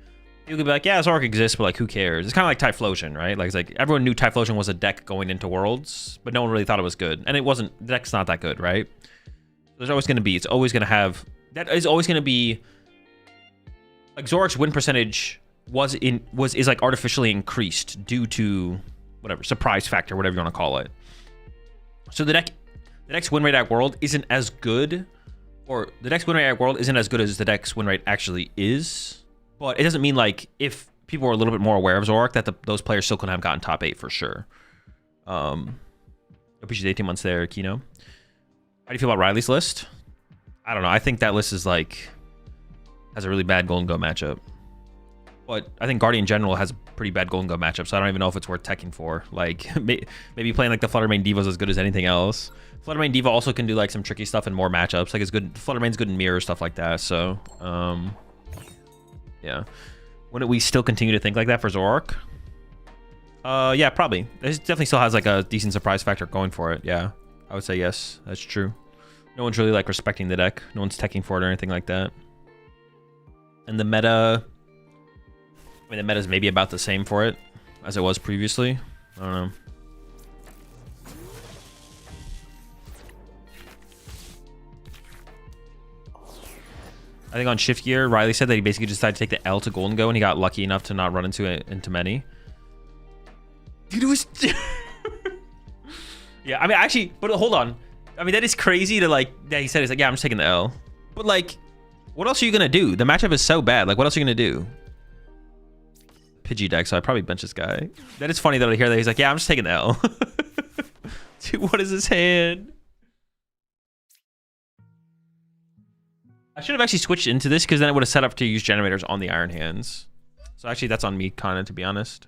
Speaker 1: You could be like, yeah, Zoroark exists, but like, who cares? It's kind of like Typhlosion, right? Like, it's like everyone knew Typhlosion was a deck going into Worlds, but no one really thought it was good, and it wasn't. The deck's not that good, right? There's always going to be. It's always going to have. That is always going to be. Like Zoroark's win percentage is like artificially increased due to whatever surprise factor, whatever you want to call it. So the deck's win rate at World isn't as good, or the deck's win rate at World isn't as good as the deck's win rate actually is. But it doesn't mean, like, if people were a little bit more aware of Zoroark, that those players still couldn't have gotten top 8 for sure. Appreciate 18 months there, Kino. How do you feel about Riley's list? I don't know. I think that list is, like, has a really bad Golden Go matchup. But I think Guardian General has a pretty bad Golden Go matchup, so I don't even know if it's worth teching for. Like, maybe playing, like, the Fluttermane Diva is as good as anything else. Fluttermane Diva also can do, like, some tricky stuff in more matchups. Like, it's good. Fluttermane's good in mirror, stuff like that, so... Yeah. Wouldn't we still continue to think like that for Zoroark? Yeah, probably. It definitely still has like a decent surprise factor going for it. Yeah, I would say yes. That's true. No one's really like respecting the deck. No one's teching for it or anything like that. And the meta... I mean, the meta's maybe about the same for it as it was previously. I don't know. I think on Shift Gear, Riley said that he basically just decided to take the L to Golden Go, and he got lucky enough to not run into many. Dude, it was... Yeah, I mean, actually, but hold on. I mean, that is crazy to, like... Yeah, he said, he's like, yeah, I'm just taking the L. But, like, what else are you going to do? The matchup is so bad. Like, what else are you going to do? Pidgey deck, so I probably bench this guy. That is funny, though, to hear that. He's like, yeah, I'm just taking the L. Dude, what is his hand? I should have actually switched into this because then it would have set up to use generators on the Iron Hands. So actually, that's on me, kind of, to be honest.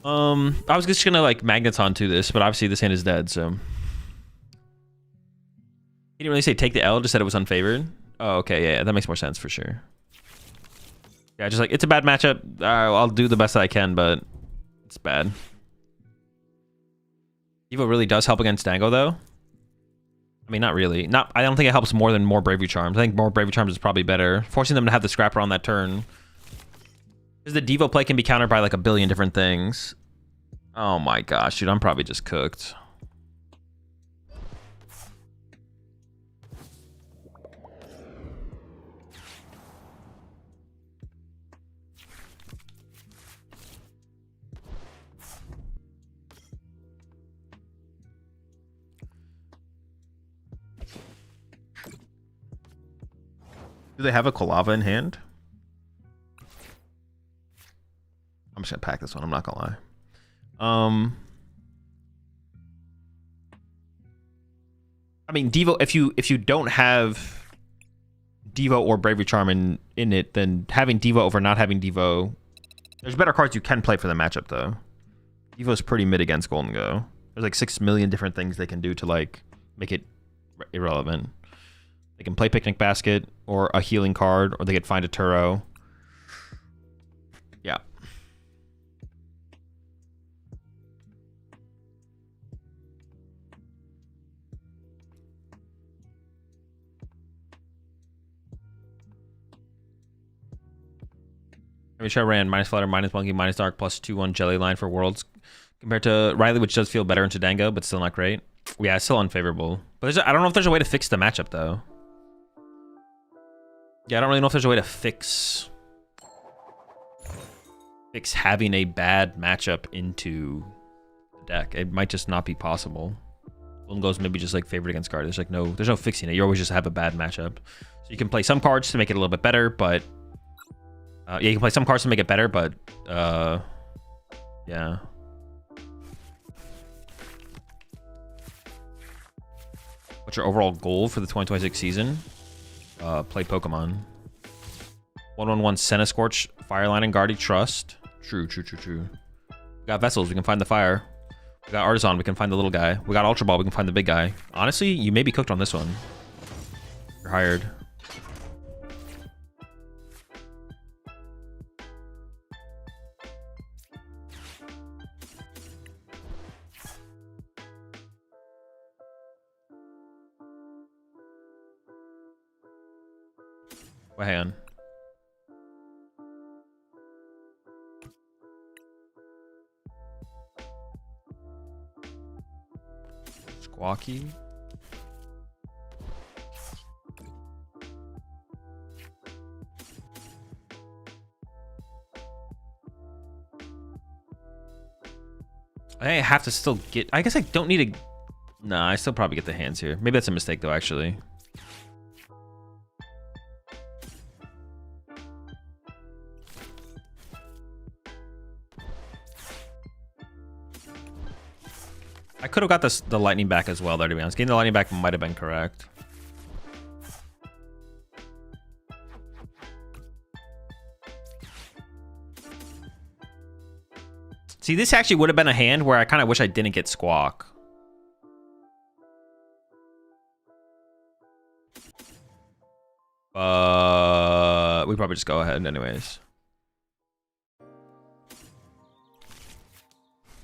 Speaker 1: I was just gonna like Magneton to this, but obviously this hand is dead, so. He didn't really say take the L, just said it was unfavored. Oh, okay, yeah, that makes more sense for sure. Yeah, just like, it's a bad matchup. I'll do the best that I can, but it's bad. Evo really does help against Dango, though. I mean, not really. I don't think it helps more than more Bravery Charms. I think more Bravery Charms is probably better. Forcing them to have the Scrapper on that turn. Because the Devo play can be countered by like a billion different things. Oh my gosh, dude, I'm probably just cooked. Do they have a Kolava in hand? I'm just gonna pack this one, I'm not gonna lie. I mean, Devo, if you don't have Devo or Bravery Charm in it, then having Devo over not having Devo, there's better cards you can play for the matchup, though. Devo's pretty mid against Golden Go. There's like 6 million different things they can do to like make it irrelevant. They can play Picnic Basket or a healing card, or they could find a Turo. Yeah. wish I ran minus Flutter, minus Monkey, minus Dark, plus 2/1 Jelly line for Worlds compared to Riley, which does feel better into Dango, but still not great. Yeah, it's still unfavorable. But I don't know if there's a way to fix the matchup, though. Yeah, I don't really know if there's a way to fix having a bad matchup into the deck. It might just not be possible. Golden Go's maybe just like favored against guard. There's no fixing it. You always just have a bad matchup. So you can play some cards to make it a little bit better, but yeah, you can play some cards to make it better, but yeah. What's your overall goal for the 2026 season? Play Pokemon. 1/1/1 Centiskorch, Fireline, and Guardy Trust. True. We got Vessels, we can find the fire. We got Artisan, we can find the little guy. We got Ultra Ball, we can find the big guy. Honestly, you may be cooked on this one. You're hired. Well, hang on. Squawky. I have to still get... I guess I don't need to... Nah, I still probably get the hands here. Maybe that's a mistake, though, actually. I could have got the lightning back as well, though, to be honest. Getting the lightning back might have been correct. See, this actually would have been a hand where I kind of wish I didn't get Squawk. We probably just go ahead anyways.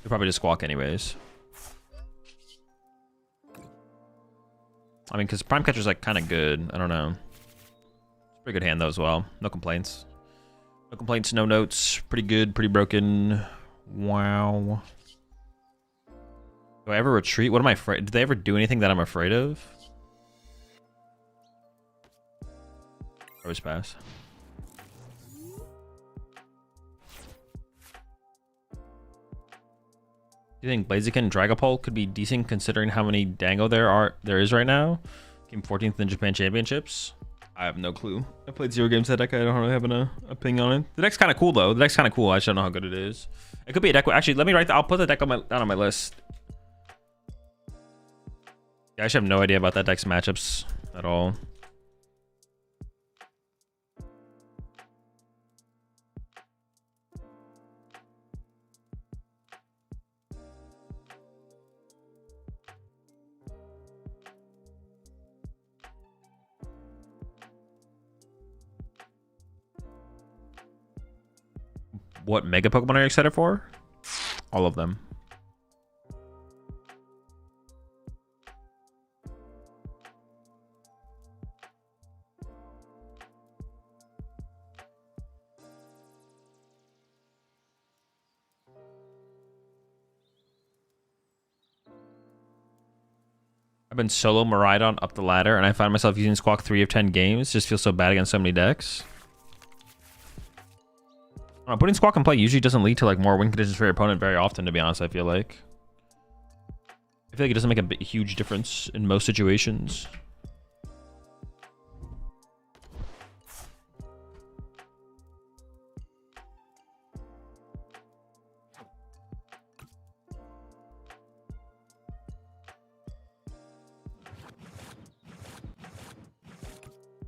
Speaker 1: We probably just Squawk anyways. I mean, because Prime Catcher's like kind of good. I don't know. It's a pretty good hand though as well. No complaints. No complaints, no notes. Pretty good, pretty broken. Wow. Do I ever retreat? What am I afraid? Did they ever do anything that I'm afraid of? Always pass. Do you think Blaziken and Dragapult could be decent considering how many Dango there is right now? Came 14th in Japan Championships. I have no clue. I played 0 games that deck. I don't really have an opinion on it. The deck's kind of cool though. The deck's kind of cool. I just don't know how good it is. It could be a deck. Actually, let me write. I'll put the deck down on my list. Yeah, I actually have no idea about that deck's matchups at all. What Mega Pokemon are you excited for? All of them. I've been solo Miraidon up the ladder, and I find myself using Squawk 3 of 10 games. Just feels so bad against so many decks. Putting Squawk in play usually doesn't lead to like more win conditions for your opponent very often, to be honest. I feel like it doesn't make a huge difference in most situations.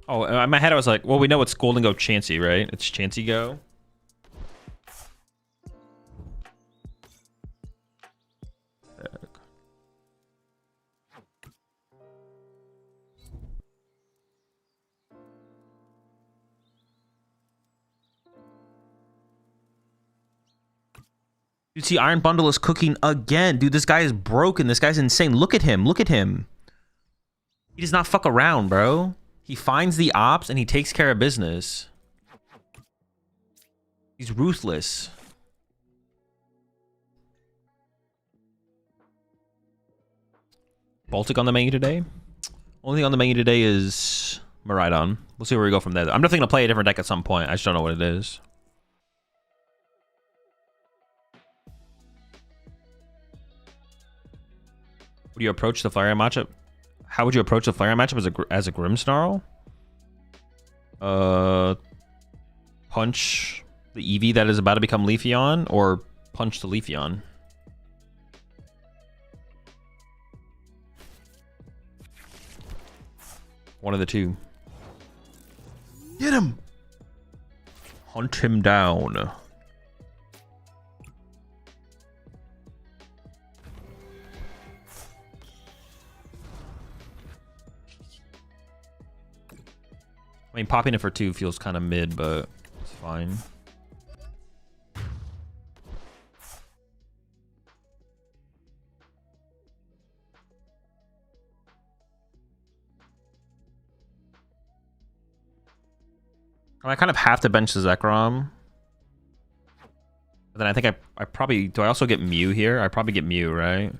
Speaker 1: Oh, in my head I was like, well, we know it's Golden Go Chansey, right? It's Chansey Go. Dude, see, Iron Bundle is cooking again. Dude, this guy is broken. This guy's insane. Look at him. Look at him. He does not fuck around, bro. He finds the ops and he takes care of business. He's ruthless. Baltic on the menu today. Only thing on the menu today is Miraidon. We'll see where we go from there. I'm definitely gonna play a different deck at some point. I just don't know what it is. Would you approach the Flareon matchup? How would you approach the Flareon matchup as a Grimmsnarl? Punch the Eevee that is about to become Leafeon, or punch the Leafeon? One of the two. Get him! Hunt him down. I mean, popping it for 2 feels kind of mid, but it's fine. I kind of have to bench the Zekrom. But then I think I probably... Do I also get Mew here? I probably get Mew, right?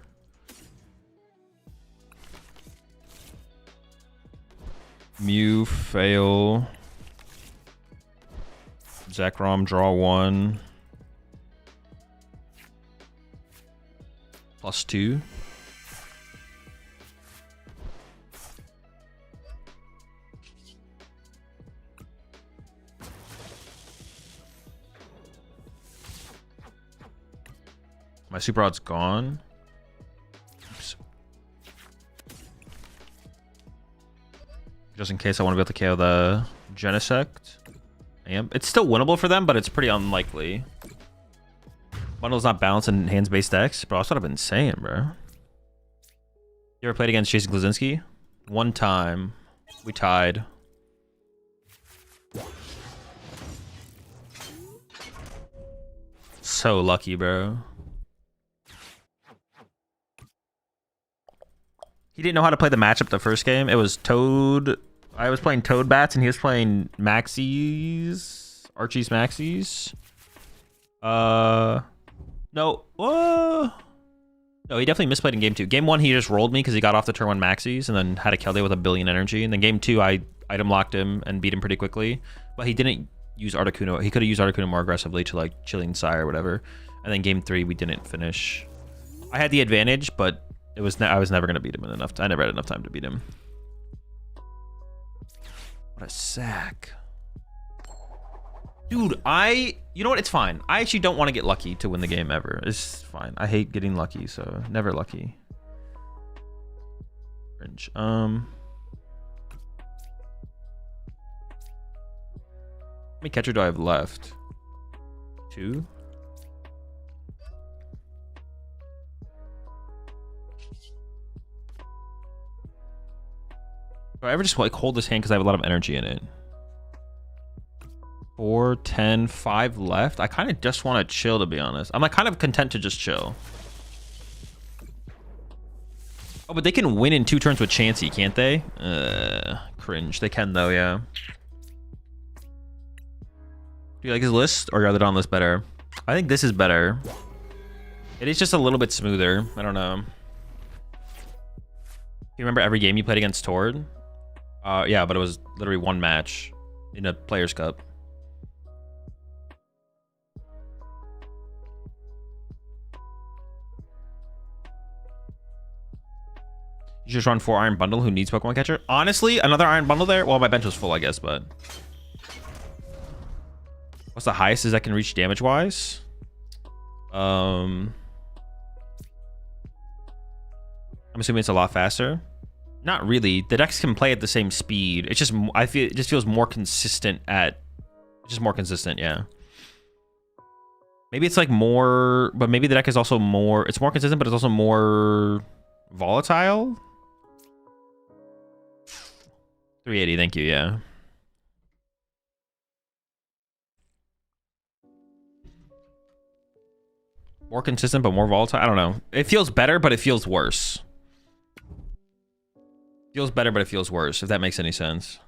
Speaker 1: Mew, fail. Zekrom, draw 1. +2. My super rod's gone. Oops. Just in case I want to be able to KO the Genesect. It's still winnable for them, but it's pretty unlikely. Bundle's not balanced in hands-based decks. Bro, that's what I've been saying, bro. You ever played against Jason Glasinski? One time. We tied. So lucky, bro. He didn't know how to play the matchup the first game. It was Toad. I was playing Toad Bats and he was playing Maxies. Archie's Maxies. No. No, he definitely misplayed in game 2. Game 1, he just rolled me because he got off the turn 1 Maxies and then had a Keldeo with 1 billion energy. And then game 2, I item locked him and beat him pretty quickly. But he didn't use Articuno. He could have used Articuno more aggressively to like Chilling Sire or whatever. And then game 3, we didn't finish. I had the advantage, but it was I was never gonna beat him in enough. I never had enough time to beat him. What a sack, dude! You know what? It's fine. I actually don't want to get lucky to win the game ever. It's fine. I hate getting lucky, so never lucky. Cringe. How many catcher do I have left? 2. Do I ever just like hold this hand because I have a lot of energy in it? 4, 10, 5 left. I kind of just want to chill, to be honest. I'm like kind of content to just chill. Oh, but they can win in 2 turns with Chansey, can't they? Cringe. They can though, yeah. Do you like his list or your other Dawn list better? I think this is better. It is just a little bit smoother. I don't know. You remember every game you played against Tord? Yeah, but it was literally 1 match in a Players' Cup. You just run 4 Iron Bundle. Who needs Pokemon Catcher? Honestly, another Iron Bundle there? Well, my bench was full, I guess, but... What's the highest is that can reach damage-wise? I'm assuming it's a lot faster. Not really. The decks can play at the same speed. It's just, I feel, it just feels more consistent at... Just more consistent, yeah. Maybe it's like more... But maybe the deck is also more... It's more consistent, but it's also more... volatile? 380, thank you, yeah. More consistent, but more volatile? I don't know. It feels better, but it feels worse. Feels better, but it feels worse, if that makes any sense.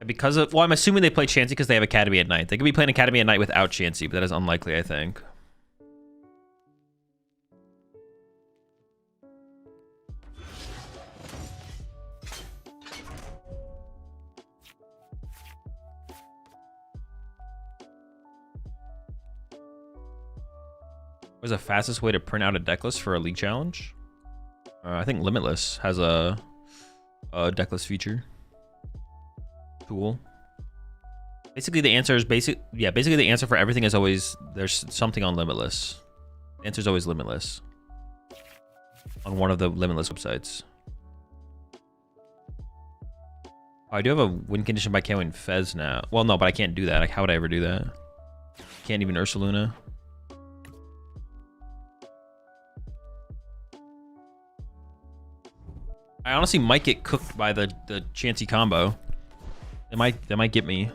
Speaker 1: Because of, well, I'm assuming they play Chansey because they have Academy at night. They could be playing Academy at night without Chansey, but that is unlikely, I think. What's the fastest way to print out a deck list for a league challenge? I think Limitless has a deck list feature tool. Basically, the answer is basically the answer for everything is always there's something on Limitless. The answer is always Limitless on one of the Limitless websites. Oh, I do have a win condition by KOing Fez now. Well, no, but I can't do that. Like, how would I ever do that? Can't even Ursaluna. I honestly might get cooked by the Chansey combo. They might get me.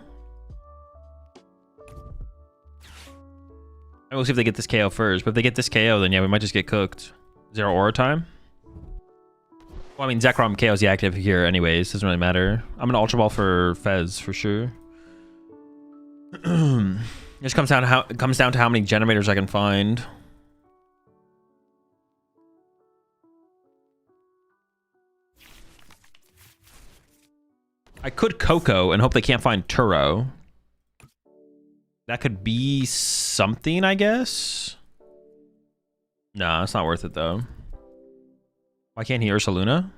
Speaker 1: I will see if they get this KO first, but if they get this KO, then yeah, we might just get cooked. Zero aura time? Well, I mean, Zekrom KO's the active here anyways. Doesn't really matter. I'm gonna Ultra Ball for Fez for sure. It just comes down to how many generators I can find. I could Coco and hope they can't find Turo. That could be something, I guess. Nah, it's not worth it though. Why can't he Ursaluna?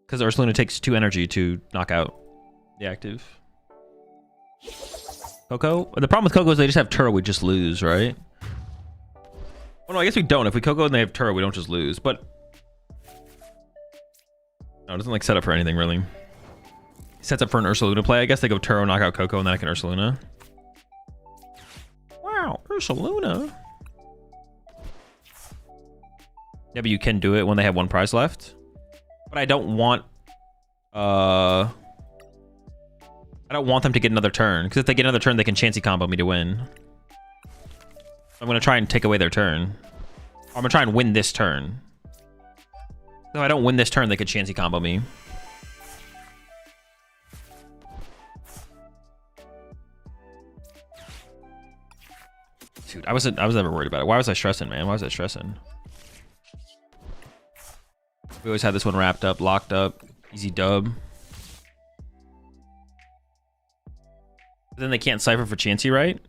Speaker 1: Because Ursaluna takes 2 energy to knock out the active. Coco? The problem with Coco is they just have Turo, we just lose, right? Well, no, I guess we don't. If we Coco and they have Turo, we don't just lose, but... No, it doesn't like set up for anything, really. Sets up for an Ursaluna play, I guess. They go Turo, knock out Coco, and then I can Ursaluna. Wow, Ursaluna. Yeah, but you can do it when they have 1 prize left. But I don't want... I don't want them to get another turn. Because if they get another turn, they can Chansey combo me to win. I'm going to try and take away their turn. Or I'm going to try and win this turn. If I don't win this turn, they could Chansey combo me. Dude, I was never worried about it. Why was I stressing, man? Why was I stressing? We always had this one wrapped up, locked up, easy dub. But then they can't cipher for Chansey, right?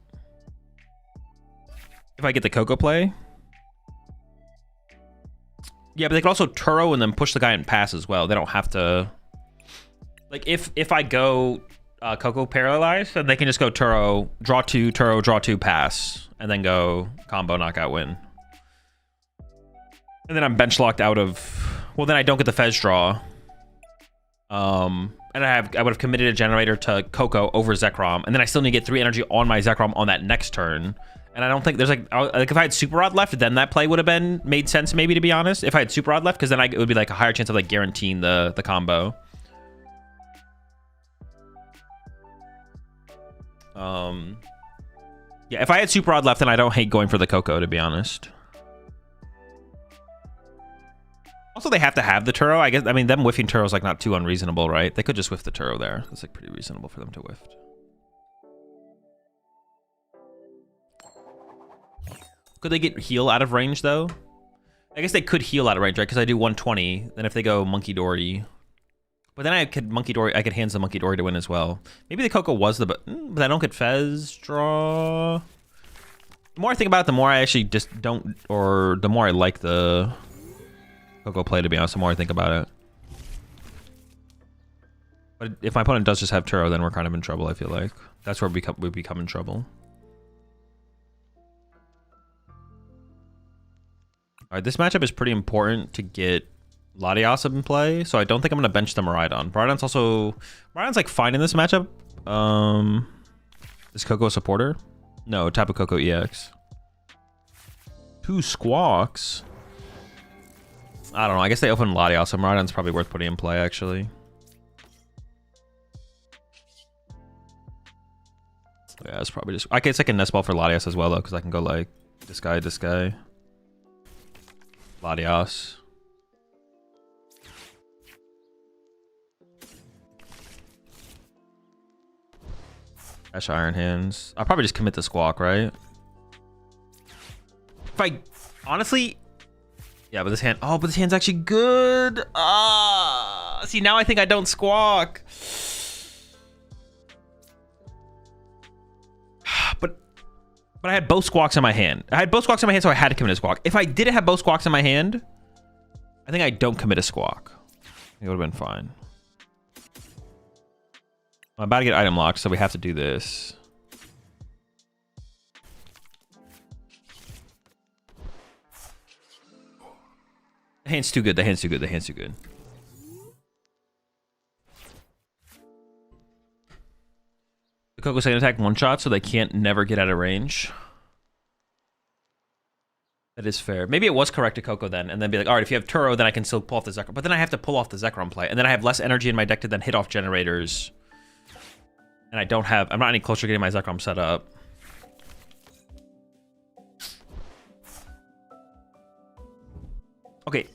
Speaker 1: If I get the Coco play. Yeah, but they can also Turo and then push the guy and pass as well. They don't have to... Like, if I go Coco paralyzed, then they can just go Turo, draw 2, Turo, draw 2, pass. And then go combo, knockout, win. And then I'm bench locked out of... Well, then I don't get the Fez draw. And I would have committed a generator to Coco over Zekrom. And then I still need to get 3 energy on my Zekrom on that next turn. And I don't think there's like if I had Super Rod left, then that play would have made sense maybe, to be honest. If I had Super Rod left, because then it would be like a higher chance of like guaranteeing the combo. Yeah, if I had Super Rod left, then I don't hate going for the Coco, to be honest. Also, they have to have the Turo. I guess, I mean, them whiffing Turo is like not too unreasonable, right? They could just whiff the Turo there. It's like pretty reasonable for them to whiff. Could they get heal out of range, though? I guess they could heal out of range, right? Because I do 120. Then if they go Monkey Dory... But then I could Monkey Dory... I could hands the Monkey Dory to win as well. Maybe the Coco was the... But I don't get Fez draw... The more I think about it, the more I actually just don't... Or the more I like the Coco play, to be honest. The more I think about it. But if my opponent does just have Turo, then we're kind of in trouble, I feel like. That's where we become in trouble. Alright, this matchup is pretty important to get Latias in play, so I don't think I'm going to bench the Miraidon. Miraidon's like fine in this matchup. Is Coco a supporter? No, Tapu Koko EX. 2 Squawks. I don't know, I guess they open Latias, so Miraidon's probably worth putting in play, actually. Yeah, it's probably just... I guess I can nest ball for Latias as well, though, because I can go like this guy, Latias. Ash Iron Hands. I'll probably just commit the Squawk, right? If I honestly, yeah, but this hand. Oh, but this hand's actually good. See, now I think I don't Squawk. But I had both Squawks in my hand. I had both Squawks in my hand, so I had to commit a Squawk. If I didn't have both Squawks in my hand, I think I don't commit a Squawk. It would have been fine. I'm about to get item locked, so we have to do this. The hand's too good. The hand's too good. The hand's too good. The Coco second attack one shot, so they can't never get out of range. That is fair. Maybe it was correct to Coco then, and then be like, all right, if you have Turo, then I can still pull off the Zekrom. But then I have to pull off the Zekrom play, and then I have less energy in my deck to then hit off generators. And I'm not any closer to getting my Zekrom set up. Okay.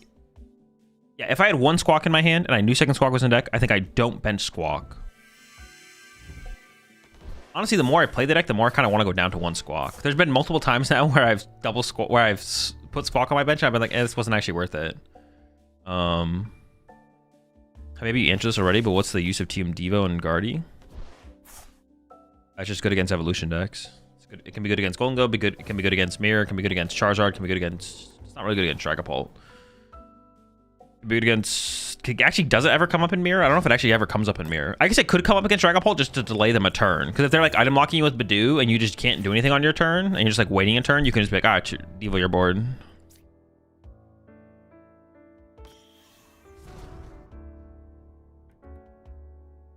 Speaker 1: Yeah, if I had one Squawk in my hand and I knew second Squawk was in deck, I think I don't bench Squawk. Honestly, the more I play the deck, the more I kind of want to go down to one Squawk. There's been multiple times now where I've put Squawk on my bench and I've been like, this wasn't actually worth it. Maybe you answered this already, but what's the use of Team Devo and Guardy? That's just good against evolution decks. It's good. It can be good against Golden Go, it can be good against Mirror, it can be good against Charizard, it can be good against... It's not really good against Dragapult. It can be good against... Actually, does it ever come up in Mirror? I don't know if it actually ever comes up in Mirror. I guess it could come up against Dragapult just to delay them a turn. Because if they're like item locking you with Badoo and you just can't do anything on your turn, and you're just like waiting a turn, you can just be like, all right, Devo, you're bored.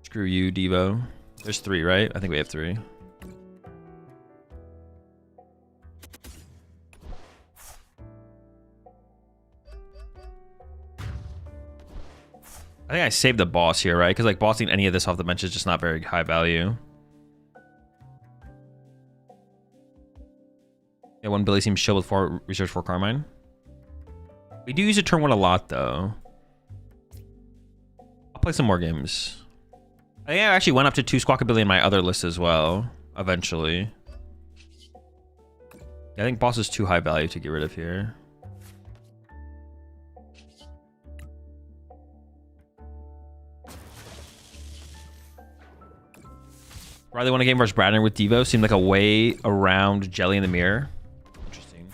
Speaker 1: Screw you, Devo. There's 3, right? I think we have 3. I think I saved the boss here, right? Because like bossing any of this off the bench is just not very high value. Yeah, one Billy seems chill with 4 research for Carmine. We do use a turn 1 a lot though. I'll play some more games. I think I actually went up to 2 Squawkabilly in my other list as well, eventually. Yeah, I think boss is too high value to get rid of here. Riley won a game versus Bradner with Devo. Seemed like a way around Jelly in the Mirror. Interesting.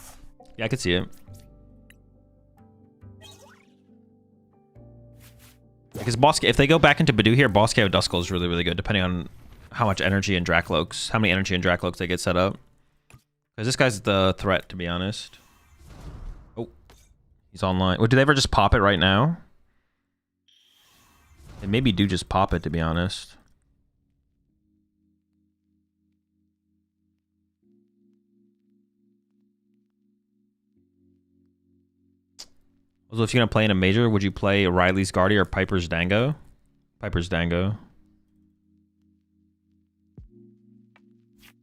Speaker 1: Yeah, I could see it. Because Boss, if they go back into Badoo here, Boss KO Duskull is really, really good, depending on how much energy and Drakloaks, how many energy and Drakloaks they get set up. Because this guy's the threat, to be honest. Oh, he's online. Well, do they ever just pop it right now? They maybe do just pop it, to be honest. Also, if you're going to play in a major, would you play Riley's Guardy or Piper's Dango? Piper's Dango.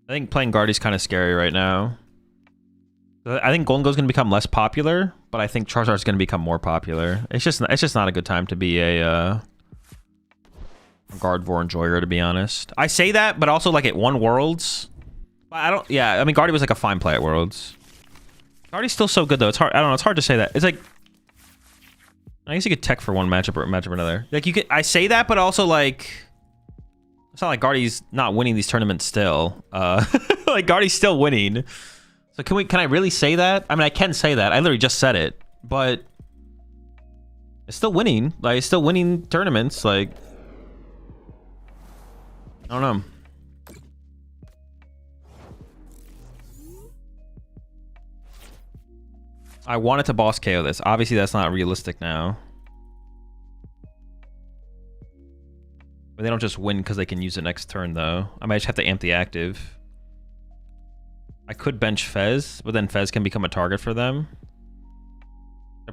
Speaker 1: I think playing Guardy's kind of scary right now. I think Golden Go's going to become less popular, but I think Charizard's going to become more popular. It's just not a good time to be a Gardevoir enjoyer, to be honest. I say that, but also like it won Worlds. I don't. Yeah, I mean Guardy was like a fine play at Worlds. Guardy's still so good though. It's hard. I don't know. It's hard to say that. It's like. I guess you could tech for one matchup or another. Like you could, I say that, but also like, it's not like Guardy's not winning these tournaments still. Like Guardy's still winning. So can I really say that? I mean, I can say that. I literally just said it, but it's still winning. Like it's still winning tournaments. Like, I don't know. I wanted to boss KO this. Obviously, that's not realistic now. But they don't just win because they can use it next turn, though. I might just have to amp the active. I could bench Fez, but then Fez can become a target for them.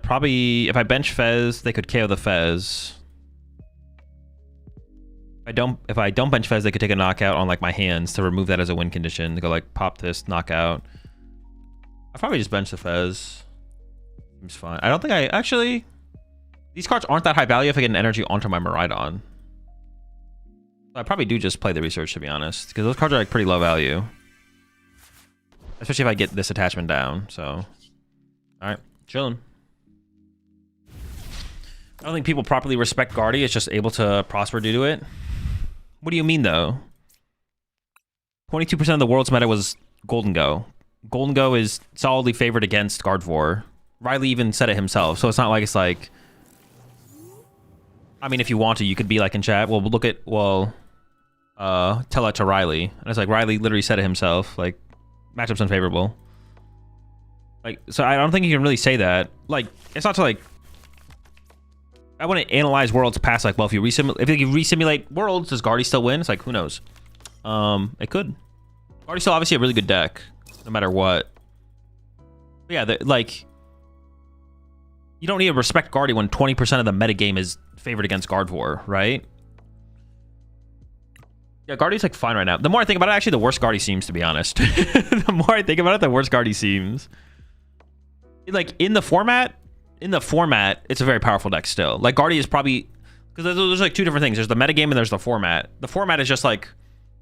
Speaker 1: Probably, if I bench Fez, they could KO the Fez. If I don't bench Fez, they could take a knockout on like my hands to remove that as a win condition. To go like pop this, knockout. I'll probably just bench the Fez. Seems fine. I don't think I actually. These cards aren't that high value if I get an energy onto my Miraidon. I probably do just play the research, to be honest, because those cards are like pretty low value. Especially if I get this attachment down, so. All right, chilling. I don't think people properly respect Guardy. It's just able to prosper due to it. What do you mean, though? 22% of the world's meta was Golden Go. Golden Go is solidly favored against Gardevoir. Riley even said it himself, so it's not like it's like... I mean, if you want to, you could be like in chat, well, look at, well, tell that to Riley. And it's like, Riley literally said it himself, like, matchup's unfavorable. Like, so I don't think you can really say that. Like, it's not to like... I want to analyze Worlds past, like, well, if you resimulate Worlds, does Guardy still win? It's like, who knows? It could. Guardy's still obviously a really good deck, no matter what. But yeah, like... You don't need to respect Guardy when 20% of the metagame is favored against Gardevoir, right? Yeah, Guardy's like fine right now. The more I think about it, actually, the worse Guardy seems, to be honest. The more I think about it, the worse Guardy seems. Like, in the format, it's a very powerful deck still. Like, Guardy is probably... Because there's like two different things. There's the metagame and there's the format. The format is just like,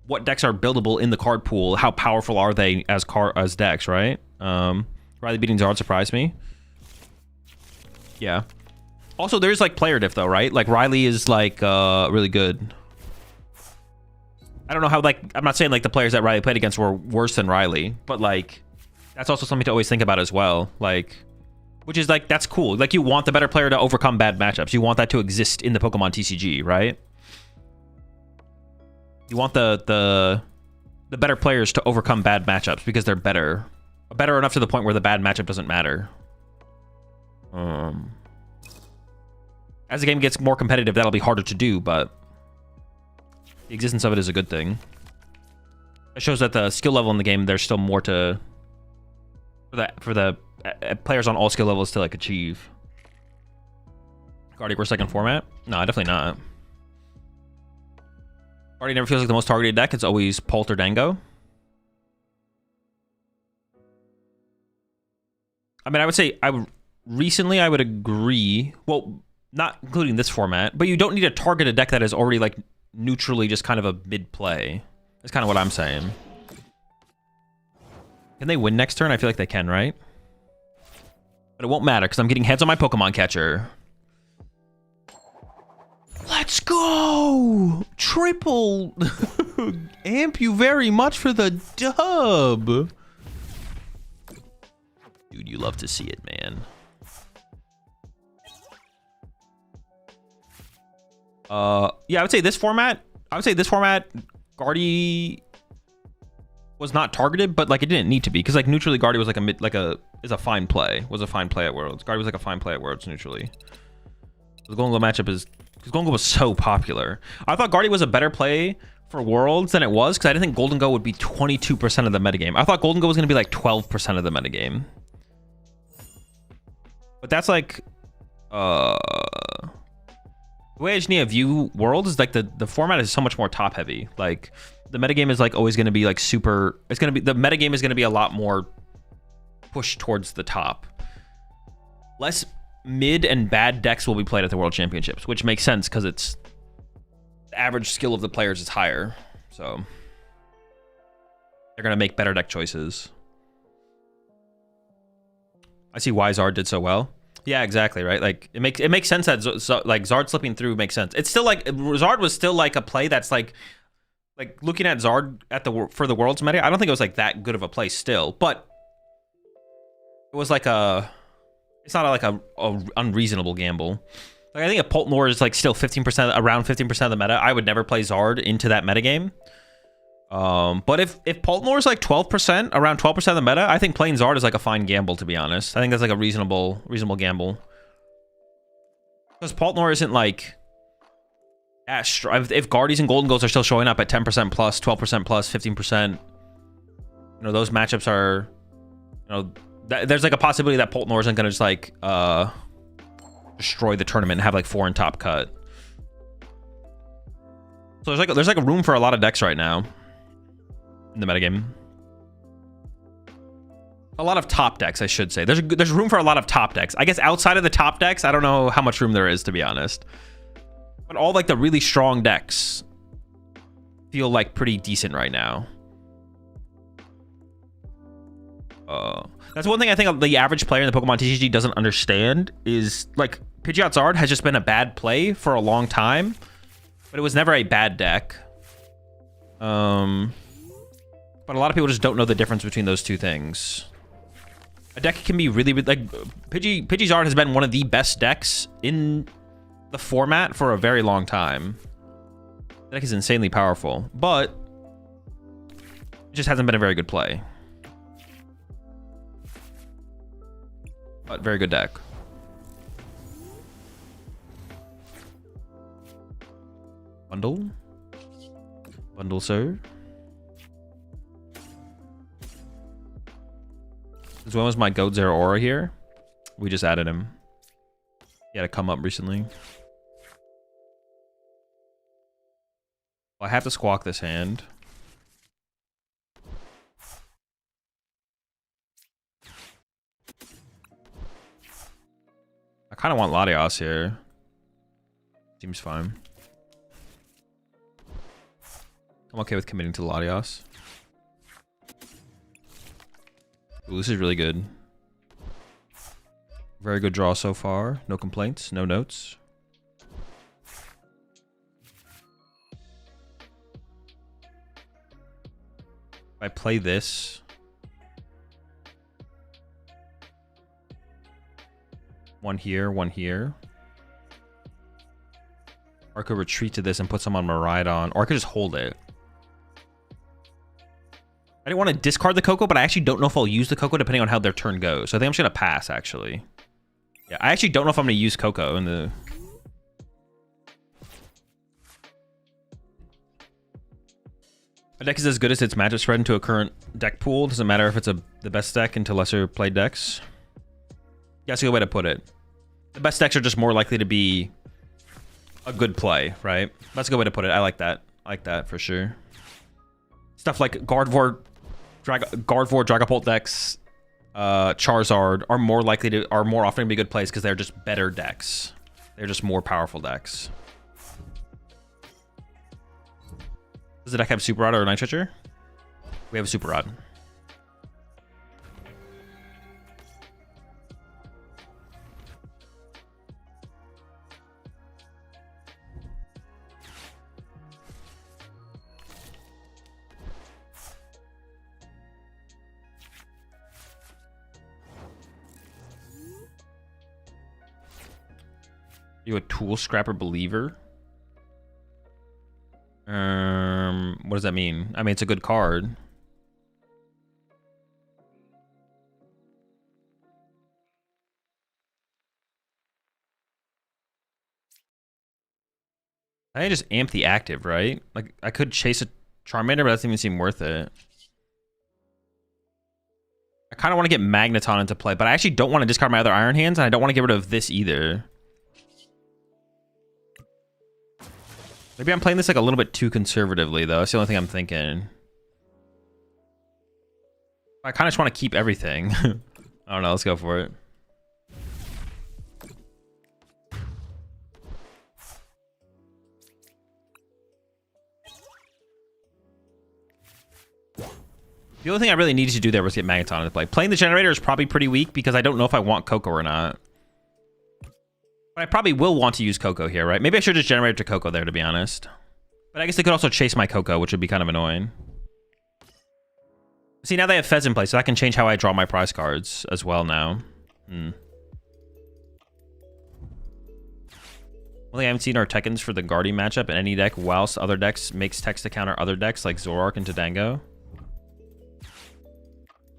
Speaker 1: what decks are buildable in the card pool? How powerful are they as decks, right? Riley beating Zard surprised me. Yeah. Also, there's like player diff though, right? Like Riley is like really good. I don't know how, like, I'm not saying like the players that Riley played against were worse than Riley, but like that's also something to always think about as well. Like, which is like, that's cool. Like, you want the better player to overcome bad matchups. You want that to exist in the Pokemon TCG, right? You want the better players to overcome bad matchups because they're better enough to the point where the bad matchup doesn't matter. As the game gets more competitive, that'll be harder to do, but the existence of it is a good thing. It shows that the skill level in the game, there's still more to for the players on all skill levels to like achieve. Guardy, we're second format? No, definitely not. Guardy never feels like the most targeted deck. It's always Pult or Dango. I mean, I would say recently I would agree. Well, not including this format, but you don't need to target a deck that is already like neutrally just kind of a mid play. That's kind of what I'm saying. Can they win next turn? I feel like they can, right? But it won't matter because I'm getting heads on my Pokemon catcher. Let's go! Triple! Amp you very much for the dub! Dude, you love to see it, man. Yeah, I would say this format, Guardy was not targeted, but like it didn't need to be, because like neutrally Guardy was like is a fine play. Was a fine play at Worlds. Guardy was like a fine play at Worlds neutrally. The Golden Glow matchup is because Golden Glow was so popular. I thought Guardy was a better play for Worlds than it was, because I didn't think Golden Glow would be 22% of the metagame. I thought Golden Glow was going to be like 12% of the metagame. But that's like the way I just need to view Worlds is like the format is so much more top heavy. Like the metagame is like always going to be like super, the metagame is going to be a lot more pushed towards the top. Less mid and bad decks will be played at the World Championships, which makes sense because it's the average skill of the players is higher. So they're going to make better deck choices. I see why Zard did so well. Yeah, exactly, right? Like it makes sense that like Zard slipping through makes sense. It's still like Zard was still like a play that's like looking at Zard at for the World's meta. I don't think it was like that good of a play still, but it was like it's not like a unreasonable gamble. Like I think if Poltnor is like still 15%, around 15% of the meta, I would never play Zard into that metagame. But if Poltnor is like 12%, around 12% of the meta, I think playing Zard is like a fine gamble, to be honest. I think that's like a reasonable gamble. Because Poltnor isn't like if Guardies and Golden Goals are still showing up at 10% plus, 12% plus, 15%, you know, those matchups are, you know, there's like a possibility that Poltnor isn't gonna just like destroy the tournament and have like 4 in top cut. So there's like a room for a lot of decks right now in the metagame. A lot of top decks, I should say. There's room for a lot of top decks. I guess outside of the top decks, I don't know how much room there is, to be honest. But all like the really strong decks, feel like pretty decent right now. That's one thing I think the average player in the Pokemon TCG doesn't understand is like Pidgeot's Art has just been a bad play for a long time, but it was never a bad deck. But a lot of people just don't know the difference between those two things. A deck can be really like Pidgey's Art has been one of the best decks in the format for a very long time. The deck is insanely powerful, but it just hasn't been a very good play. But very good deck. Bundle? Bundle, sir? This one was my Goat Zero Aura here. We just added him. He had to come up recently. Well, I have to squawk this hand. I kind of want Latios here. Seems fine. I'm okay with committing to Latios. Ooh, this is really good. Very good draw so far. No complaints, no notes. If I play this, one here, one here. Or I could retreat to this and put some on Miraidon, or I could just hold it. I didn't want to discard the Coco, but I actually don't know if I'll use the Coco depending on how their turn goes. So I think I'm just going to pass, actually. Yeah, I actually don't know if I'm going to use Coco in the... A deck is as good as its matchup spread into a current deck pool. Doesn't matter if it's the best deck into lesser played decks. Yeah, that's a good way to put it. The best decks are just more likely to be a good play, right? That's a good way to put it. I like that. I like that for sure. Stuff like Gardevoir, Dragapult decks, Charizard are more often to be good plays because they're just better decks. They're just more powerful decks. Does the deck have Super Rod or Night Stretcher? We have a Super Rod. You a Tool Scrapper Believer? What does that mean? I mean, it's a good card. I just amp the active, right? Like, I could chase a Charmander, but that doesn't even seem worth it. I kind of want to get Magneton into play, but I actually don't want to discard my other Iron Hands, and I don't want to get rid of this either. Maybe I'm playing this like a little bit too conservatively, though. That's the only thing I'm thinking. I kind of just want to keep everything. I don't know. Let's go for it. The only thing I really needed to do there was get Magneton into play. Playing the generator is probably pretty weak because I don't know if I want Coco or not. But I probably will want to use Coco here, right? Maybe I should just generate to Coco there, to be honest. But I guess they could also chase my Coco, which would be kind of annoying. See, now they have Fez in place, so that can change how I draw my prize cards as well now. One thing I haven't seen are Tekkens for the Guardian matchup in any deck, whilst other decks makes text to counter other decks like Zoroark and Tadanga.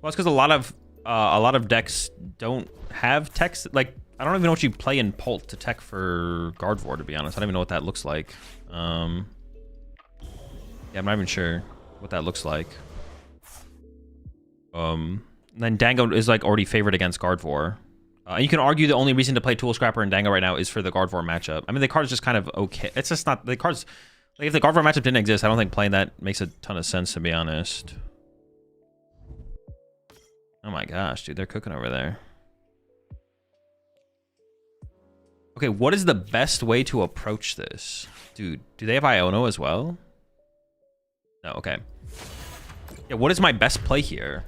Speaker 1: Well, it's because a lot of decks don't have text. Like, I don't even know what you play in Pult to tech for Gardevoir, to be honest. I don't even know what that looks like. Yeah, I'm not even sure what that looks like. Then Dango is like already favored against Gardevoir. And you can argue the only reason to play Tool Scrapper and Dango right now is for the Gardevoir matchup. I mean, the card's just kind of okay. It's just not the cards. Like, if the Gardevoir matchup didn't exist, I don't think playing that makes a ton of sense, to be honest. Oh my gosh, dude, they're cooking over there. Okay, what is the best way to approach this? Dude, do they have Iono as well? No, okay. Yeah, what is my best play here?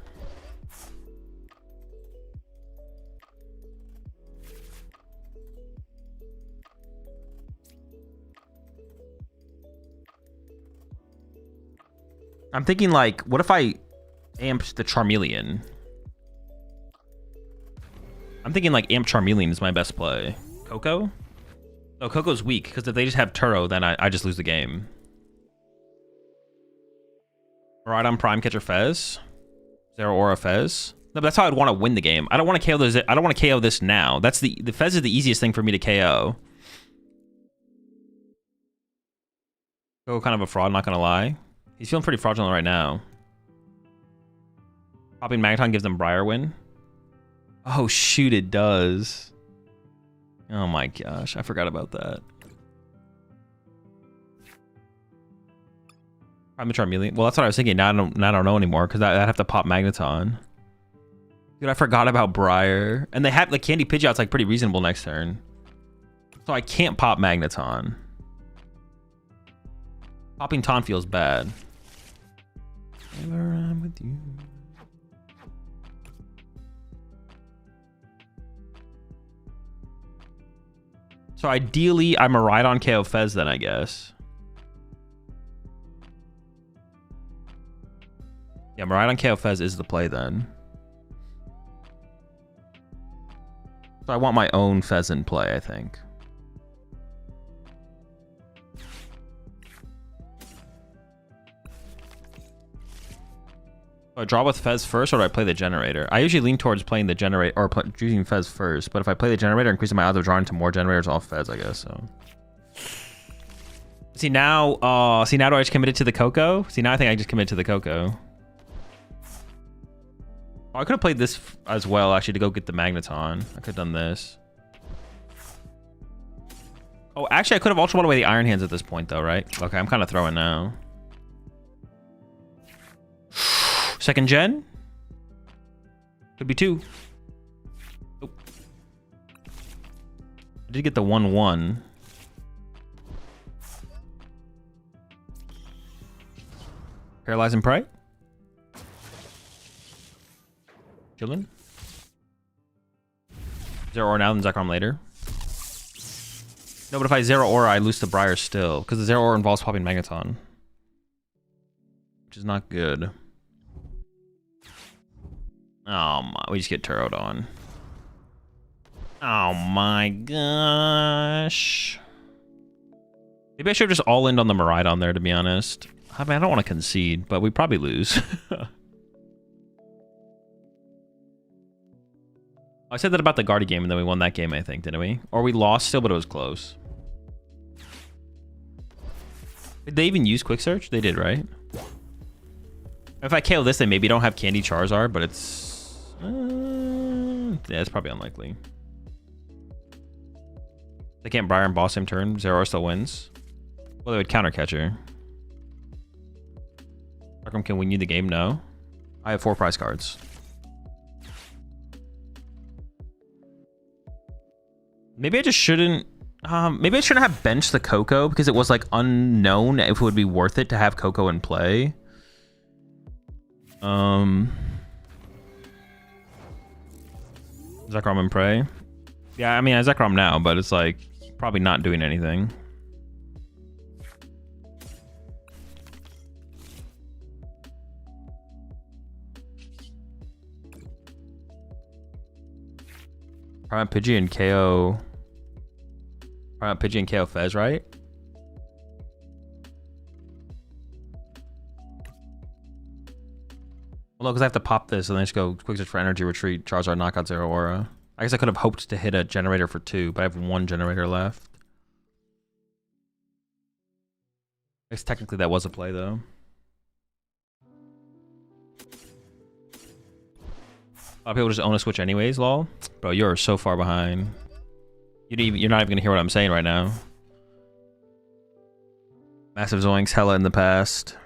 Speaker 1: I'm thinking like, what if I amped the Charmeleon? I'm thinking like Amp Charmeleon is my best play. Coco? Oh, Coco's weak, because if they just have Turo, then I just lose the game. Miraidon Prime Catcher Fez. Zero Aura Fez. No, but that's how I'd want to win the game. I don't want to KO this. I don't want to KO this now. That's the Fez is the easiest thing for me to KO. Coco kind of a fraud, not gonna lie. He's feeling pretty fraudulent right now. Popping Magneton gives them Briarwind. Oh shoot, it does. Oh my gosh, I forgot about that. Prime Charmeleon. Well, that's what I was thinking. Now I don't know anymore because I'd have to pop Magneton. Dude, I forgot about Briar. And they have the Candy Pidgeot's like pretty reasonable next turn. So I can't pop Magneton. Popping Ton feels bad. Whenever I'm with you. So ideally, I'm a Miraidon KO Fez then, I guess. Yeah, Miraidon KO Fez is the play then. So I want my own Fez in play, I think. Do I draw with Fez first, or do I play the generator? I usually lean towards playing the generator, or choosing Fez first. But if I play the generator, increasing my odds of drawing into more generators off Fez, I guess. So. See now, do I just committed to the Coco? See now, I think I just committed to the Coco. Oh, I could have played this as well, actually, to go get the Magneton. I could have done this. Oh, actually, I could have Ultra Ball away the Iron Hands at this point, though, right? Okay, I'm kind of throwing now. Second gen? Could be 2. Oh. I did get the 1-1. Paralyze and Pray? Chillin'. Zero Aura now, then Zekrom later. No, but if I Zero Aura, I lose to Briar still. Because the Zero Aura involves popping Magneton. Which is not good. Oh my, we just get turret on. Oh my gosh. Maybe I should have just all-in on the Miraidon there, to be honest. I mean, I don't want to concede, but we probably lose. I said that about the Guardy game, and then we won that game, I think, didn't we? Or we lost still, but it was close. Did they even use Quick Search? They did, right? If I KO this, they maybe don't have Candy Charizard, but it's... yeah, it's probably unlikely. They can't Briar and Boss same turn. Zero still wins. Well, they would counter Catcher. Can win you the game? No. I have 4 prize cards. Maybe I just shouldn't... maybe I shouldn't have benched the Coco because it was like unknown if it would be worth it to have Coco in play. Zekrom and Prey. Yeah, I mean, I Zekrom now, but it's like probably not doing anything. Prime Pidgey and KO. Prime Pidgey and KO Fez, right? Well, no, because I have to pop this and then just go Quick Search for Energy Retreat, Charizard, Knockout, Zero Aura. I guess I could have hoped to hit a generator for 2, but I have 1 generator left. I guess technically that was a play, though. A lot of people just own a Switch anyways, lol. Bro, you're so far behind. You're not even gonna hear what I'm saying right now. Massive Zoinks, hella in the past.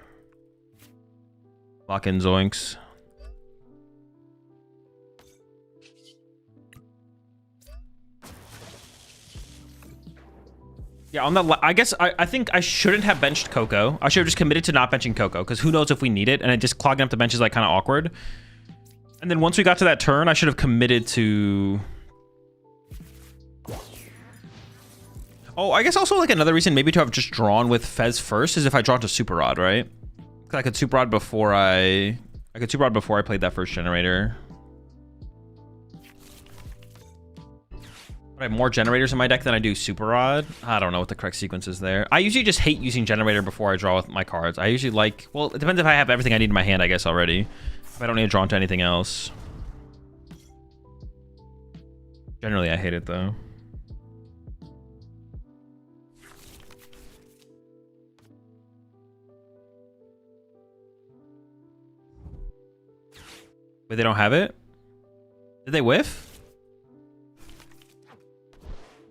Speaker 1: Lock in Zoinks. Yeah, on the I guess I think I shouldn't have benched Coco. I should have just committed to not benching Coco, because who knows if we need it, and it just clogging up the bench is like kind of awkward. And then once we got to that turn, I should have committed to... Oh, I guess also like another reason maybe to have just drawn with Fez first is if I draw to Super Rod, right? I could Super Rod before I played that first generator. I have more generators in my deck than I do Super Rod. I don't know what the correct sequence is there. I usually just hate using generator before I draw with my cards. I usually like, well, it depends if I have everything I need in my hand, I guess, already. If I don't need to draw into anything else. Generally, I hate it, though. Wait, they don't have it? Did they whiff?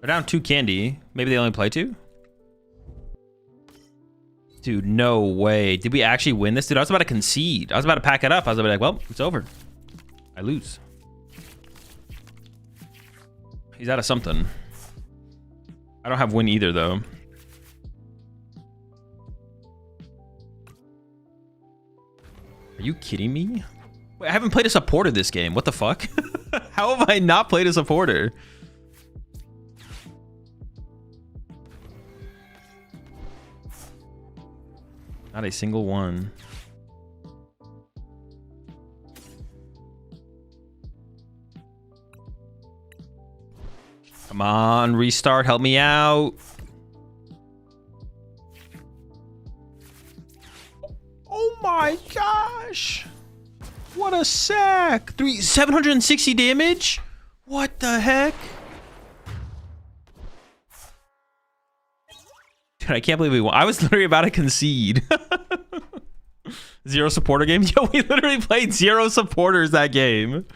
Speaker 1: They're down 2 candy. Maybe they only play 2? Dude, no way. Did we actually win this? Dude, I was about to concede. I was about to pack it up. I was about to be like, well, it's over. I lose. He's out of something. I don't have win either, though. Are you kidding me? Wait, I haven't played a supporter this game. What the fuck? How have I not played a supporter? Not a single one. Come on, restart. Help me out. Oh my gosh. What a sack. 760 damage? What the heck? Dude, I can't believe we won. I was literally about to concede. 0 supporter game? Yo, we literally played 0 supporters that game.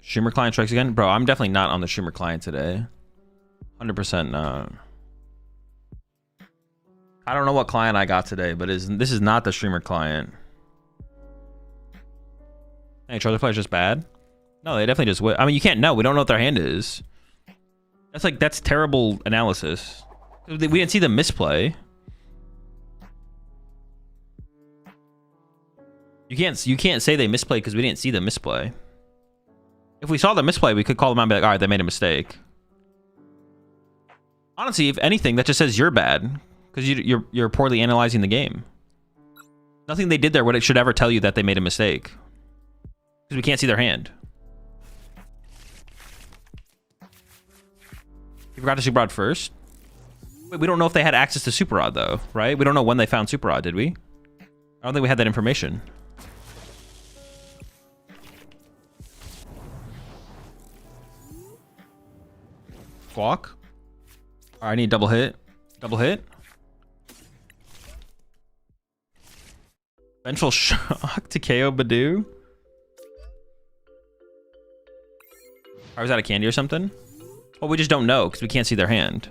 Speaker 1: Streamer client strikes again? Bro, I'm definitely not on the streamer client today. 100% not. I don't know what client I got today, but this is not the streamer client. Hey, Charger Play is just bad? No, they definitely just win. I mean, you can't know. We don't know what their hand is. That's terrible analysis. We didn't see the misplay. You can't say they misplayed because we didn't see the misplay. If we saw the misplay, we could call them out and be like, all right, they made a mistake. Honestly, if anything, that just says you're bad because you're poorly analyzing the game. Nothing they did there should ever tell you that they made a mistake because we can't see their hand. You forgot to Super Rod first? Wait, we don't know if they had access to Super Rod though, right? We don't know when they found Super Rod, did we? I don't think we had that information. Squawk. All right, I need double hit. Double hit. Vengeful Shock to KO Badoo. Or was that a candy or something? Well, we just don't know because we can't see their hand.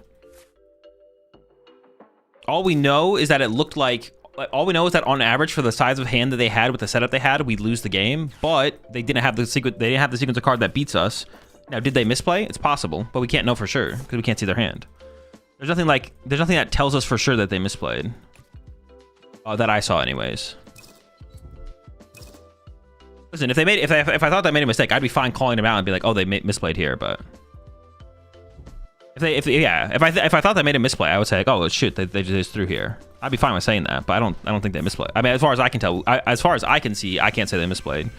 Speaker 1: All we know is that it looked like... All we know is that on average, for the size of hand that they had with the setup they had, we'd lose the game. But they didn't have the sequence. They didn't have the sequence of card that beats us. Now, did they misplay? It's possible, but we can't know for sure because we can't see their hand. There's nothing that tells us for sure that they misplayed. That I saw, anyways. Listen, if I thought they made a mistake, I'd be fine calling them out and be like, oh, they misplayed here. But if I thought they made a misplay, I would say like, oh shoot, they just threw here. I'd be fine with saying that, but I don't think they misplayed. I mean, as far as I can tell, as far as I can see, I can't say they misplayed.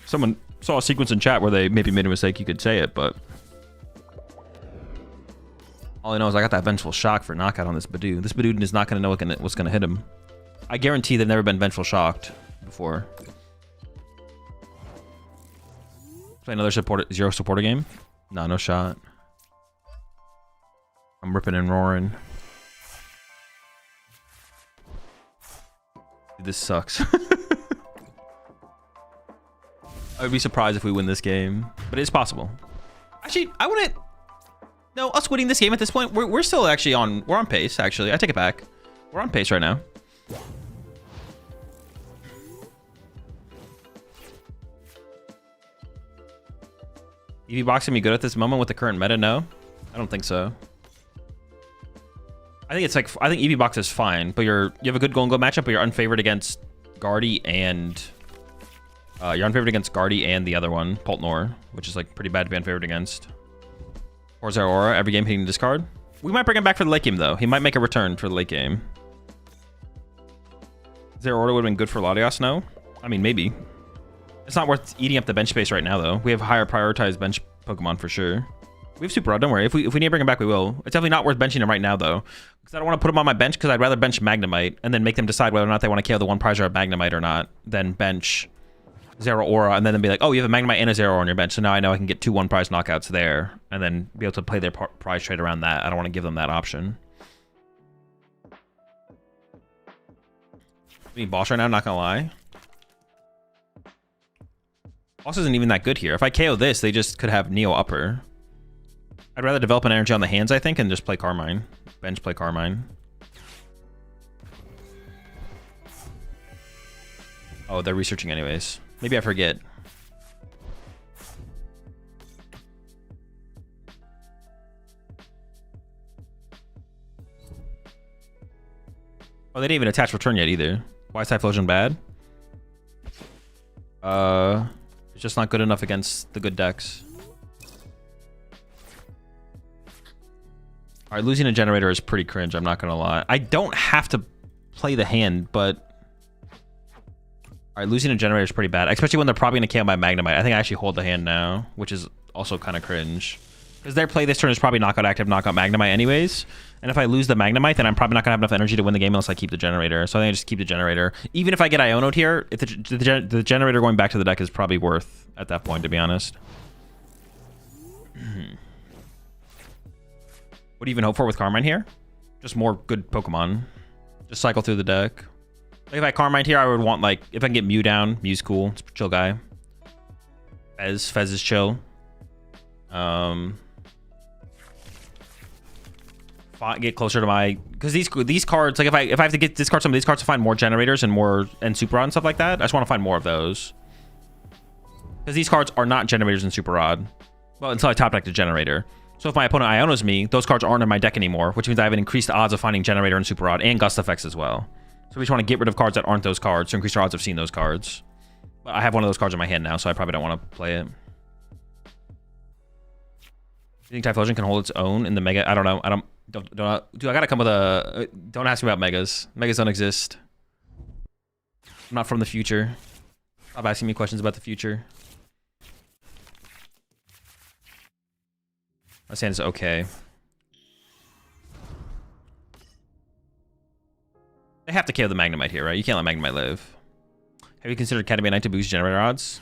Speaker 1: Someone saw a sequence in chat where they maybe made a mistake, you could say it, but all I know is I got that Vengeful Shock for knockout on this Badoo. This Badoo is not going to know what's going to hit him. I guarantee they've never been Vengeful Shocked before. Play another 0 supporter game? Nah, no shot. I'm ripping and roaring. Dude, this sucks. I would be surprised if we win this game, but it's possible. Actually, I wouldn't. No, us winning this game at this point, we're still actually on. We're on pace. Actually, I take it back. We're on pace right now. EV box gonna be good at this moment with the current meta? No, I don't think so. I think it's like I think EV box is fine, but you have a good go matchup, but you're unfavored against Guardy and the other one, Poltnor, which is like pretty bad to be unfavored against. Or Aurora, every game hitting the discard. We might bring him back for the late game though. He might make a return for the late game. Aurora would have been good for Latios, no? I mean, maybe. It's not worth eating up the bench space right now though. We have higher prioritized bench Pokemon for sure. We have Super Rod, don't worry. If we need to bring him back, we will. It's definitely not worth benching him right now though, because I don't want to put him on my bench, because I'd rather bench Magnemite and then make them decide whether or not they want to KO the one prize or a Magnemite or not, than bench Zeraora and then be like, oh, you have a Magnemite and a Zeraora on your bench, so now I know I can get 2 one prize knockouts there and then be able to play their prize trade around that. I don't want to give them that option. I mean, boss right now, not gonna lie. Boss isn't even that good here. If I KO this, they just could have Neo upper. I'd rather develop an energy on the hands, I think, and just play Carmine. Bench play Carmine. Oh, they're researching anyways. Maybe I forget. Oh, they didn't even attach return yet either. Why is Typhlosion bad? It's just not good enough against the good decks. Alright, losing a generator is pretty cringe, I'm not gonna lie. I don't have to play the hand, but... Alright, losing a generator is pretty bad, especially when they're probably gonna KO my Magnemite. I think I actually hold the hand now, which is also kind of cringe. Because their play this turn is probably knockout active, knockout Magnemite anyways. And if I lose the Magnemite, then I'm probably not gonna have enough energy to win the game unless I keep the generator. So I think I just keep the generator. Even if I get Iono'd here, if the generator going back to the deck is probably worth at that point, to be honest. What do you even hope for with Carmine here? Just more good Pokemon. Just cycle through the deck. Like if I Carmine here, I would want, like, if I can get Mew down. Mew's cool. It's a chill guy. Fez is chill. Get closer to my, because these cards, like if I have to get discard some of these cards to find more generators and Super Rod and stuff like that, I just want to find more of those. Because these cards are not generators in Super Rod. Well, until I top deck the generator. So if my opponent Ionos me, those cards aren't in my deck anymore, which means I have an increased odds of finding generator and Super Rod and Gust effects as well. So we just want to get rid of cards that aren't those cards to increase our odds of seeing those cards. But I have one of those cards in my hand now, so I probably don't want to play it. You think Typhlosion can hold its own in the Mega? I don't know. Dude, I gotta come with a... Don't ask me about Megas. Megas don't exist. I'm not from the future. Stop asking me questions about the future. My stand is okay. They have to KO the Magnemite here, right? You can't let Magnemite live. Have you considered Academy Knight to boost generator odds?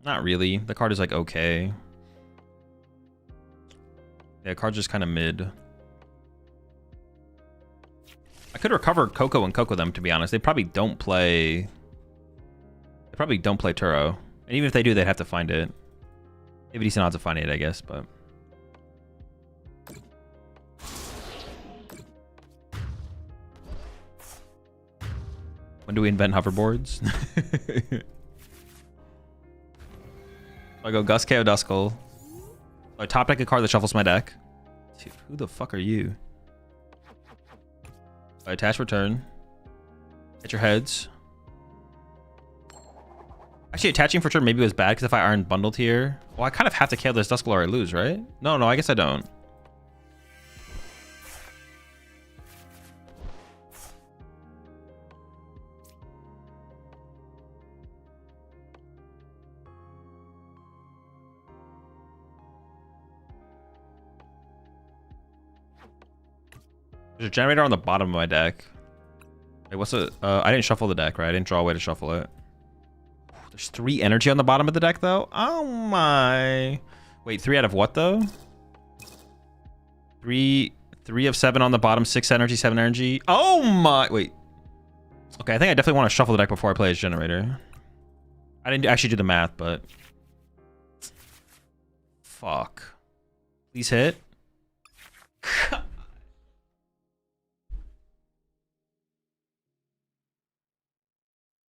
Speaker 1: Not really. The card is like okay. Yeah, card's just kind of mid. I could recover Coco and Coco them, to be honest. They probably don't play... They probably don't play Turo. And even if they do, they'd have to find it. They have a decent odds of finding it, I guess, but... When do we invent hoverboards? I go Gus KO Duskull. I top deck a card that shuffles my deck. Dude, who the fuck are you? I attach return. Hit your heads. Actually, attaching for turn maybe was bad because if I Iron Bundled here... Well, I kind of have to KO this Duskull or I lose, right? No, I guess I don't. There's a generator on the bottom of my deck. Wait, what's it? I didn't shuffle the deck, right? I didn't draw a way to shuffle it. There's 3 energy on the bottom of the deck, though? Oh my. Wait, 3 out of what, though? 3 of 7 on the bottom, 6 energy, 7 energy. Oh my. Wait. Okay, I think I definitely want to shuffle the deck before I play his generator. I didn't actually do the math, but Fuck. Please hit.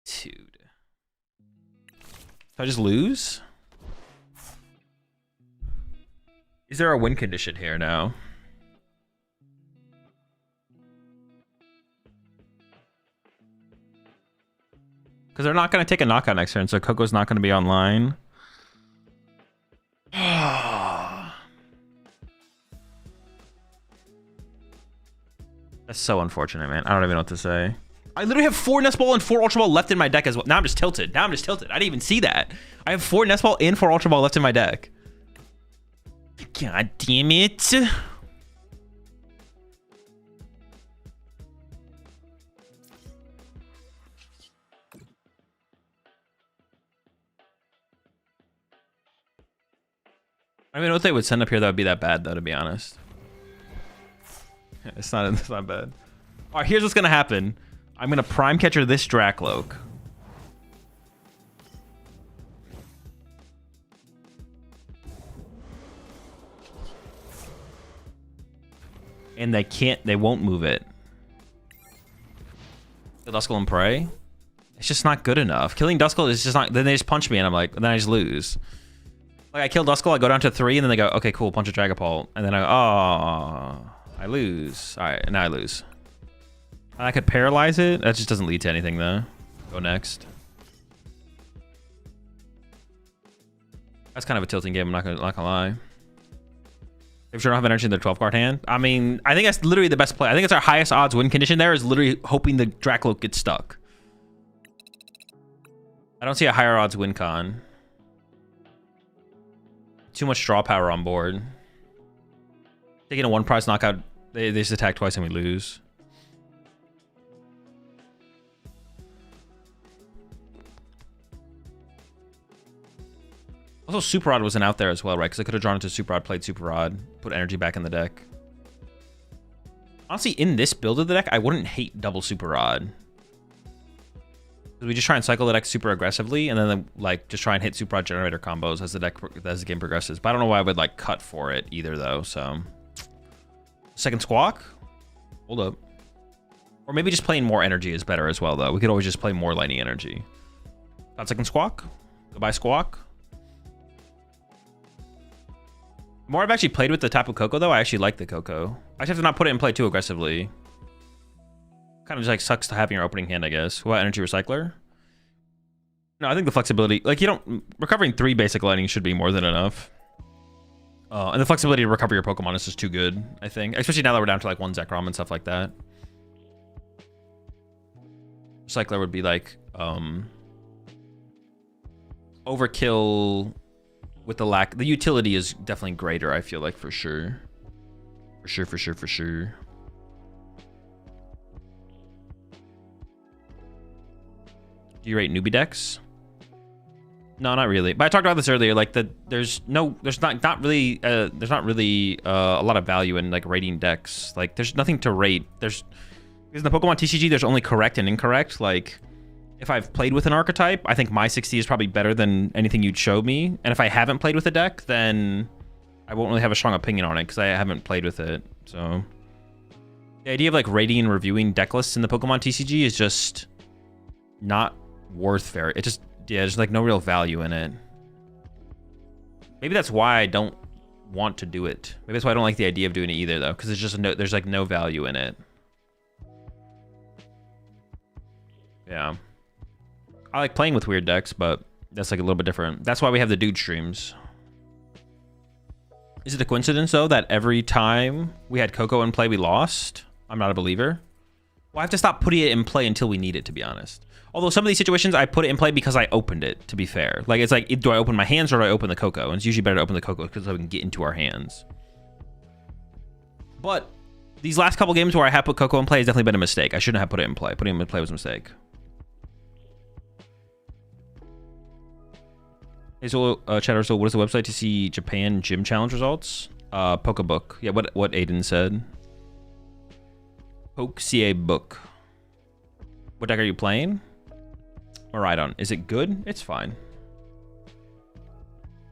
Speaker 1: Dude. So I just lose? Is there a win condition here now? Because they're not going to take a knockout next turn, so Coco's not going to be online. That's so unfortunate, man. I don't even know what to say. I literally have 4 Nest Ball and 4 Ultra Ball left in my deck as well. Now I'm just tilted. I didn't even see that. I have 4 Nest Ball and 4 Ultra Ball left in my deck. God damn it. I mean, what they would send up here that would be that bad, though, to be honest. It's not bad. All right, here's what's going to happen. I'm going to Prime Catcher this Dracloak. And they won't move it. Kill Duskull and Prey. It's just not good enough. Killing Duskull is just not, then they just punch me and I'm like, then I just lose. Like I kill Duskull, I go down to 3 and then they go, okay, cool, punch a Dragapult. And then I go, oh, I lose. All right, now I lose. I could paralyze it. That just doesn't lead to anything though. Go next. That's kind of a tilting game, I'm not gonna lie. If you don't have energy in their 12-card hand. I mean, I think that's literally the best play. I think it's our highest odds win condition there is literally hoping the Dracloak gets stuck. I don't see a higher odds win con. Too much draw power on board. Taking a 1 prize knockout, they just attack twice and we lose. Also, Super Rod wasn't out there as well, right? Because I could have drawn into Super Rod, played Super Rod, put energy back in the deck. Honestly, in this build of the deck, I wouldn't hate double Super Rod. We just try and cycle the deck super aggressively, and then like just try and hit Super Rod generator combos as the game progresses. But I don't know why I would like cut for it either, though. So, second Squawk, hold up, or maybe just playing more energy is better as well, though. We could always just play more lightning energy. Got second Squawk. Goodbye Squawk. The more I've actually played with the Tapu Koko, though, I actually like the Koko. I just have to not put it in play too aggressively. Kind of just like sucks to having your opening hand, I guess. What, Energy Recycler? No, I think the flexibility, like recovering 3 basic lightning should be more than enough. And the flexibility to recover your Pokemon is just too good, I think. Especially now that we're down to like 1 Zekrom and stuff like that. Recycler would be like, overkill with the lack. The utility is definitely greater, I feel like, for sure. For sure. Do you rate newbie decks? No, not really. But I talked about this earlier. Like there's not really a lot of value in like rating decks. Like there's nothing to rate. Because in the Pokemon TCG, there's only correct and incorrect. Like if I've played with an archetype, I think my 60 is probably better than anything you'd show me. And if I haven't played with a deck, then I won't really have a strong opinion on it because I haven't played with it. So the idea of like rating and reviewing deck lists in the Pokemon TCG is just not worth there's like no real value in it. Maybe that's why I don't want to do it. Maybe that's why I don't like the idea of doing it either, though, because there's like no value in it. Yeah, I like playing with weird decks, but that's like a little bit different. That's why we have the dude streams. Is it a coincidence though that every time we had Koko in play we lost? I'm not a believer. Well, I have to stop putting it in play until we need it, to be honest. Although some of these situations I put it in play because I opened it, to be fair. Like it's like, do I open my hands or do I open the Koko? And it's usually better to open the Koko because we can get into our hands. But these last couple games where I have put Koko in play has definitely been a mistake. I shouldn't have put it in play. Putting him in play was a mistake. Hey, so chatter, so what is the website to see Japan Gym Challenge results? Pokebook. Yeah, what Aiden said. Poke-CA book. What deck are you playing? Miraidon. Is it good? It's fine.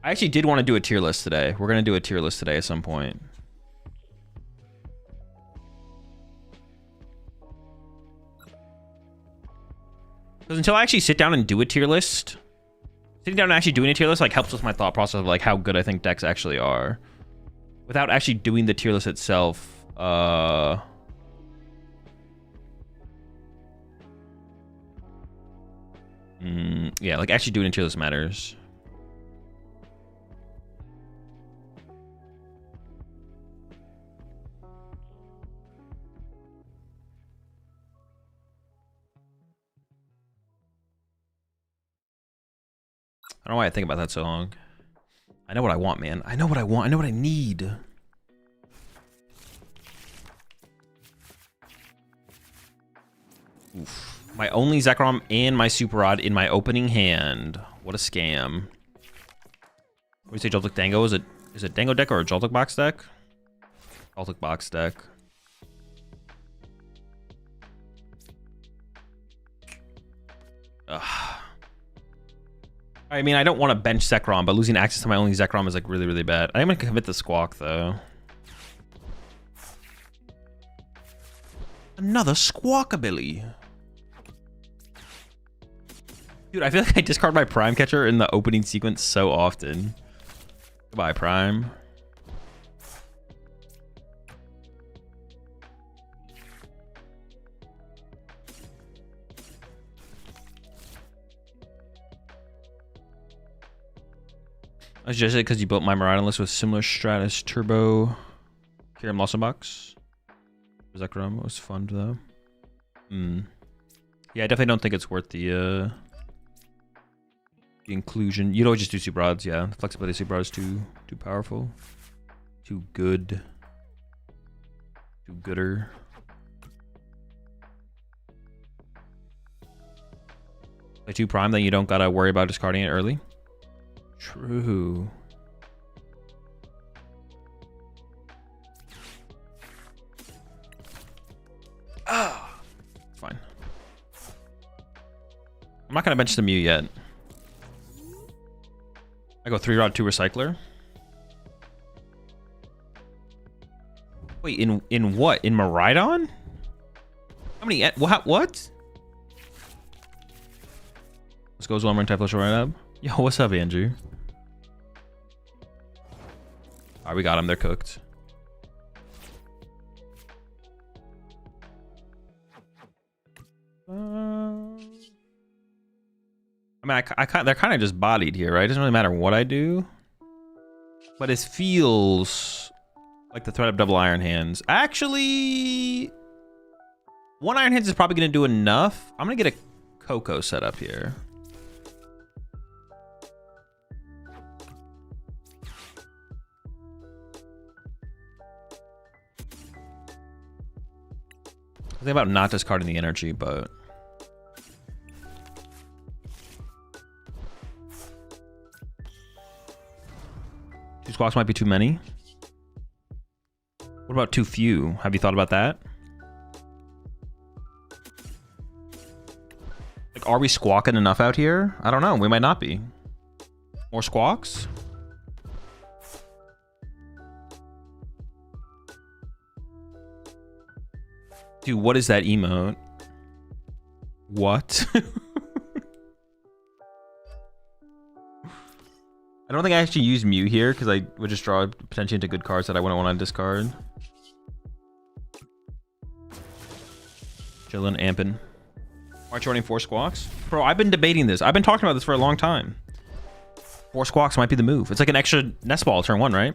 Speaker 1: I actually did want to do a tier list today. We're going to do a tier list today at some point. Because until I actually sit down and do a tier list, sitting down and actually doing a tier list like helps with my thought process of like how good I think decks actually are. Without actually doing the tier list itself, yeah, like actually doing a tier list matters. I don't know why I think about that so long. I know what I want, man. I know what I want. I know what I need. Oof. My only Zekrom and my Super Rod in my opening hand. What a scam. What do you say, Joltik Dango? Is it Dango deck or a Joltik box deck? Joltik box deck. Ugh. I mean, I don't want to bench Zekrom, but losing access to my only Zekrom is like really, really bad. I am going to commit the Squawk, though. Another Squawkabilly. Dude, I feel like I discard my Prime Catcher in the opening sequence so often. Goodbye, Prime. I just it because you built my Miraidon list with similar Stratus, Turbo, Kirim Lossenbox. Zekrom was fun though. Yeah, I definitely don't think it's worth the inclusion. You'd always just do Super Rods, yeah. The flexibility of Super Rods too powerful. Too good. Too gooder. Play 2 Prime, then you don't gotta worry about discarding it early. True. Ah, fine. I'm not gonna bench the Mew yet. I go 3 Rod 2 Recycler. Wait, in what? In Miraidon? How many? What? Let's go as well. Type flush right up. Yo, what's up, Andrew? Alright, we got them. They're cooked. I mean, they're kind of just bodied here, right? It doesn't really matter what I do. But it feels like the threat of double Iron Hands. Actually, 1 Iron Hands is probably going to do enough. I'm going to get a Coco set up here. I think about not discarding the energy, but... Two Squawks might be too many. What about too few? Have you thought about that? Like, are we squawking enough out here? I don't know. We might not be. More Squawks? Dude, what is that emote? What? I don't think I actually use Mew here because I would just draw potentially into good cards that I wouldn't want to discard. Chillin', ampin'. March running 4 Squawks? Bro, I've been debating this. I've been talking about this for a long time. 4 Squawks might be the move. It's like an extra nest ball turn 1, right?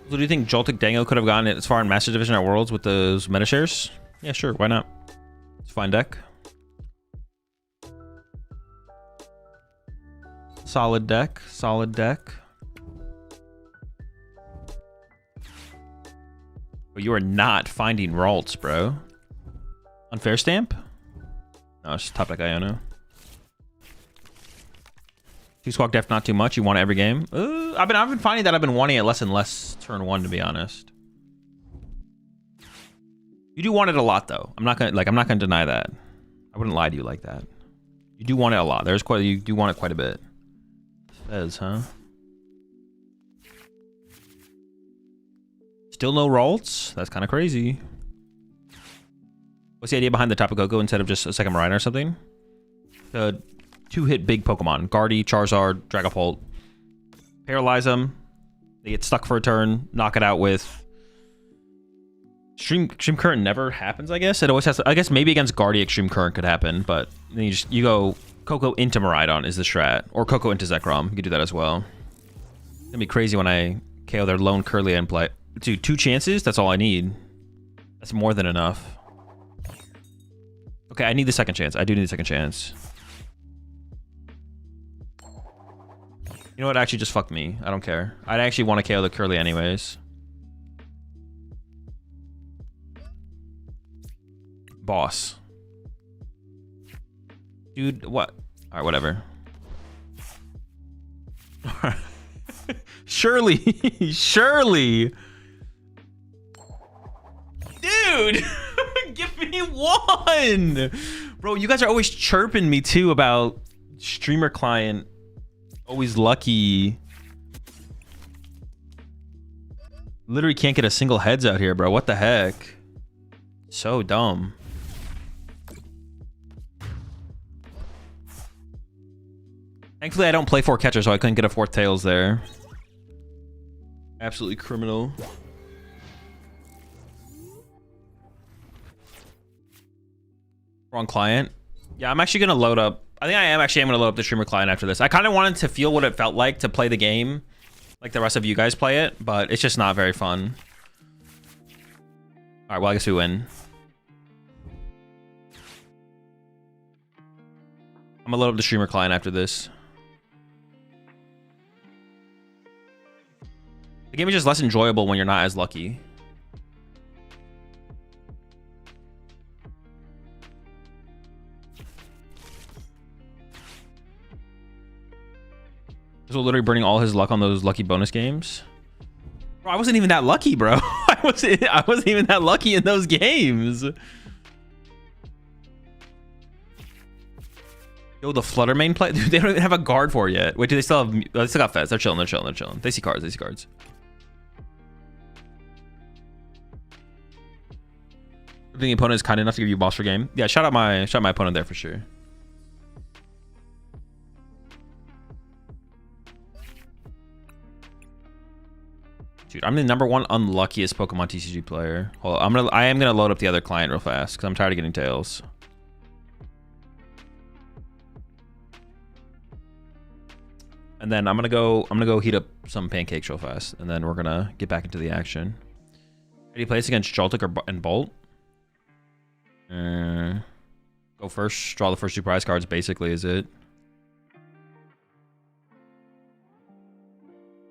Speaker 1: So do you think Joltik Dango could have gotten it as far in Master Division at Worlds with those meta shares? Yeah, sure. Why not? It's a fine deck. Solid deck. Solid deck. But you are not finding Ralts, bro. Unfair stamp? No, it's just top deck Iono. 2 Squawk def not too much. You want it every game. I've been finding that I've been wanting it less and less turn 1, to be honest. You do want it a lot though. I'm not gonna deny that. I wouldn't lie to you like that. You do want it a lot. You do want it quite a bit. Fez, huh? Still no Ralts? That's kind of crazy. What's the idea behind the Tapu Koko instead of just a second Miraidon or something? To 2-hit big Pokemon. Guardy, Charizard, Dragapult. Paralyze them. They get stuck for a turn. Knock it out with... Extreme Current never happens, I guess. It always has to... I guess maybe against Guardy, Extreme Current could happen, but then you go Koko into Miraidon is the strat. Or Koko into Zekrom. You could do that as well. It's gonna be crazy when I KO their lone Curly and play. Dude, 2 chances? That's all I need. That's more than enough. Okay, I need the second chance. I do need the second chance. You know what? Actually, just fuck me. I don't care. I'd actually want to KO the Curly anyways. Boss. Dude, what? Alright, whatever. Surely. Surely. Dude! Give me 1! Bro, you guys are always chirping me too about streamer client. Always lucky. Literally can't get a single heads out here, bro. What the heck? So dumb. Thankfully, I don't play 4 catchers, so I couldn't get a 4th tails there. Absolutely criminal. Wrong client. Yeah, I'm actually gonna load up. I think I am gonna load up the streamer client after this. I kind of wanted to feel what it felt like to play the game, like the rest of you guys play it, but it's just not very fun. All right, well I guess we win. I'm gonna load up the streamer client after this. The game is just less enjoyable when you're not as lucky. So literally burning all his luck on those lucky bonus games. Bro, I wasn't even that lucky, bro. I wasn't even that lucky in those games. Yo, the Flutter main play, dude, they don't even have a guard for it yet. Wait, do they still have? Oh, they still got Fez. They're chilling. They're chilling. They're chilling. They see cards. They see cards. The opponent is kind enough to give you a boss for game. Yeah, shout out my opponent there for sure. Dude, I'm the #1 unluckiest Pokemon TCG player. Hold on, I am gonna load up the other client real fast because I'm tired of getting tails. And then I'm gonna go heat up some pancakes real fast, and then we're gonna get back into the action. Ready to play this against Joltik and Bolt? Go first, draw the first 2 prize cards. Basically, is it?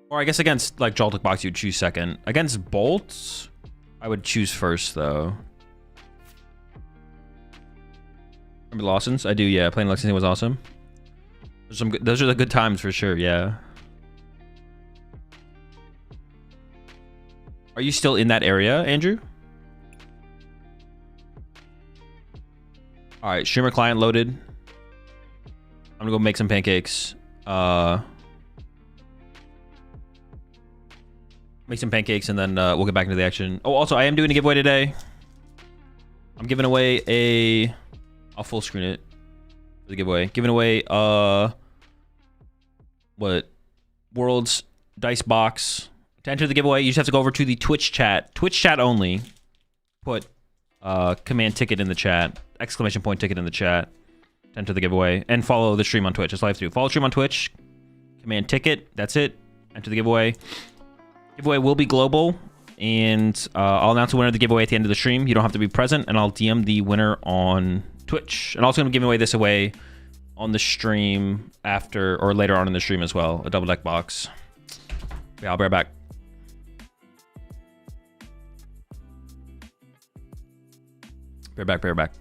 Speaker 1: Or I guess against like Joltik Box, you'd choose second. Against Bolts, I would choose first though. Remember Lawson's? I do, yeah. Playing Lexington was awesome. Those are the good times for sure, yeah. Are you still in that area, Andrew? All right, streamer client loaded. I'm gonna go make some pancakes. Make some pancakes and then we'll get back into the action. Oh, also, I am doing a giveaway today. I'm giving away a... I'll full screen it for the giveaway. Giving away, what? World's Dice Box. To enter the giveaway, you just have to go over to the Twitch chat. Twitch chat only. Put command ticket in the chat. Exclamation point ticket in the chat. To enter the giveaway. And follow the stream on Twitch. That's all I have to do. Follow the stream on Twitch. Command ticket. That's it. Enter the giveaway. Giveaway will be global, and I'll announce the winner of the giveaway at the end of the stream. You don't have to be present, and I'll DM the winner on Twitch. And also going to give away this away on the stream after or later on in the stream as well. A double deck box. Yeah, I'll be right back. Be right back. Be right back.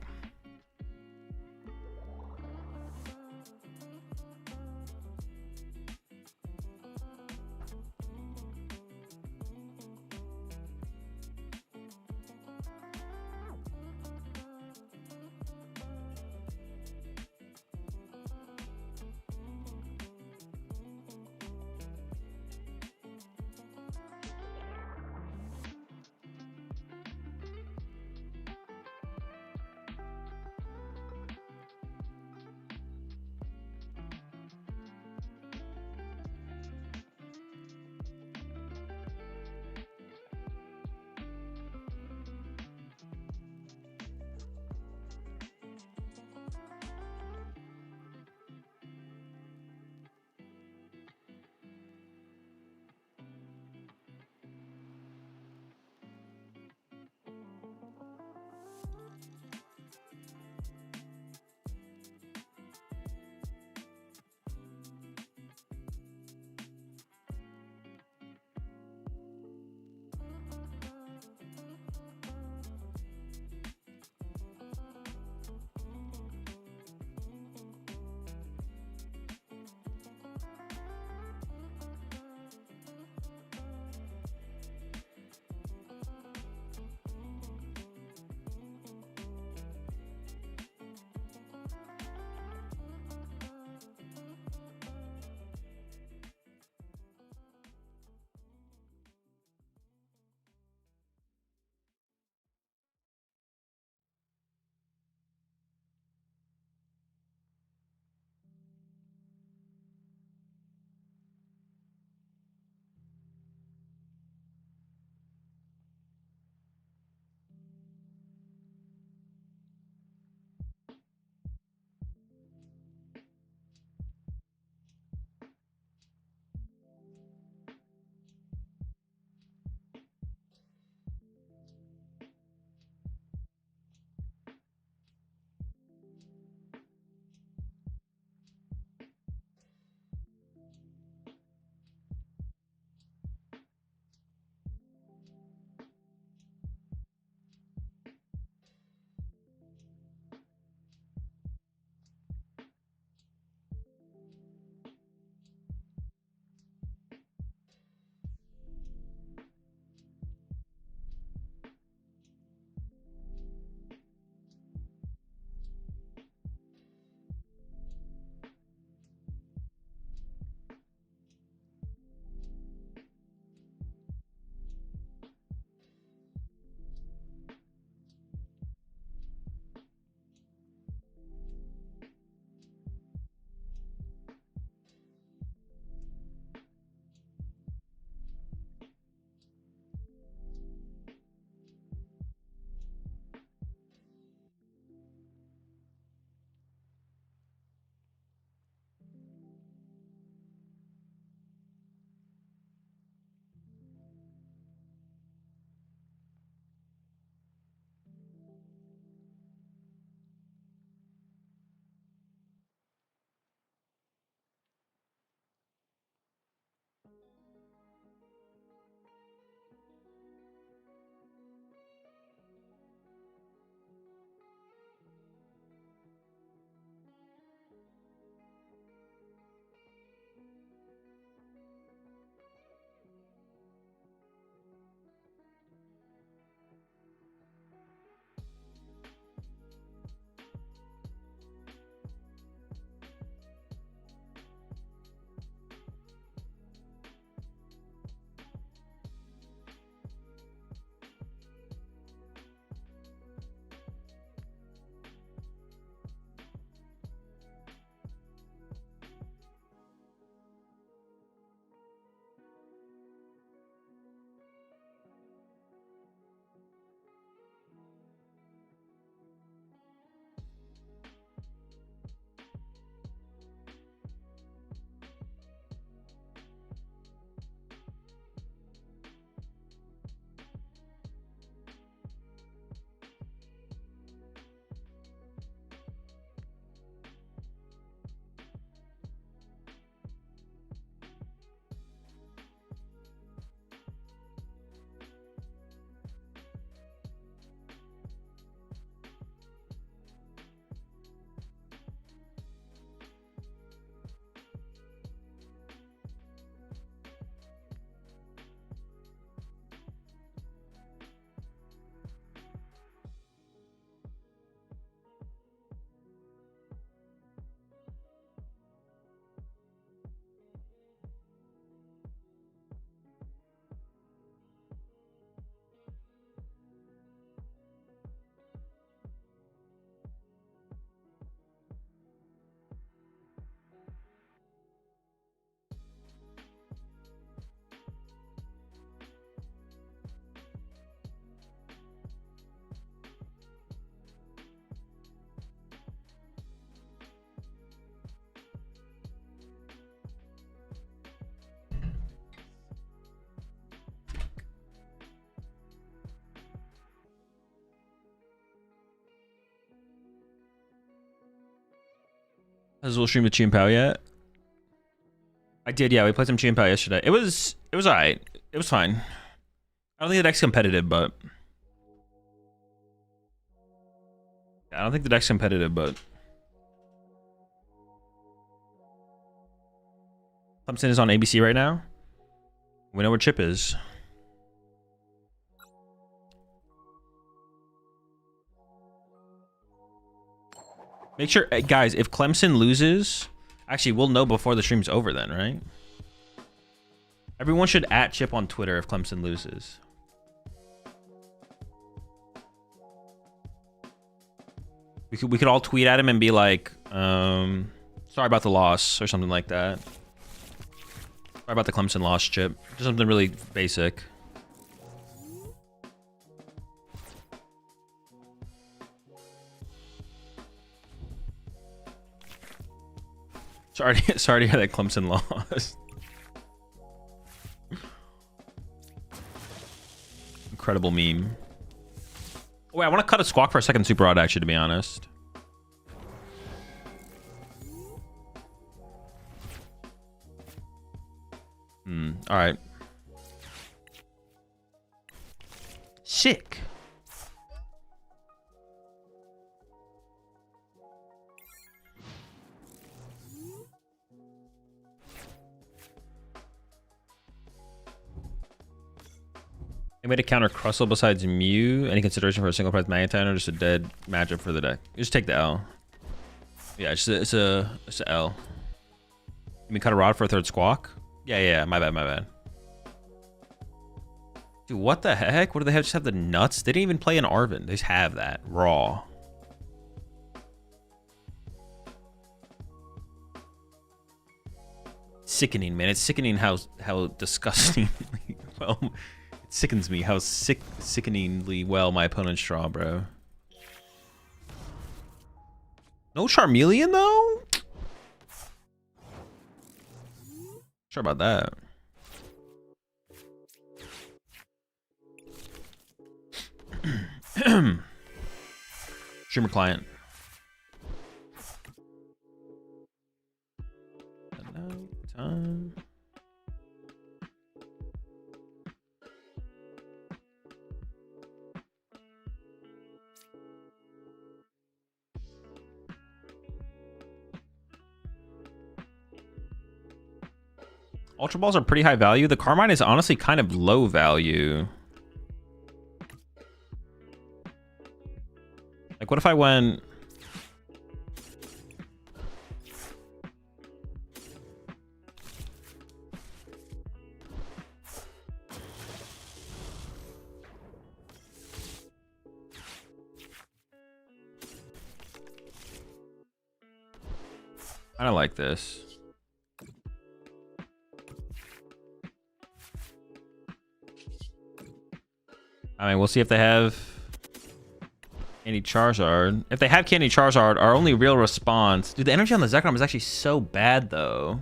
Speaker 1: Has Will stream the Chi and Pao yet? I did, yeah. We played some Chi and Pao yesterday. It was alright. It was fine. I don't think the deck's competitive, but I don't think the deck's competitive, but Clemson is on ABC right now. We know where Chip is. Make sure, guys, if Clemson loses, actually, we'll know before the stream's over then, right? Everyone should @ Chip on Twitter if Clemson loses. We could all tweet at him and be like, sorry about the loss or something like that. Sorry about the Clemson loss, Chip. Just something really basic. Sorry to hear that Clemson lost. Incredible meme. Oh, wait, I want to cut a Squawk for a second super odd, actually, to be honest. All right. Sick. Any way to counter Crustle besides Mew? Any consideration for a single price Magnetine or just a dead matchup for the deck? You just take the L. Yeah, it's a L. You mean cut a rod for a third Squawk? Yeah, my bad. Dude, what the heck? What do they have? Just have the nuts? They didn't even play an Arvin. They just have that raw. Sickening, man. It's sickening how disgusting. Well, it sickens me how sickeningly well my opponents draw, bro. No Charmeleon though? Sure about that. Streamer client. Time. Ultra Balls are pretty high value. The Carmine is honestly kind of low value. Like, what if I went... I don't like this. I mean, we'll see if they have Candy Charizard. If they have Candy Charizard, our only real response... Dude, the energy on the Zekrom is actually so bad, though.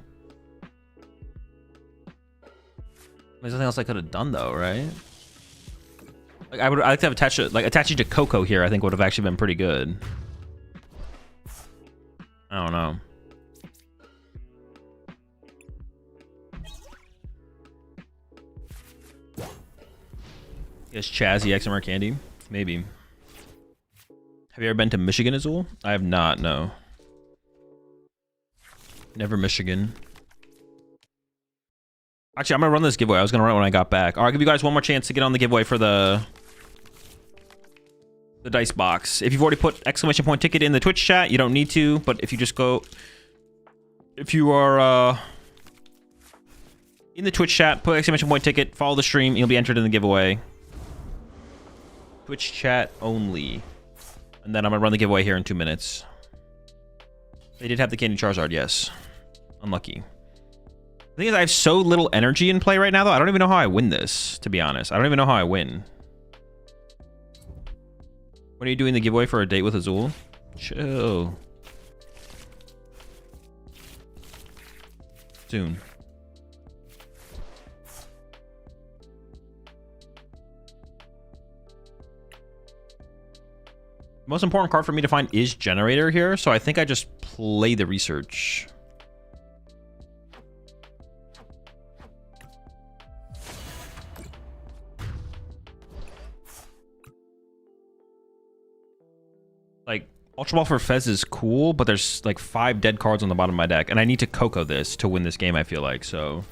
Speaker 1: There's nothing else I could have done, though, right? Like, I'd like to have attaching to Coco here, I think would have actually been pretty good. I don't know. Yes, Chaz EX and Candy? Maybe. Have you ever been to Michigan, Azul? I have not, no. Never Michigan. Actually, I'm gonna run this giveaway. I was gonna run it when I got back. I'll give you guys one more chance to get on the giveaway for the dice box. If you've already put exclamation point ticket in the Twitch chat, you don't need to, but if you just go... If you are in the Twitch chat, put exclamation point ticket, follow the stream, you'll be entered in the giveaway. Twitch chat only. And then I'm gonna run the giveaway here in 2 minutes. They did have the Candy Charizard, yes. Unlucky. The thing is, I have so little energy in play right now, though. I don't even know how I win this, to be honest. I don't even know how I win. When are you doing the giveaway for a date with Azul? Chill. Soon. The most important card for me to find is Generator here, so I think I just play the research. Like, Ultra Ball for Fez is cool, but there's like 5 dead cards on the bottom of my deck, and I need to Coco this to win this game, I feel like, so...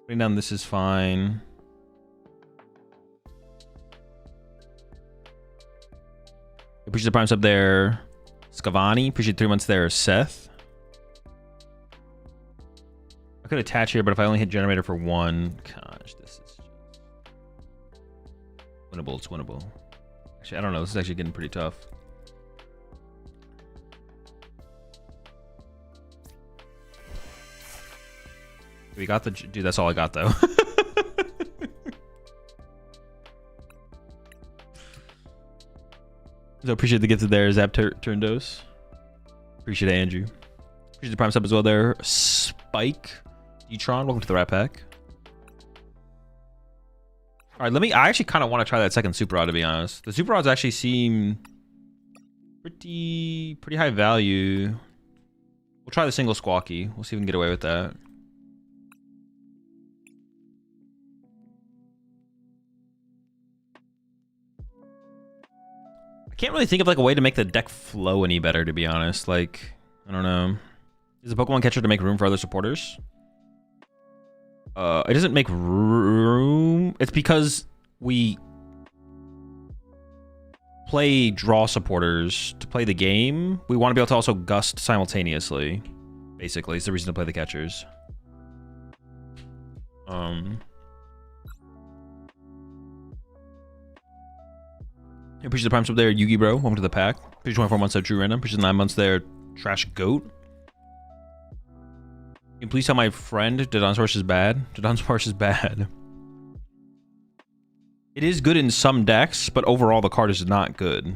Speaker 1: Putting down this is fine. Appreciate the primes up there. Scavani, appreciate 3 months there. Seth. I could attach here, but if I only hit generator for 1, gosh, this is just winnable. It's winnable. Actually, I don't know. This is actually getting pretty tough. We got the dude. That's all I got though. So appreciate the gift there. Zap turn dose. Appreciate it, Andrew. Appreciate the prime sub as well there. Spike. D-Tron, welcome to the Rat Pack. All right, I actually kind of want to try that second Super Rod, to be honest. The Super Rods actually seem pretty high value. We'll try the single Squawky. We'll see if we can get away with that. I can't really think of like a way to make the deck flow any better, to be honest. Like, I don't know. Is a Pokemon catcher to make room for other supporters? It doesn't make room. It's because we play draw supporters to play the game. We want to be able to also gust simultaneously. Basically, it's the reason to play the catchers. Appreciate the prime sub there, Yugi bro. Welcome to the pack. Appreciate 24 months of True Random. Appreciate the 9 months there, Trash Goat. Can you please tell my friend Dodon's horse is bad? Dodon's horse is bad. It is good in some decks, but overall the card is not good.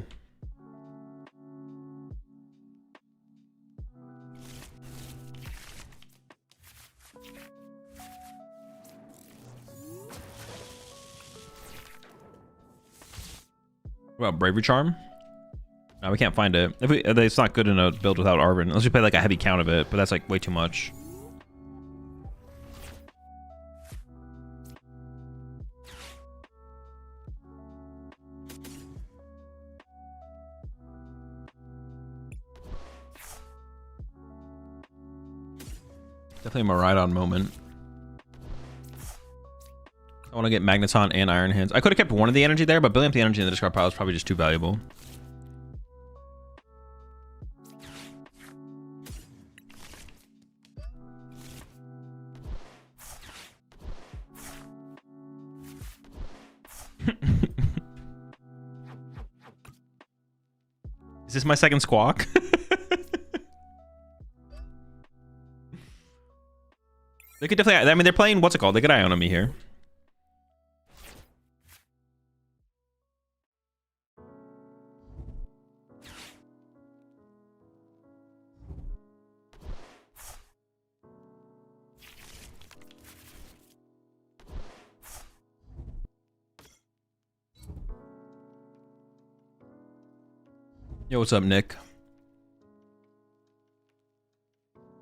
Speaker 1: What about Bravery Charm? No, we can't find it. It's not good in a build without Arven, unless we play like a heavy count of it, but that's like way too much. Definitely a Miraidon moment. I want to get Magneton and Iron Hands. I could have kept one of the energy there, but building up the energy in the discard pile is probably just too valuable. Is this my second Squawk? They could definitely, I mean, they're playing, what's it called? They could Ion on me here. Yo, what's up, Nick?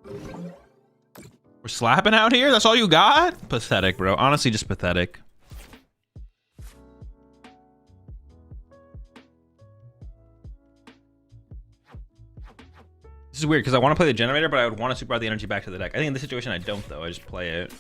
Speaker 1: We're slapping out here? That's all you got? Pathetic, bro. Honestly, just pathetic. This is weird because I want to play the generator, but I would want to super out the energy back to the deck. I think in this situation I don't, though. I just play it.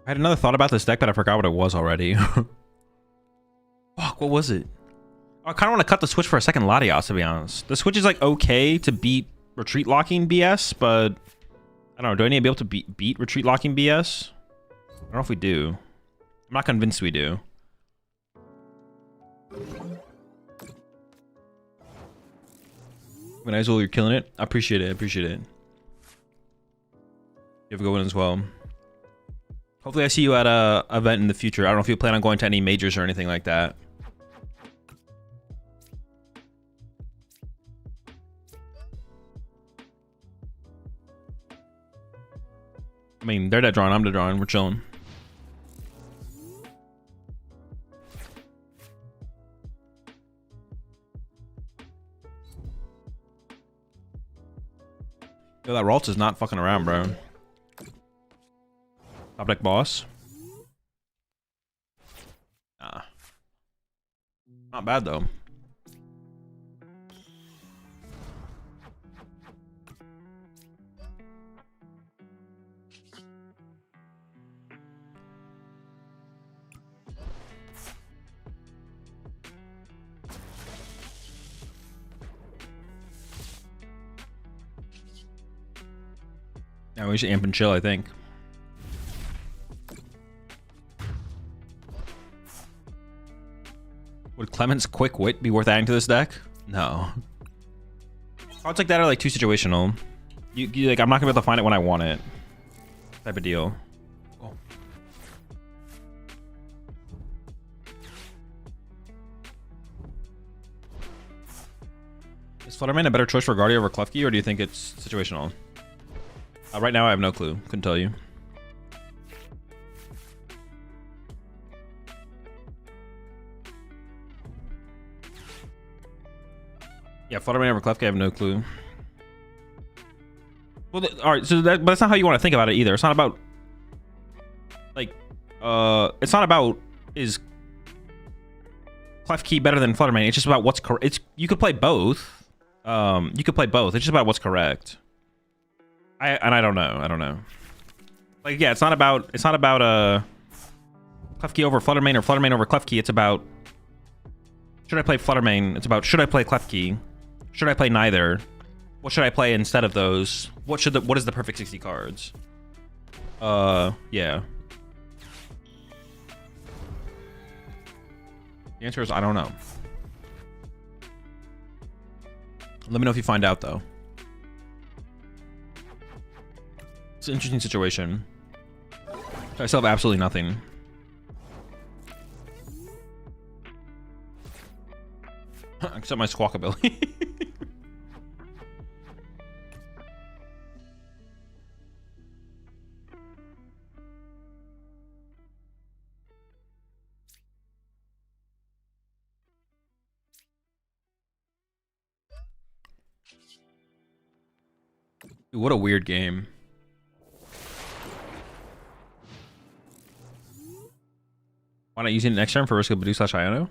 Speaker 1: I had another thought about this deck, but I forgot what it was already. Fuck, what was it? I kind of want to cut the switch for a second Latios, to be honest. The switch is like okay to beat retreat locking BS, but I don't know. Do I need to be able to beat retreat locking BS? I don't know if we do. I'm not convinced we do. When Azul, you're killing it. I appreciate it. I appreciate it. You have a good one as well. Hopefully I see you at a event in the future. I don't know if you plan on going to any majors or anything like that. mean, they're dead drawing. I'm dead drawing. We're chilling. Yo, that Ralts is not fucking around, bro. Top deck boss. Nah. Not bad, though. Yeah, we should amp and chill, I think. Would Clement's quick wit be worth adding to this deck? No. Cards like that are like too situational. You like, I'm not gonna be able to find it when I want it. Type of deal. Oh. Is Flutterman a better choice for Guardia over Klefki, or do you think it's situational? Right now, I have no clue. Couldn't tell you. Yeah, Flutterman over Klefki, I have no clue. Well, all right, so but that's not how you want to think about it either. It's not about like, it's not about is Klefki better than Flutterman. It's just about what's correct. It's you could play both. You could play both. It's just about what's correct. I don't know. Like, yeah, it's not about Klefki over Fluttermane or Fluttermane over Klefki. It's about should I play Fluttermane? It's about should I play Klefki? Should I play neither? What should I play instead of those? What is the perfect 60 cards? Yeah. The answer is I don't know. Let me know if you find out though. It's an interesting situation. I still have absolutely nothing. Except my Squawkabilly. Dude, what a weird game. Why not using it next turn for risk of Badu / Iono?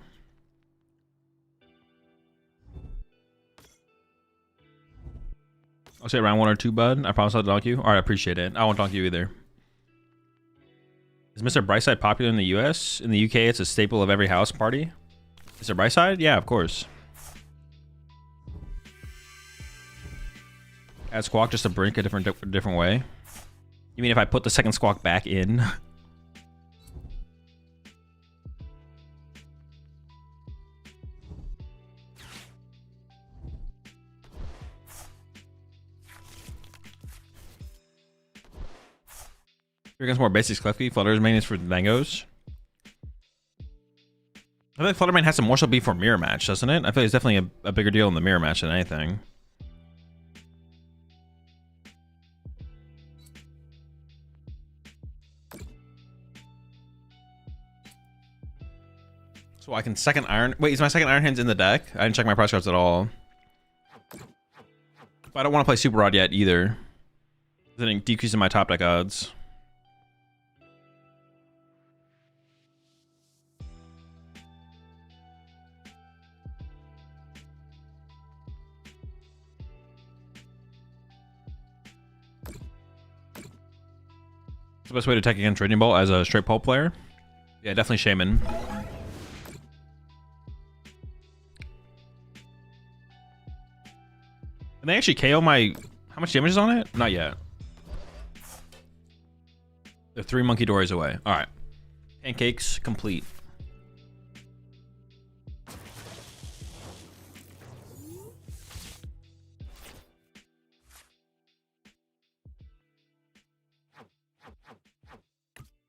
Speaker 1: I'll say round 1 or 2, bud. I promise I'll donk you. Alright, I appreciate it. I won't donk you either. Is Mr. Brightside popular in the US? In the UK, it's a staple of every house party. Mr. Brightside? Yeah, of course. Add Squawk just to brink a different way. You mean if I put the second Squawk back in? Here comes more basics, Klefki. Flutter's main is for Dangos. I feel like Flutterman has to more so be for mirror match, doesn't it? I feel like it's definitely a bigger deal in the mirror match than anything. So I can second Iron... Wait, is my second Iron Hands in the deck? I didn't check my price cards at all. But I don't want to play Super Rod yet either. Then decreasing my top deck odds. What's the best way to attack against Raging Bolt as a straight pulp player? Yeah, definitely Shaman. Can they actually KO my... How much damage is on it? Not yet. They're 3 monkey doors away. Alright. Pancakes complete.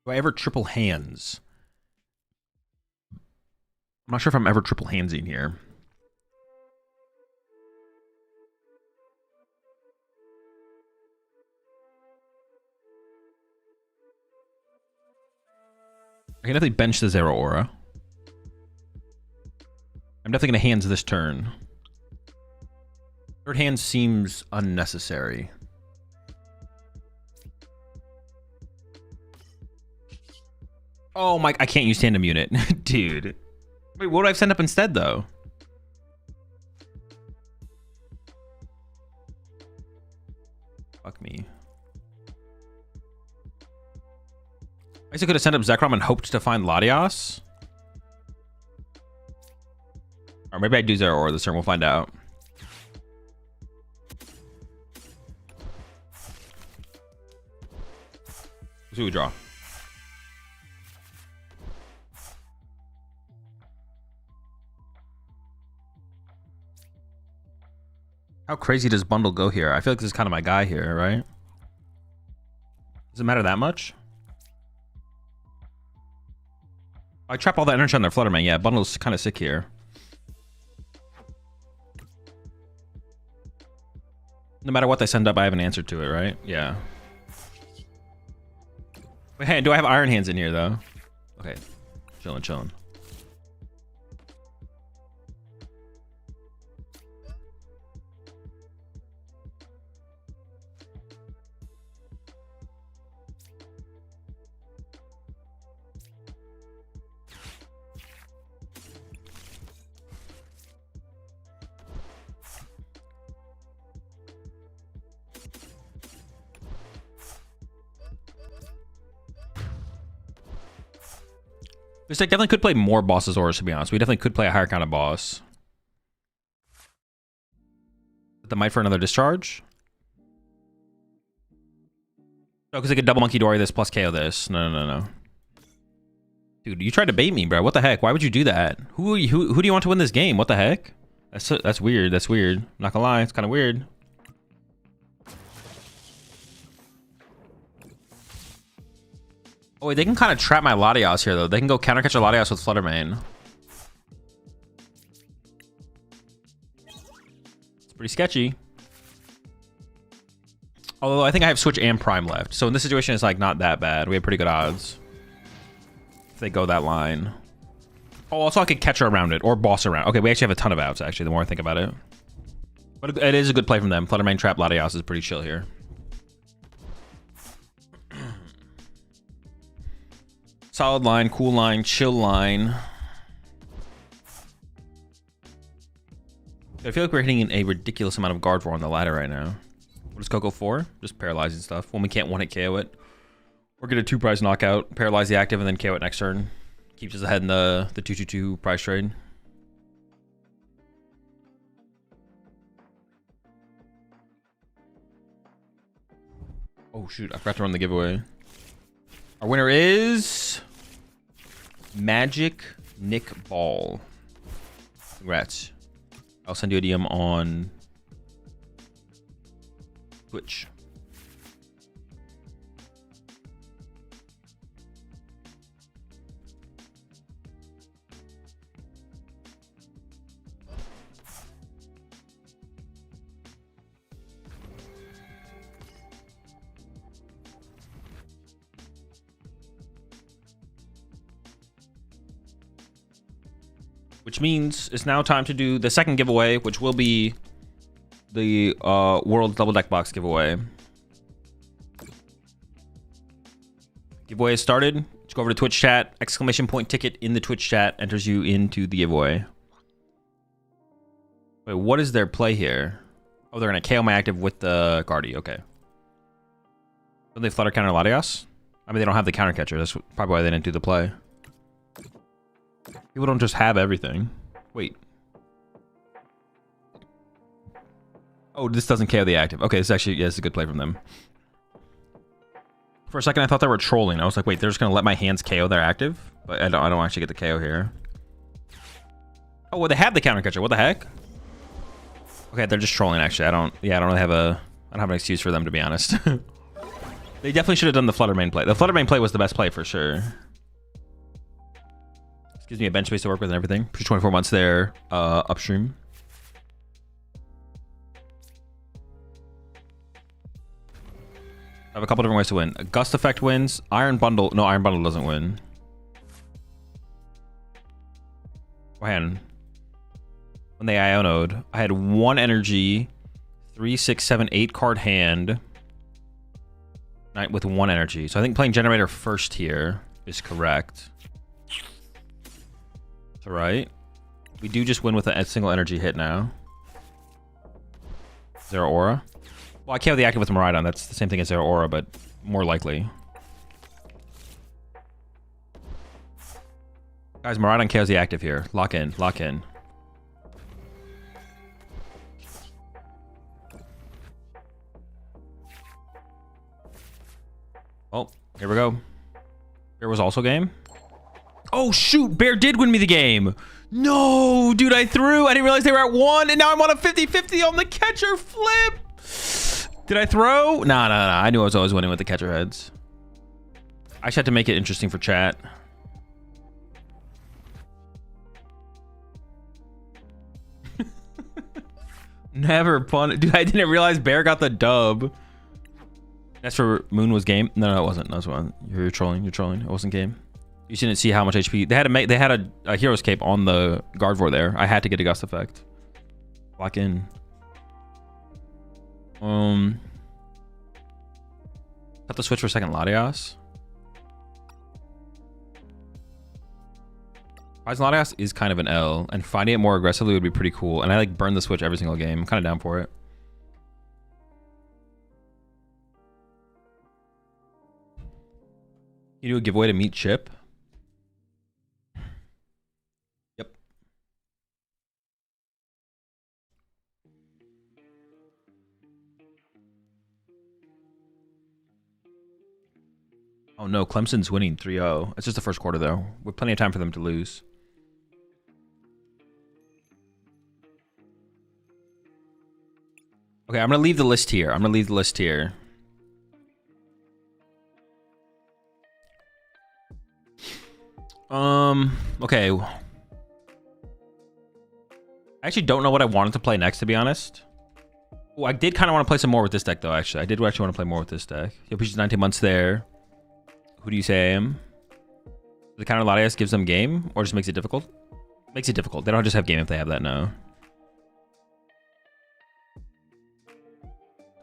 Speaker 1: Do I ever triple hands? I'm not sure if I'm ever triple handsing here. I can definitely bench the Zero Aura. I'm definitely going to hands this turn. Third hand seems unnecessary. Oh my, I can't use Tandem Unit. Dude. Wait, what would I send up instead, though? Fuck me. I guess I could have sent up Zekrom and hoped to find Latios. Or maybe I do Zero Aura this turn. We'll find out. Let's see what we draw. How crazy does Bundle go here? I feel like this is kind of my guy here, right? Does it matter that much? I trap all that energy on their Flutterman. Yeah, Bundle's kind of sick here. No matter what they send up, I have an answer to it, right? Yeah. Wait, hey, do I have Iron Hands in here, though? Okay. Chilling, chilling. This deck definitely could play more bosses Auras, to be honest. We definitely could play a higher kind of boss. The Might for another discharge? Oh, because I could double Monkey Dory this plus KO this. No. Dude, you tried to bait me, bro. What the heck? Why would you do that? Who do you want to win this game? What the heck? That's weird. That's weird. Not gonna lie, it's kind of weird. Oh, wait, they can kind of trap my Latios here, though. They can go counter catch a Latios with Fluttermane. It's pretty sketchy. Although I think I have Switch and Prime left. So in this situation, it's like not that bad. We have pretty good odds. If they go that line. Oh, also I could catch her around it or boss around. Okay, we actually have a ton of outs, actually, the more I think about it. But it is a good play from them. Fluttermane trap Latios is pretty chill here. Solid line, cool line, chill line. I feel like we're hitting a ridiculous amount of guard for on the ladder right now. What does Coco for? Just paralyzing stuff. When we can't one-hit KO it. Or get a 2-prize knockout, paralyze the active, and then KO it next turn. Keeps us ahead in the 2-2-2 prize trade. Oh shoot, I forgot to run the giveaway. Our winner is Magic Nick Ball. Congrats. I'll send you a DM on Twitch. Which means it's now time to do the second giveaway, which will be the World Double Deck Box giveaway. Giveaway is started. Just go over to Twitch chat. Exclamation point ticket in the Twitch chat enters you into the giveaway. Wait, what is their play here? Oh, they're going to KO my active with the Guardy. Okay. Don't they flutter counter Latios? I mean, they don't have the counter catcher. That's probably why they didn't do the play. People don't just have everything. Wait. Oh, this doesn't KO the active. Okay, this actually, yeah, it's a good play from them. For a second, I thought they were trolling. I was like, wait, they're just going to let my hands KO their active? But I don't actually get the KO here. Oh, well, they have the counter catcher. What the heck? Okay, they're just trolling, actually. I don't really have I don't have an excuse for them, to be honest. They definitely should have done the Fluttermane play. The Fluttermane play was the best play for sure. Gives me a bench space to work with and everything. For 24 months there, upstream. I have a couple different ways to win. A Gust Effect wins. Iron Bundle. No, Iron Bundle doesn't win. When they Ionoed, I had 1 energy, 3, 6, 7, 8 card hand, with 1 energy. So I think playing generator first here is correct. That's right. We do just win with a single energy hit now. Zero aura. Well, I can't have the active with Miraidon. That's the same thing as zero aura, but more likely. Guys, Miraidon KOs the active here. Lock in, lock in. Oh, here we go. Bear was also game. Oh, shoot. Bear did win me the game. No, dude, I threw. I didn't realize they were at 1, and now I'm on a 50-50 on the catcher flip. Did I throw? Nah. I knew I was always winning with the catcher heads. I just had to make it interesting for chat. Never pun. Dude, I didn't realize Bear got the dub. That's for Moon was game. No, it wasn't. That was one. You're trolling. You're trolling. It wasn't game. You didn't see how much HP they had to make. They had a hero's cape on the Gardevoir there. I had to get a gust effect. Lock in. Cut the switch for a second. Latias. Poison Latias is kind of an L, and finding it more aggressively would be pretty cool. And I like burn the switch every single game. I'm kind of down for it. You do a giveaway to meet Chip. Yep. Oh no, Clemson's winning 3-0. It's just the first quarter though. With plenty of time for them to lose. Okay, I'm gonna leave the list here. Okay. I actually don't know what I wanted to play next, to be honest. Oh, I did kind of want to play some more with this deck, though, actually. I did actually want to play more with this deck. Yo, Peach's 19 months there. Who do you say I am? The counter Latias gives them game, or just makes it difficult? Makes it difficult. They don't just have game if they have that now.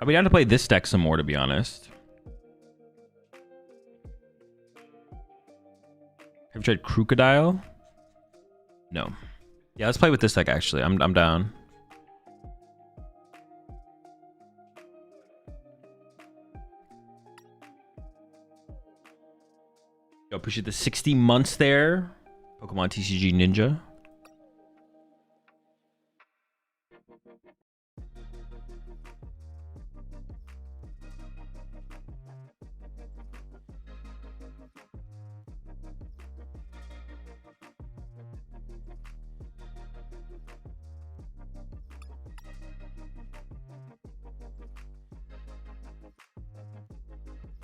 Speaker 1: I'll be down to play this deck some more, to be honest. Have you tried Crocodile? No. Yeah, let's play with this deck, actually. I'm down. Yo, appreciate the 60 months there. PokemonTCG Ninja.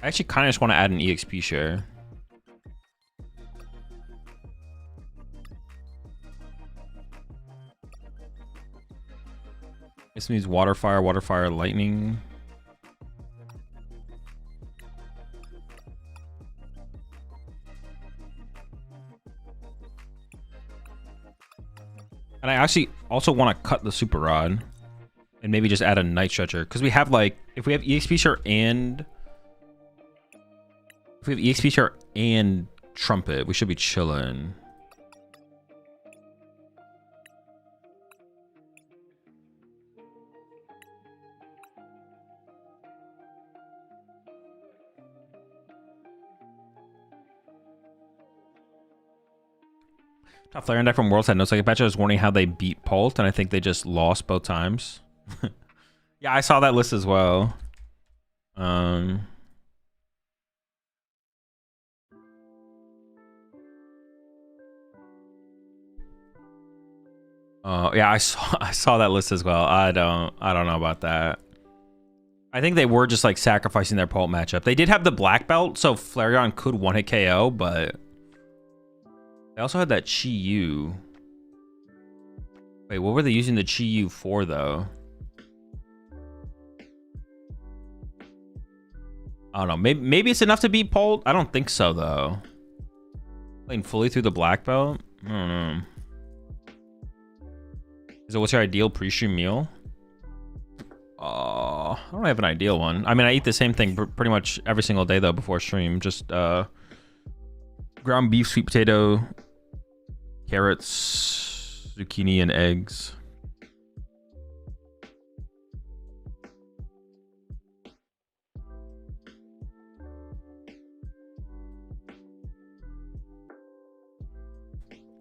Speaker 1: I actually kind of just want to add an EXP share. This means water, fire, lightning. And I actually also want to cut the super rod and maybe just add a night stretcher, because we have like, if we have EXP share and trumpet, we should be chilling. Top Flareon deck from Worlds had no second patch. I was warning how they beat Pult, and I think they just lost both times. Yeah, I saw that list as well. Yeah, I saw that list as well. I don't know about that. I think they were just like sacrificing their Pult matchup. They did have the black belt, so Flareon could one-hit KO, but they also had that Chi-Yu. Wait, what were they using the Chi-Yu for, though? I don't know. Maybe it's enough to beat Pult. I don't think so, though. Playing fully through the black belt? I don't know. So what's your ideal pre-stream meal? I don't have an ideal one. I mean, I eat the same thing pretty much every single day though before stream. Just ground beef, sweet potato, carrots, zucchini, and eggs.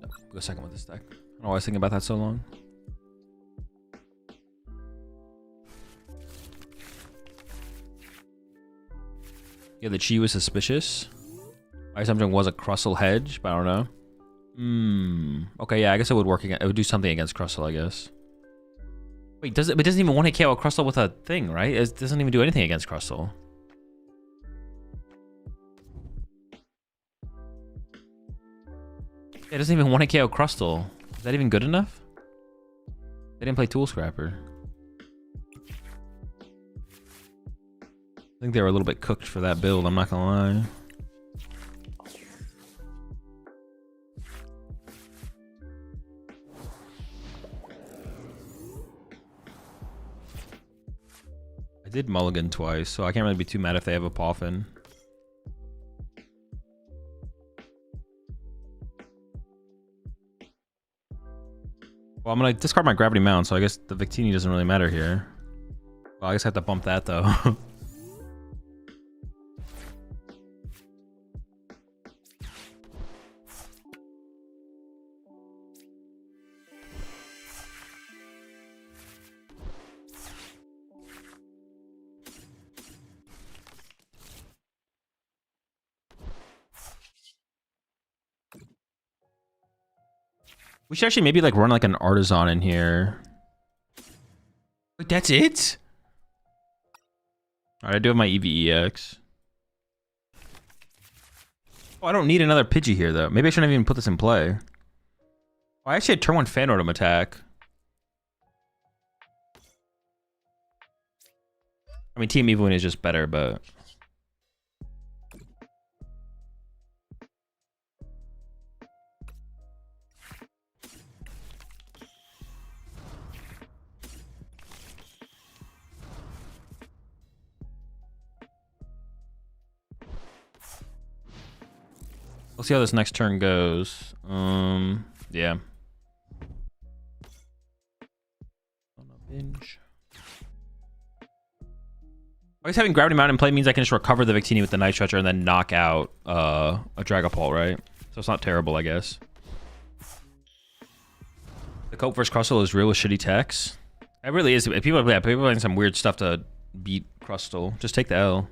Speaker 1: No, go second with this deck. I don't know why I was thinking about that so long. Yeah, the chi was suspicious. My assumption was a Crustle hedge, but I don't know. Okay, yeah, I guess it would work again. It would do something against Crustle, I guess. Wait, it doesn't even want to KO Crustle with a thing, right? It doesn't even do anything against Crustle. It doesn't even want to KO Crustle. Is that even good enough? They didn't play Tool Scrapper. I think they were a little bit cooked for that build, I'm not gonna lie. I did mulligan twice, so I can't really be too mad if they have a Poffin. Well, I'm gonna discard my Gravity Mount, so I guess the Victini doesn't really matter here. Well, I guess I have to bump that though. We should actually maybe like run like an Artisan in here. Wait, that's it? Alright, I do have my EVEX. Oh, I don't need another Pidgey here though. Maybe I shouldn't even put this in play. Oh, I actually had turn 1 Fan Rotom attack. I mean, Team Evelyn is just better, but... We'll see how this next turn goes. Yeah. Binge. I guess having Gravity Mount in play means I can just recover the Victini with the Night Stretcher and then knock out a Dragapult, right? So it's not terrible, I guess. The Cope vs. Crustle is real with shitty techs. It really is. People are playing some weird stuff to beat Crustle. Just take the L.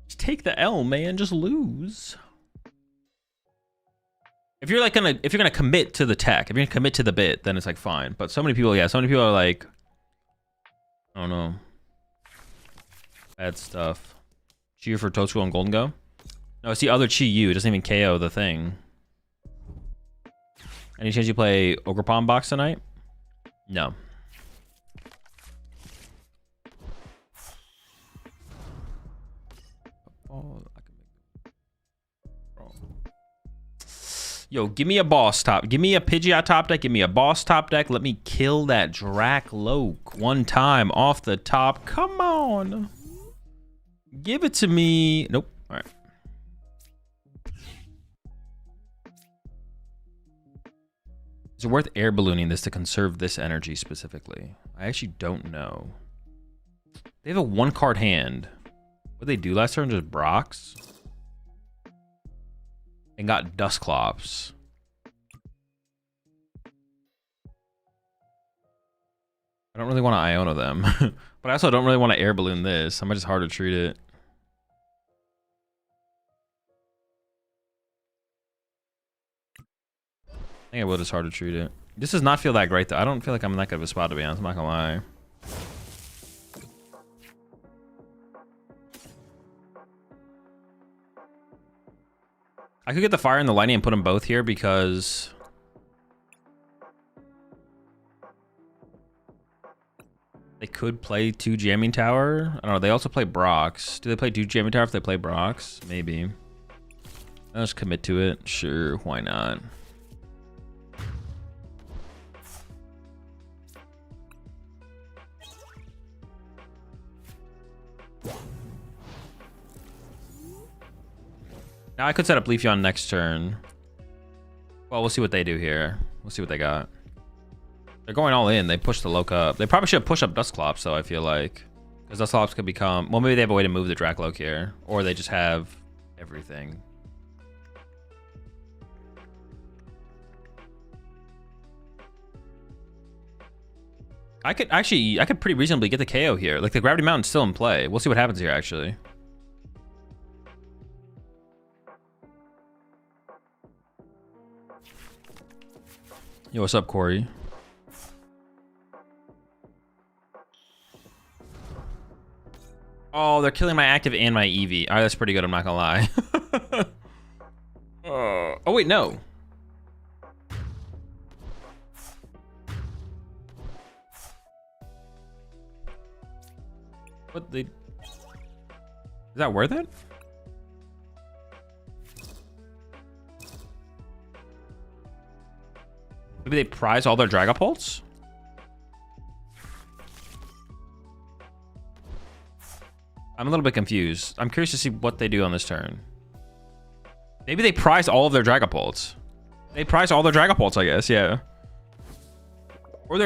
Speaker 1: Just take the L, man. Just lose. If you're gonna commit to the tech, if you're gonna commit to the bit, then it's like fine. But so many people, yeah, so many people are like, I don't know, bad stuff. Cheer for Toad School and Golden Go. No, it's the other Chi Yu. It doesn't even KO the thing. Any chance you play Ogerpon box tonight? No. Yo, give me a boss top. Give me a Pidgeot top deck. Give me a boss top deck. Let me kill that Dracloak one time off the top. Come on. Give it to me. Nope. All right. Is it worth air ballooning this to conserve this energy specifically? I actually don't know. They have a 1-card hand. What did they do last turn? Just Brox? And got Dusclops. I don't really want to Iono them. But I also don't really want to air balloon this. I might just hard to treat it. I think I will just hard to treat it. This does not feel that great though. I don't feel like I'm in that good of a spot, to be honest. I'm not gonna lie. I could get the fire and the lightning and put them both here because they could play 2 Jamming Tower. I don't know. They also play Brox. Do they play 2 Jamming Tower if they play Brox? Maybe. I'll just commit to it. Sure, why not? Now I could set up Leafeon next turn. Well, we'll see what they do here. We'll see what they got. They're going all in. They pushed the Loke up. They probably should push up Dusclops, though, I feel like. Because Dusclops could become... Well, maybe they have a way to move the Dracloak here. Or they just have everything. I could pretty reasonably get the KO here. Like, the Gravity Mountain's still in play. We'll see what happens here, actually. Yo, what's up, Corey? Oh, they're killing my active and my Eevee. All right, that's pretty good. I'm not gonna lie. Oh, wait, no. What the... Is that worth it? Maybe they prize all their Dragapults? I'm a little bit confused. I'm curious to see what they do on this turn. Maybe they prize all of their Dragapults. They prize all their Dragapults, I guess, yeah. Or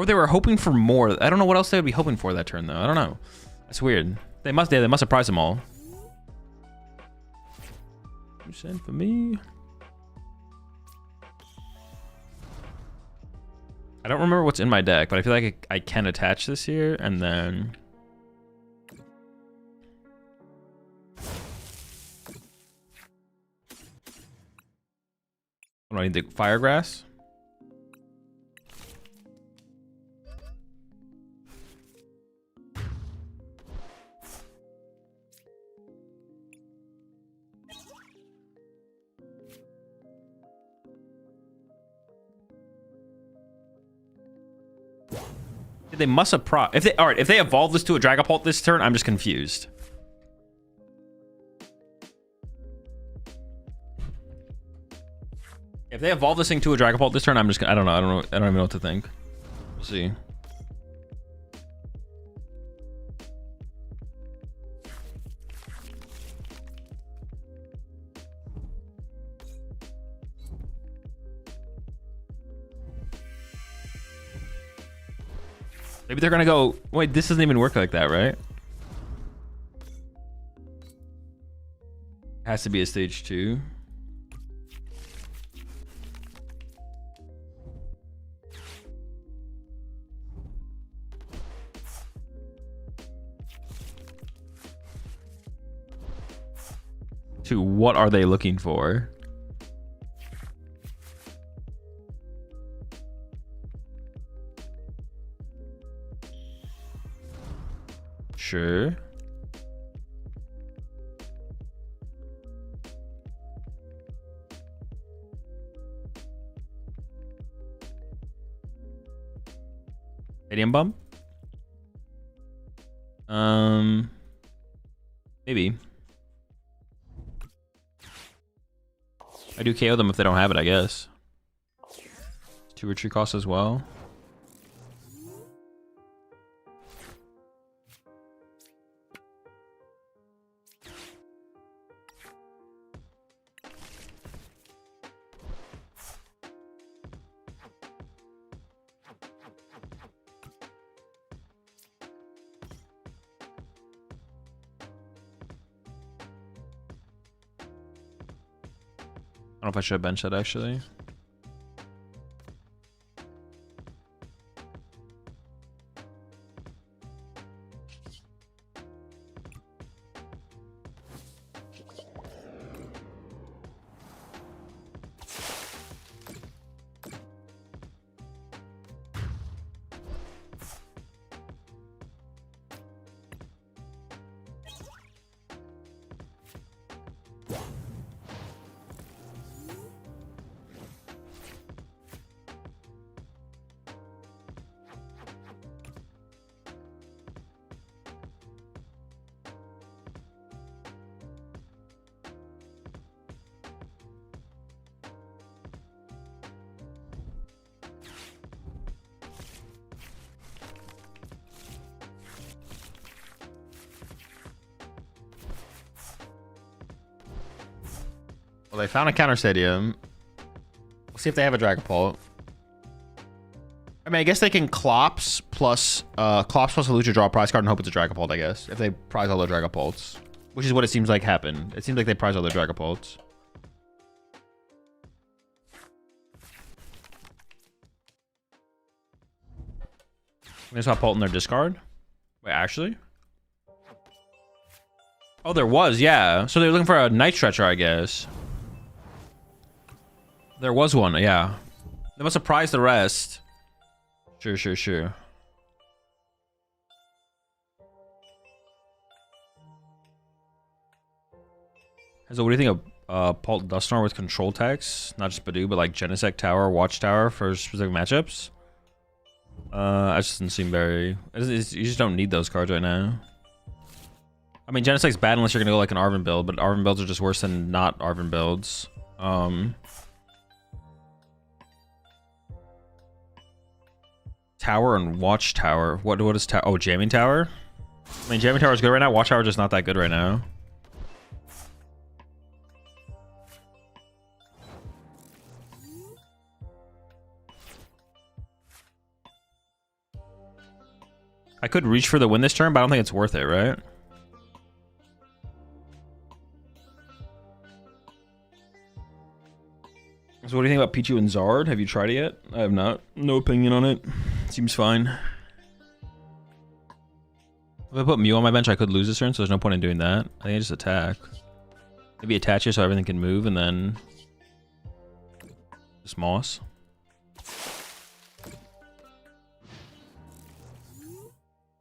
Speaker 1: they were hoping for more. I don't know what else they would be hoping for that turn, though. I don't know. That's weird. They must have prized them all. You sent for me. I don't remember what's in my deck, but I feel like I can attach this here, and then... What do I need? The Firegrass? They must have if they evolve this to a Dragapult this turn, I'm just confused. If they evolve this thing to a Dragapult this turn, I don't know. I don't even know what to think. We'll see. Maybe they're gonna go, wait, this doesn't even work like that, right? Has to be a stage 2. To what are they looking for? Sure. Stadium bump? Maybe. I do KO them if they don't have it, I guess. 2 retreat costs as well. I don't know if I should have benched that, actually. Well, they found a counter stadium. We'll see if they have a Dragapult. I mean, I guess they can Clops plus a Lucha draw a prize card and hope it's a Dragapult, I guess. If they prize all their Dragapults. Which is what it seems like happened. It seems like they prize all their Dragapults. They saw Pult in their discard? Wait, actually? Oh, there was, yeah. So they're looking for a Night Stretcher, I guess. There was one, yeah. They must have prized the rest. Sure. So what do you think of Pult Dusknoir with control text? Not just Badoo, but like Genesect Tower, Watchtower for specific matchups? That just doesn't seem very... You just don't need those cards right now. I mean, Genesect's bad unless you're gonna go like an Arven build, but Arven builds are just worse than not Arven builds. Tower and Watchtower. What is Tower? Oh, Jamming Tower? I mean, Jamming Tower is good right now. Watchtower is just not that good right now. I could reach for the win this turn, but I don't think it's worth it, right? So what do you think about Pichu and Zard? Have you tried it yet? I have not. No opinion on it. Seems fine. If I put Mew on my bench, I could lose this turn, so there's no point in doing that. I think I just attack. Maybe attach it so everything can move, and then... just Moss.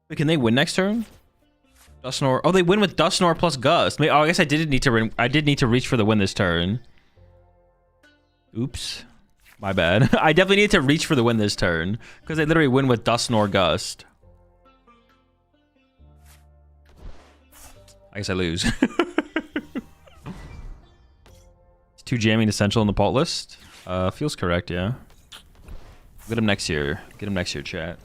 Speaker 1: Wait, can they win next turn? Dusknoir. Oh, they win with Dusknoir plus Gust. Oh, I guess I did need to reach for the win this turn. Oops. My bad. I definitely need to reach for the win this turn. Because they literally win with Dusknoir Gust. I guess I lose. It's 2 jamming essential in the Pult list. Feels correct, yeah. Get him next year. Get him next year, chat.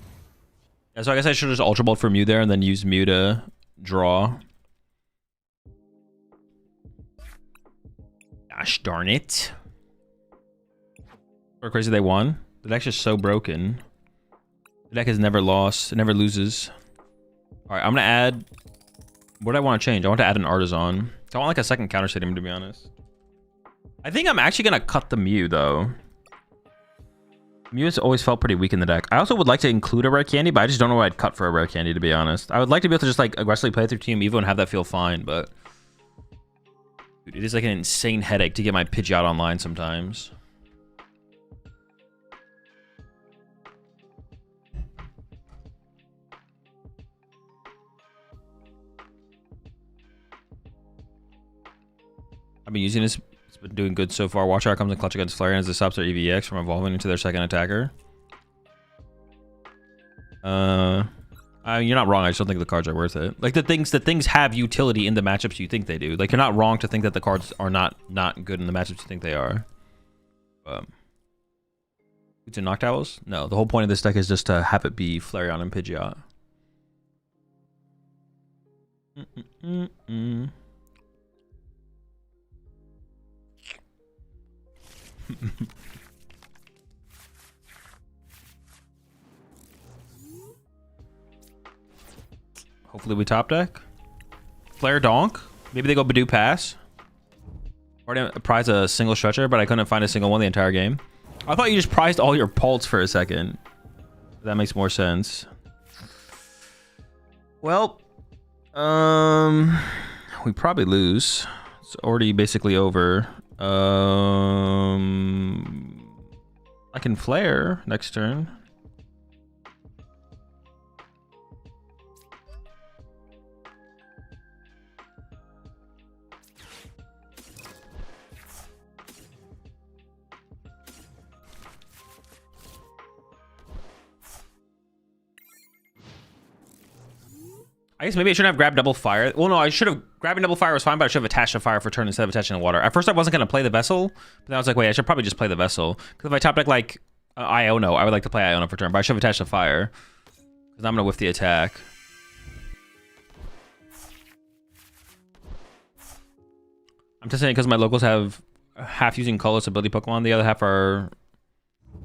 Speaker 1: Yeah, so I guess I should just Ultra Bolt for Mew there and then use Mew to draw. Gosh darn it. Or crazy they won. The deck's just so broken. The deck has never lost. It never loses. Alright, I'm gonna add... what do I want to change? I want to add an Artisan. I want like a second counter stadium, to be honest. I think I'm actually gonna cut the Mew, though. Mew has always felt pretty weak in the deck. I also would like to include a rare candy, but I just don't know what I'd cut for a rare candy, to be honest. I would like to be able to just like aggressively play through Team Evo and have that feel fine, but... dude, it is like an insane headache to get my Pidgeot online sometimes. I've been using this. It's been doing good so far. Watchtower comes in clutch against Flareon as it stops their EVX from evolving into their second attacker. You're not wrong. I just don't think the cards are worth it. Like the things have utility in the matchups you think they do. Like you're not wrong to think that the cards are not good in the matchups you think they are. Boots and Noctowls? No, the whole point of this deck is just to have it be Flareon and Pidgeot. Hopefully we top deck. Flare Donk. Maybe they go Badoo Pass. Already prize a single stretcher, but I couldn't find a single one the entire game. I thought you just prized all your Pults for a second. That makes more sense. Well, we probably lose. It's already basically over. I can flare next turn. I guess maybe I shouldn't have grabbed double fire. Well, no, I should have... grabbing double fire was fine, but I should have attached a fire for turn instead of attaching the water. At first, I wasn't going to play the vessel, but then I was like, wait, I should probably just play the vessel. Because if I top deck like Iono, I would like to play Iono for turn, but I should have attached a fire. Because I'm going to whiff the attack. I'm just saying because my locals have half using colorless ability Pokemon. The other half are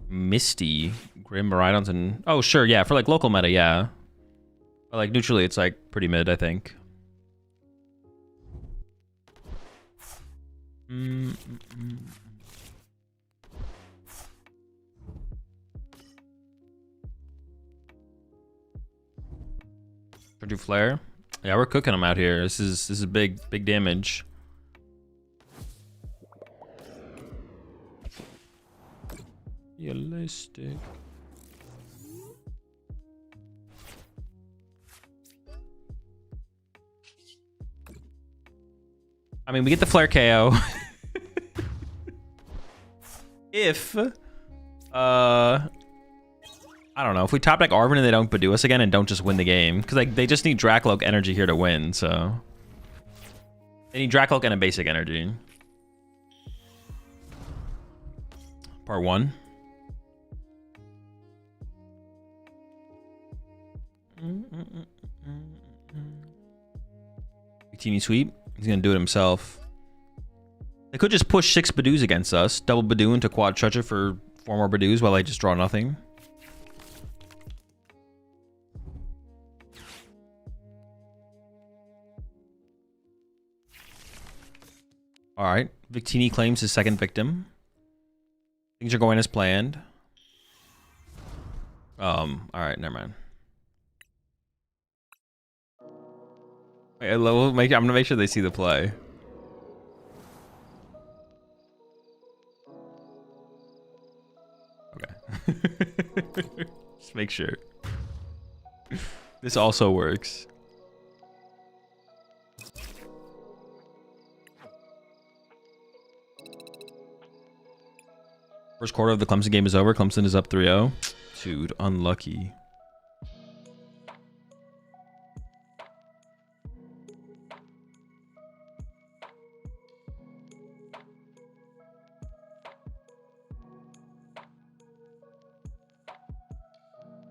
Speaker 1: Misty, Grim, Miraidons, and... Oh, sure, yeah. For, like, local meta, yeah. But, like, neutrally, it's, like, pretty mid, I think. Do flare. Yeah, we're cooking them out here. This is big damage. Realistic. I mean, we get the flare KO. If I don't know. If we top deck Arven and they don't Badoo us again and don't just win the game. Because like, they just need Dracloak energy here to win, so. They need Dracloak and a basic energy. Part 1. Teeny sweep. He's going to do it himself. They could just push 6 Badoos against us. Double Badoo into quad Chucha for 4 more Badoos while I just draw nothing. Alright, Victini claims his second victim. Things are going as planned. Alright, never mind. Wait, I'm gonna make sure they see the play. Okay. Just make sure. This also works. First quarter of the Clemson game is over. Clemson is up 3-0. Dude, unlucky.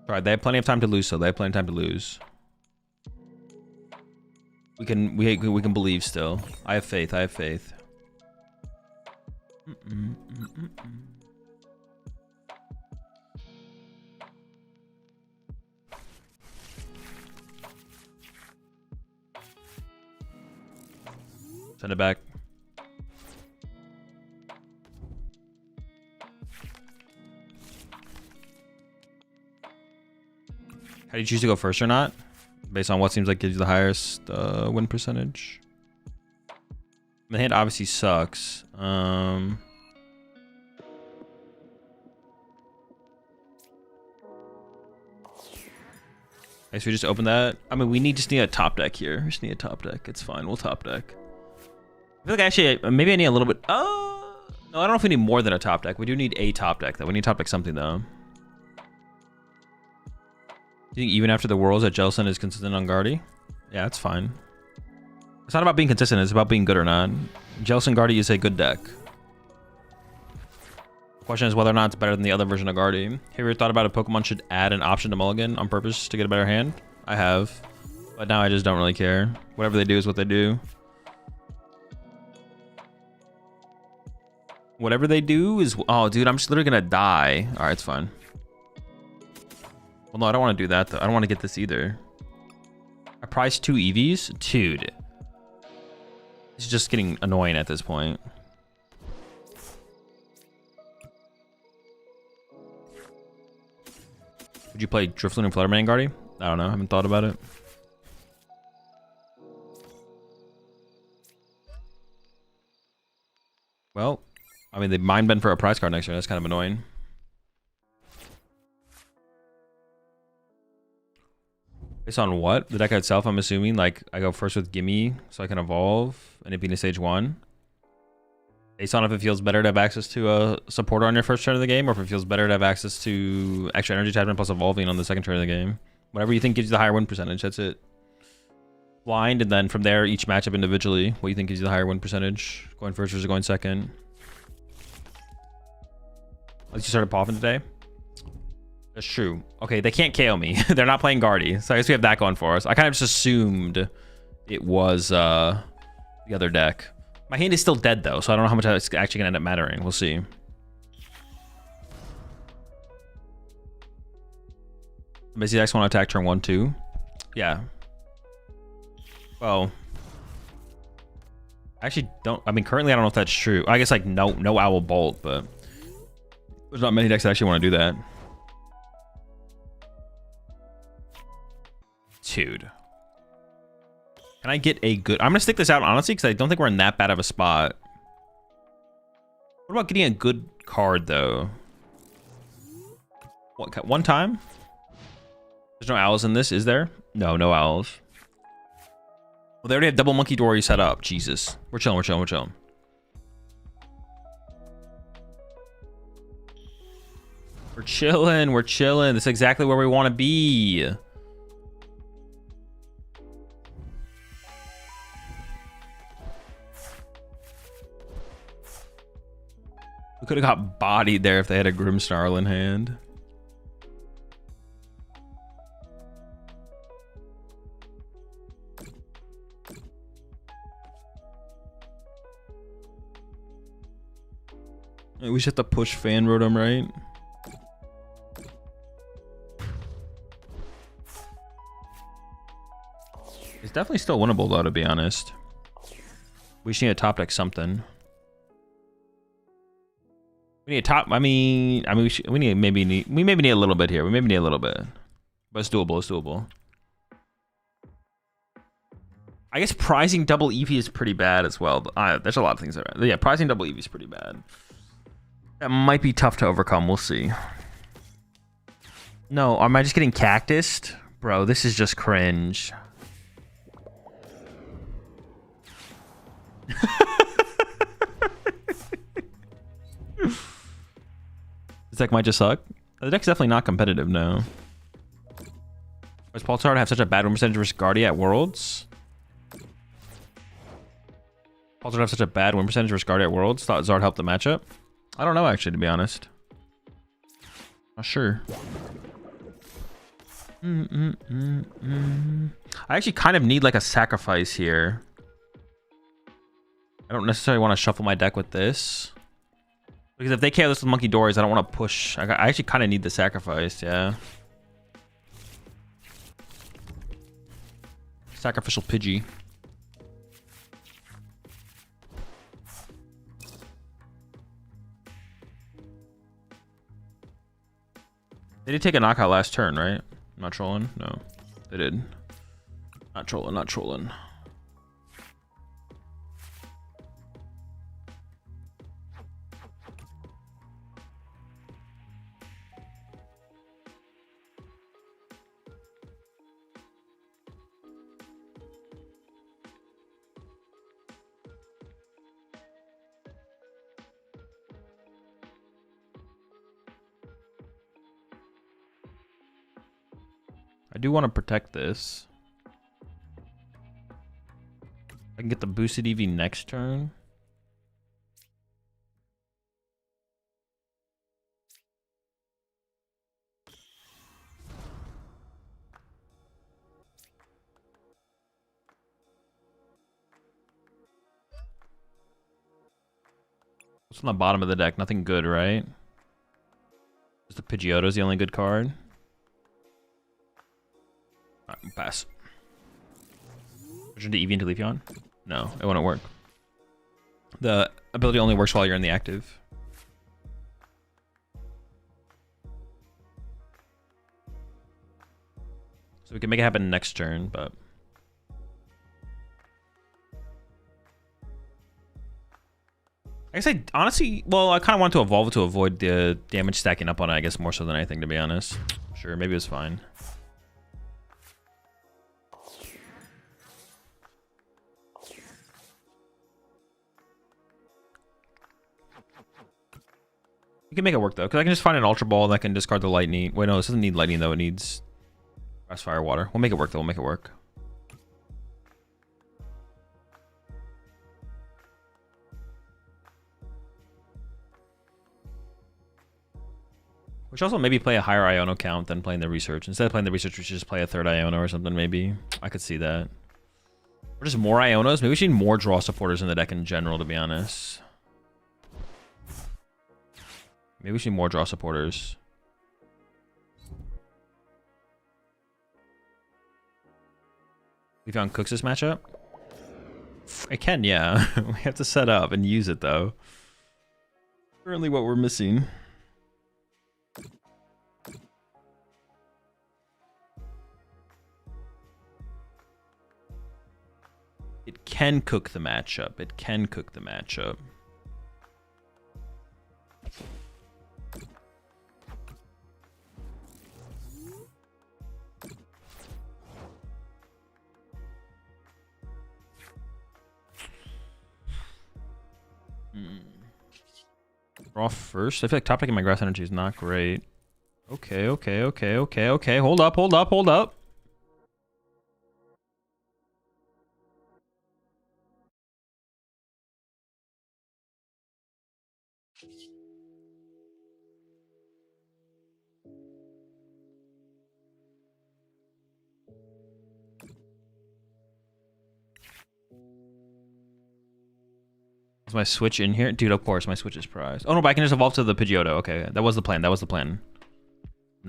Speaker 1: Alright, they have plenty of time to lose, so they have plenty of time to lose. We can believe still. I have faith, I have faith. Send it back. How do you choose to go first or not? Based on what seems like gives you the highest win percentage. The hand obviously sucks. I guess we just open that. I mean, we just need a top deck here. We just need a top deck. It's fine. We'll top deck. I feel like actually, maybe I need a little bit. No, I don't know if we need more than a top deck. We do need a top deck, though. We need to top deck something, though. Do you think even after the Worlds that Jellicent is consistent on Guardy? Yeah, that's fine. It's not about being consistent. It's about being good or not. Jellicent Guardy is a good deck. The question is whether or not it's better than the other version of Guardy. Have you ever thought about if Pokemon should add an option to Mulligan on purpose to get a better hand? I have. But now I just don't really care. Whatever they do is what they do. Whatever they do is... Oh, dude, I'm just literally going to die. All right, it's fine. Well, no, I don't want to do that, though. I don't want to get this either. I priced 2 EVs? Dude. It's just getting annoying at this point. Would you play Drifloon and Fluttermane Guardy? I don't know. I haven't thought about it. Well, I mean, they mind bend for a prize card next year. That's kind of annoying. Based on what? The deck itself, I'm assuming. Like, I go first with Gimme so I can evolve and it being a stage 1. Based on if it feels better to have access to a supporter on your first turn of the game, or if it feels better to have access to extra energy attachment plus evolving on the second turn of the game. Whatever you think gives you the higher win percentage, that's it. Blind, and then from there, each matchup individually. What do you think gives you the higher win percentage? Going first versus going second. At least you started Poffin today. That's true. Okay, they can't KO me. They're not playing Guardy, so I guess we have that going for us. I kind of just assumed it was the other deck. My hand is still dead though, so I don't know how much it's actually gonna end up mattering. We'll see. Basically, X want to attack turn 1, 2. Yeah. Well, I actually don't. I mean, currently, I don't know if that's true. I guess like no Owl Bolt, but there's not many decks that actually want to do that. Dude, can I get a good? I'm gonna stick this out honestly because I don't think we're in that bad of a spot. What about getting a good card though? What, one time? There's no owls in this, is there? No owls. Well, they already have double monkey dory set up. Jesus. We're chilling. We're chilling. This is exactly where we want to be. We could have got bodied there if they had a Grimmsnarl in hand. We should have to push Fan Rotom, right? It's definitely still winnable though, to be honest. We just need to top deck something. We need a top. I mean, we maybe need a little bit here. We maybe need a little bit, but it's doable. It's doable. I guess prizing double Eevee is pretty bad as well. But, there's a lot of things that are. Yeah, prizing double Eevee is pretty bad. That might be tough to overcome. We'll see. No, am I just getting cactused? Bro, this is just cringe. This deck might just suck. The deck's definitely not competitive now. Does Pulsar have such a bad win percentage versus Guardia at Worlds? Pulsar have such a bad win percentage versus Guardia at Worlds? Thought Zard helped the matchup? I don't know, actually, to be honest. Not sure. I actually kind of need like a sacrifice here. I don't necessarily want to shuffle my deck with this. Because if they KO this with Monkey Dories, I don't want to push. I actually kind of need the sacrifice, yeah. Sacrificial Pidgey. They did take a knockout last turn, right? Not trolling? No, they did. Not trolling. I do want to protect this. I can get the boosted Eevee next turn. What's on the bottom of the deck? Nothing good, right? Just the Pidgeotto's the only good card. Alright, pass. Push into Eevee into Leafeon? No, it wouldn't work. The ability only works while you're in the active. So we can make it happen next turn, but... I guess I honestly... Well, I kind of want to evolve it to avoid the damage stacking up on it, I guess, more so than anything, to be honest. Sure, maybe it was fine. We can make it work though, because I can just find an Ultra Ball that can discard the Lightning. Wait, no, this doesn't need Lightning though. It needs Grass, Fire, Water. We'll make it work though. We'll make it work. We should also maybe play a higher Iono count than playing the Research. Instead of playing the Research, we should just play a third Iono or something maybe. I could see that. Or just more Ionos? Maybe we should need more draw supporters in the deck in general, to be honest. Maybe we should need more draw supporters. We found Cooks this matchup? It can, yeah. We have to set up and use it, though. Currently what we're missing. It can cook the matchup. It can cook the matchup. Draw first. I feel like top decking my grass energy is not great. Okay. Hold up. Is my switch in here? Dude, of course, my switch is prized. Oh no, but I can just evolve to the Pidgeotto. Okay, that was the plan. No.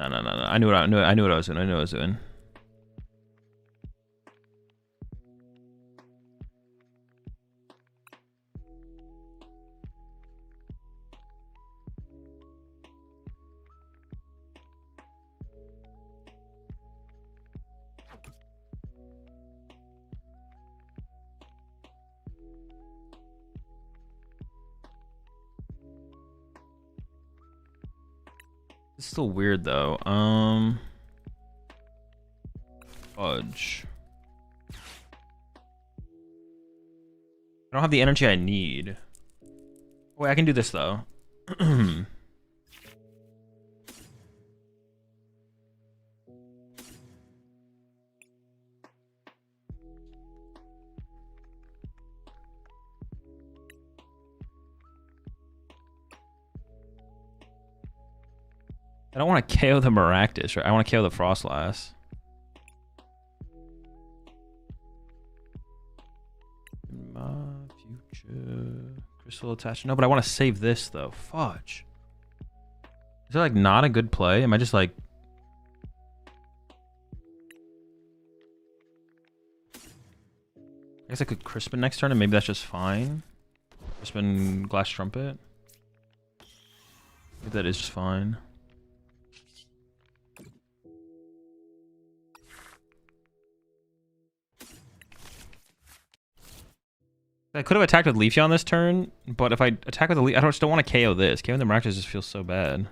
Speaker 1: I knew what I was doing. It's still weird though. Fudge. I don't have the energy I need. Wait, I can do this though. I don't want to KO the Maractus, right? I want to KO the Frostlass. In my future, crystal attached. No, but I want to save this though. Fudge. Is it like not a good play? Am I just like? I guess I could Crispin next turn, and maybe that's just fine. Crispin Glass Trumpet. Maybe that is just fine. I could have attacked with Leafeon on this turn, but if I attack with the Leaf, I just don't want to KO this. KO the Maractus just feels so bad.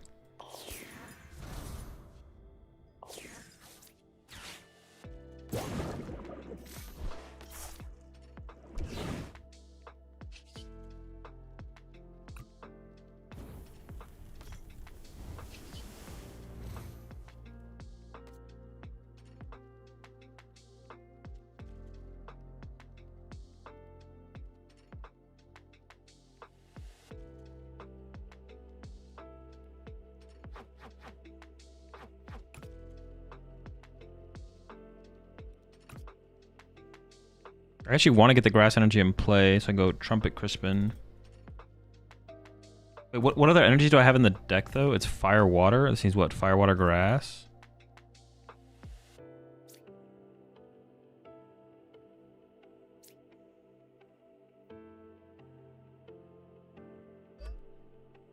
Speaker 1: I actually want to get the grass energy in play, so I go Trumpet Crispin. Wait, what other energies do I have in the deck though? It's Fire Water. This means what? Fire Water Grass.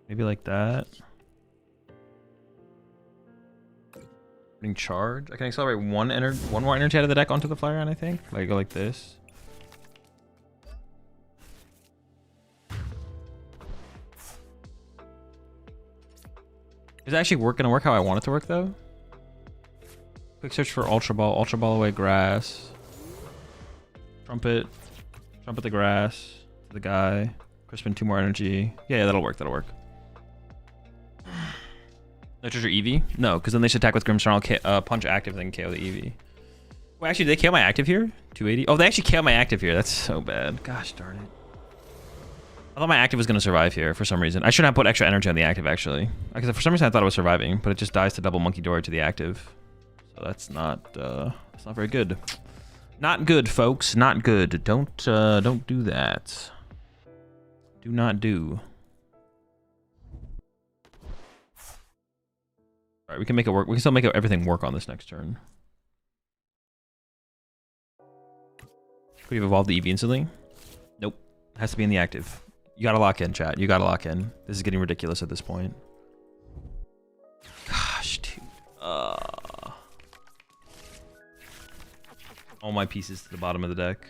Speaker 1: Maybe like that. Charge. I can accelerate one more energy out of the deck onto the Flyron, I think. Like go like this. Is it actually gonna work how I want it to work though? Quick search for Ultra Ball away grass. Trumpet the grass to the guy. Crispin 2 more energy. Yeah, that'll work. No treasure Eevee? No, because then they should attack with Grimmsnarl, punch active, then KO the Eevee. Well, actually, did they KO my active here? 280? Oh, they actually KO my active here. That's so bad. Gosh darn it. I thought my active was going to survive here for some reason. I shouldn't have put extra energy on the active, actually. Because for some reason, I thought it was surviving, but it just dies to double Monkey Door to the active. So that's not very good. Not good, folks. Not good. Don't do that. Do not do. All right, we can make it work. We can still make everything work on this next turn. Could you evolve the EV instantly? Nope. It has to be in the active. You gotta lock in, chat. You gotta lock in. This is getting ridiculous at this point. Gosh, dude. All my pieces to the bottom of the deck.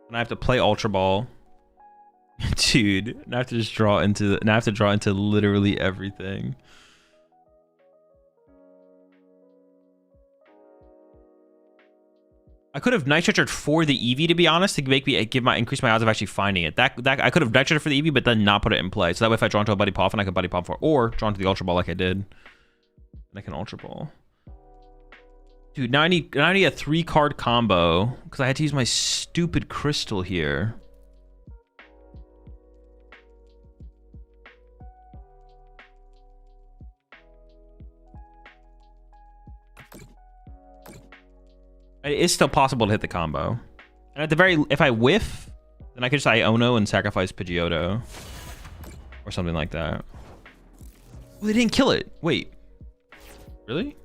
Speaker 1: And I have to play Ultra Ball. Dude, and I have to just draw into and I have to draw into literally everything. I could have Nitroed for the EV, to be honest, to make me increase my odds of actually finding it. That I could have Nitroed for the EV, but then not put it in play. So that way, if I draw into a Buddy Poffin, I could Buddy Poff for, or draw into the Ultra Ball like I did. And I can Ultra Ball. Dude, now I need a 3-card combo because I had to use my stupid crystal here. It is still possible to hit the combo. And at the very, if I whiff, then I could just Iono and sacrifice Pidgeotto. Or something like that. Well, they didn't kill it. Wait. Really?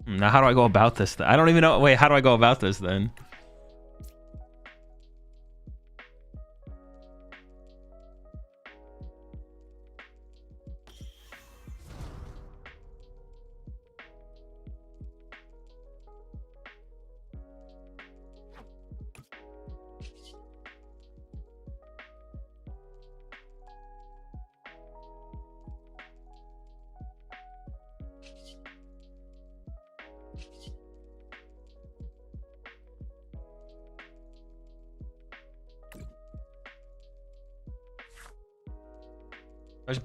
Speaker 1: Now how do I go about this? I don't even know. Wait, how do I go about this then?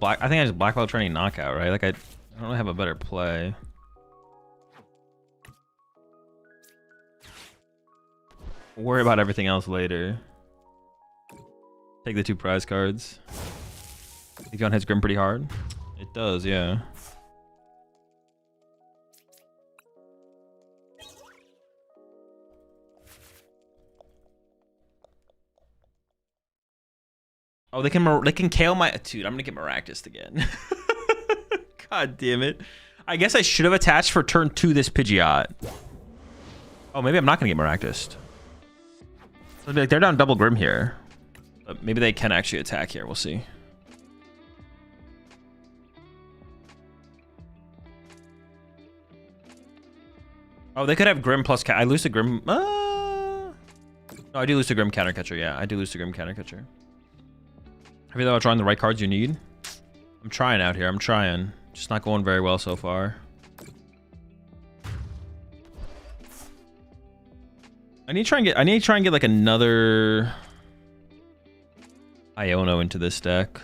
Speaker 1: I think I just Black Belt training knockout, right? Like I don't really have a better play. We'll worry about everything else later. Take the 2 prize cards. Egon hits Grim pretty hard. It does, yeah. Oh, they can KO my dude. I'm gonna get Maractus again. God damn it! I guess I should have attached for turn 2 this Pidgeot. Oh, maybe I'm not gonna get Maractus. So like they're down double Grim here, but maybe they can actually attack here. We'll see. Oh, they could have Grim plus I lose to Grim. No, I do lose to Grim Countercatcher. Yeah, I do lose to Grim Countercatcher. Have you thought about drawing the right cards you need? I'm trying out here. I'm trying. Just not going very well so far. I need to try and get like another Iono into this deck.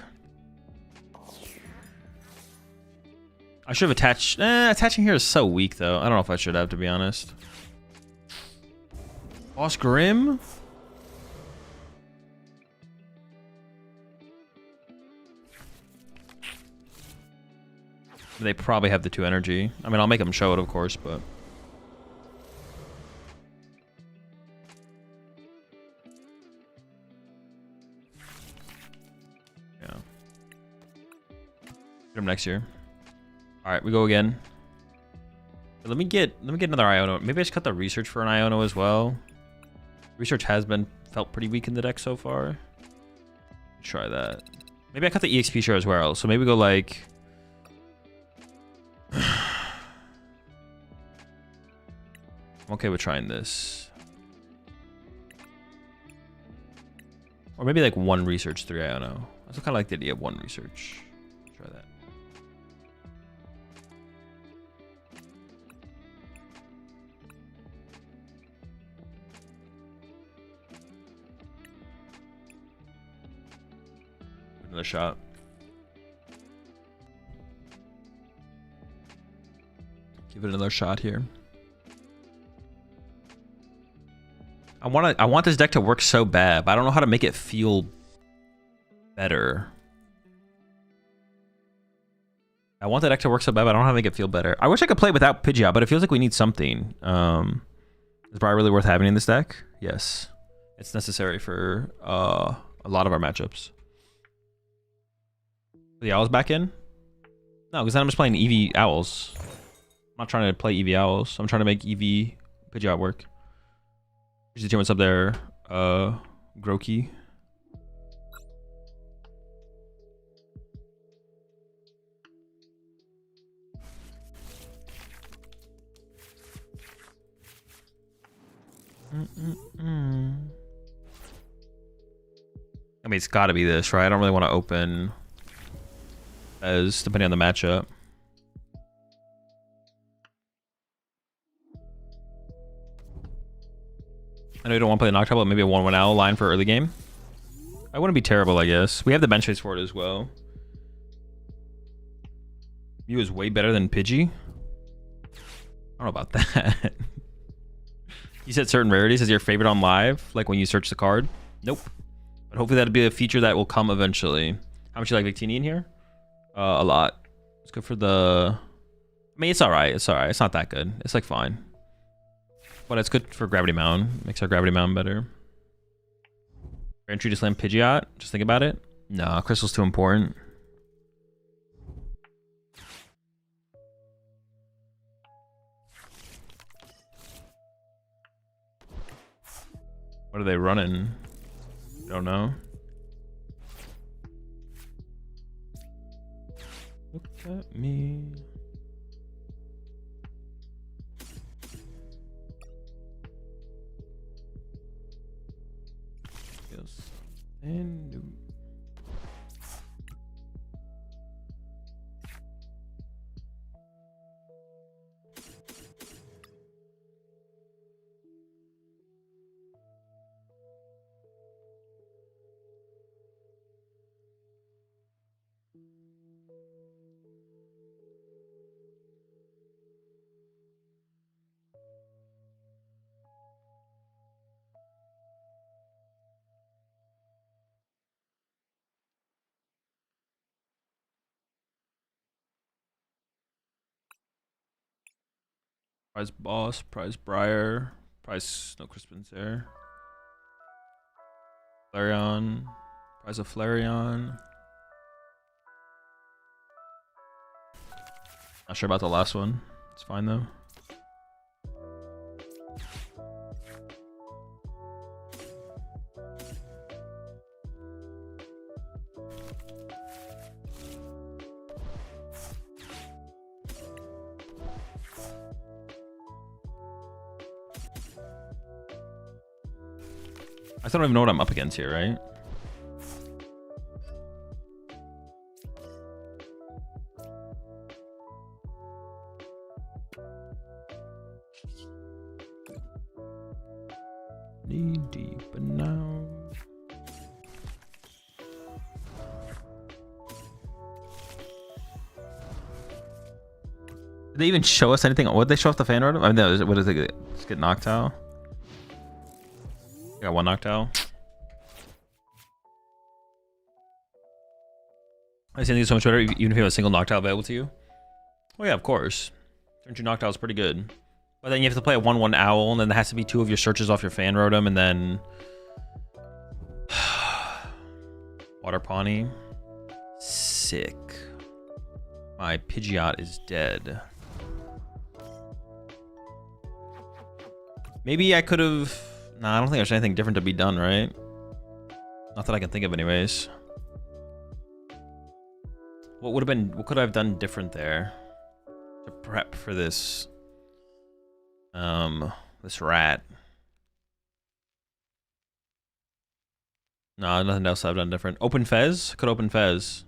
Speaker 1: I should have attached. Attaching here is so weak though. I don't know if I should have, to be honest. Boss Grim? They probably have the 2 energy. I mean, I'll make them show it, of course, but... yeah. Get them next year. Alright, we go again. Let me get another Iono. Maybe I just cut the research for an Iono as well. Research has felt pretty weak in the deck so far. Try that. Maybe I cut the EXP share as well. So maybe go like... I'm okay with trying this. Or maybe like 1 research, 3 Iono. I also kind of like the idea of 1 research. Try that. Another shot. Give it another shot here. I want this deck to work so bad, but I don't know how to make it feel better. I want the deck to work so bad, but I don't know how to make it feel better. I wish I could play without Pidgeot, but it feels like we need something. Is Briar really worth having in this deck? Yes. It's necessary for a lot of our matchups. The Owls back in? No, because then I'm just playing EV Owls. I'm not trying to play EV Owls. I'm trying to make EV Pidgeot work. There's what's up there? Groki. I mean, it's got to be this, right? I don't really want to open as depending on the matchup. I know you don't want to play the Noctowl, but maybe a 1/1 Owl line for early game. I wouldn't be terrible, I guess. We have the bench space for it as well. Mew is way better than Pidgey. I don't know about that. You said certain rarities is your favorite on live, like when you search the card. Nope. But hopefully that'll be a feature that will come eventually. How much you like Victini in here? A lot. It's good for the... I mean, it's alright. It's alright. It's not that good. It's like fine. But it's good for Gravity Mound. Makes our Gravity Mound better. Entry to slam Pidgeot. Just think about it. No, Crystal's too important. What are they running? Don't know. Look at me. Feels something new. Prize Boss, Prize Briar, Prize Snow Crispin's there. Flareon, Prize of Flareon. Not sure about the last one. It's fine though. I still don't even know what I'm up against here, right? Knee deep and now. Did they even show us anything? What did they show off the fan art? I mean, no, what is it? Just get Noctowl. Got one Noctowl. I think it's so much better even if you have a single Noctowl available to you. Oh yeah, of course. Turn 2 Noctowl is pretty good. But then you have to play a 1/1 Owl, and then there has to be 2 of your searches off your fan rotom, and then Water Pawnee. Sick. My Pidgeot is dead. Maybe I could have... Nah, I don't think there's anything different to be done, right? Not that I can think of anyways. What would have been... What could I have done different there? To prep for this... this rat. No, nothing else I've done different. Open Fez? Could open Fez.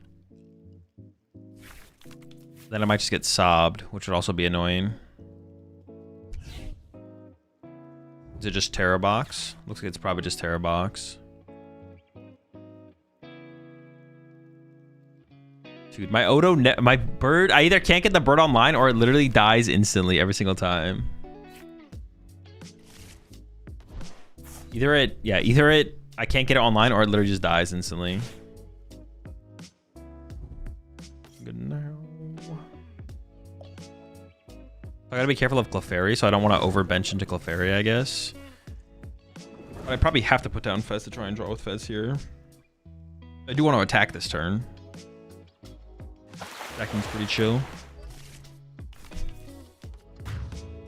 Speaker 1: Then I might just get sobbed, which would also be annoying. Is it just Terra Box? Looks like it's probably just Terra Box. Dude, my Odo, my bird, I either can't get the bird online or it literally dies instantly every single time. Either I can't get it online or it literally just dies instantly. Good now. I gotta be careful of Clefairy, so I don't want to overbench into Clefairy, I guess. But I probably have to put down Fez to try and draw with Fez here. I do want to attack this turn. Attacking's pretty chill.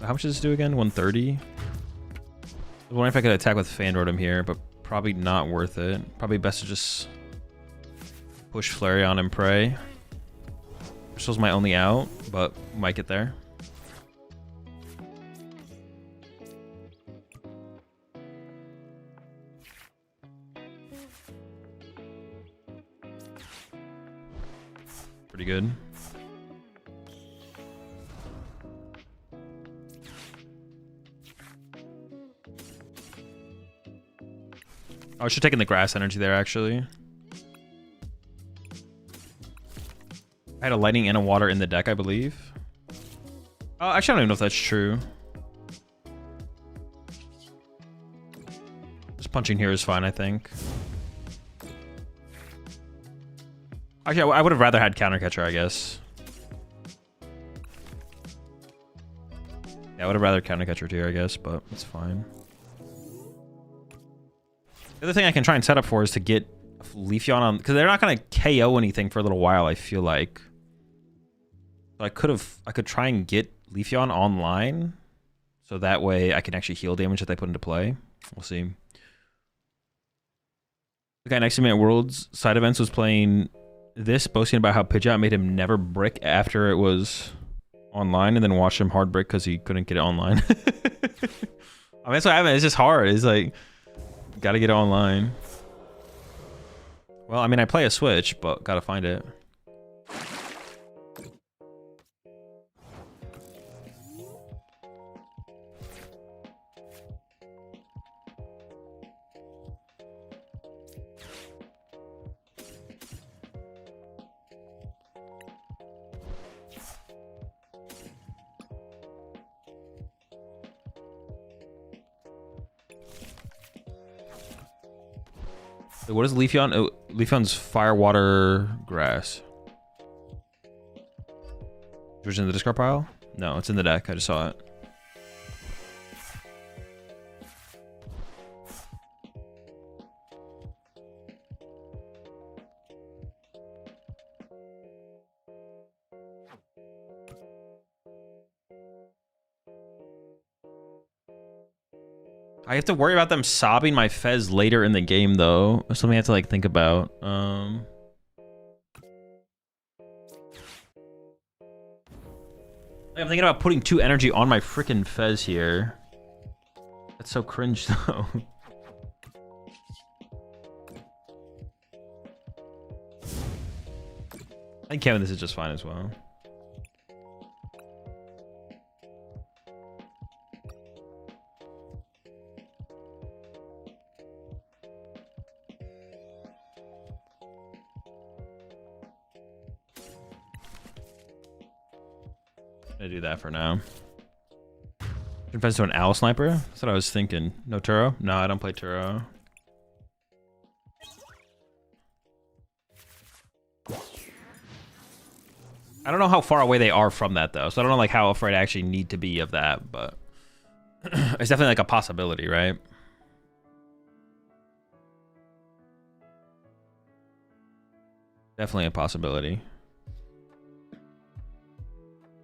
Speaker 1: How much does this do again? 130? I was wondering if I could attack with Fandordim here, but probably not worth it. Probably best to just push Flareon and pray. Crystal's my only out, but might get there. Pretty good. I should have taken the grass energy there, actually. I had a lightning and a water in the deck, I believe. Actually, I don't even know if that's true. Just punching here is fine, I think. Actually, I would have rather had counter catcher, I guess. Yeah, I would have rather counter catcher here, I guess, but it's fine. The other thing I can try and set up for is to get Leafeon on, because they're not going to KO anything for a little while, I feel like. So I could try and get Leafeon online, so that way I can actually heal damage that they put into play. We'll see. The guy next to me at Worlds side events was playing this, boasting about how Pidgeot made him never brick after it was online, and then watched him hard brick because he couldn't get it online. I mean, that's what happened. It's just hard. It's like, gotta get it online. Well, I mean, I play a Switch, but gotta find it. What is Leafeon? Oh, Leafeon's fire, water, grass. Was it in the discard pile? No, it's in the deck. I just saw it. I have to worry about them sobbing my Fez later in the game, though. That's something I have to, like, think about. I'm thinking about putting 2 energy on my freaking Fez here. That's so cringe, though. I think Kevin, this is just fine as well. I'm gonna do that for now. Depends to an owl sniper. That's what I was thinking. No Turo? No, I don't play Turo. I don't know how far away they are from that though, so I don't know like how afraid I actually need to be of that, but it's definitely like a possibility, right? Definitely a possibility.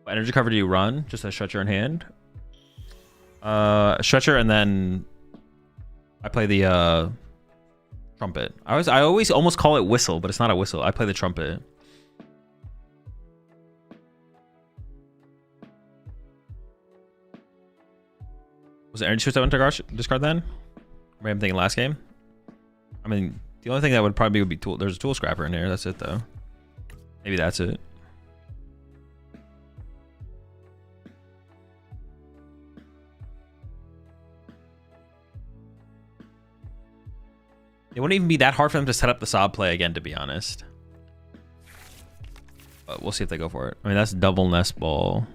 Speaker 1: What energy cover do you run? Just a Stretcher in hand? Stretcher, and then I play the trumpet. I always almost call it whistle, but it's not a whistle. I play the trumpet. Was it energy switch that went to discard then? Maybe I'm thinking last game. I mean, the only thing that would probably be tool. There's a tool scrapper in here. That's it though. Maybe that's it. It wouldn't even be that hard for them to set up the sob play again, to be honest. But we'll see if they go for it. I mean, that's double nest ball.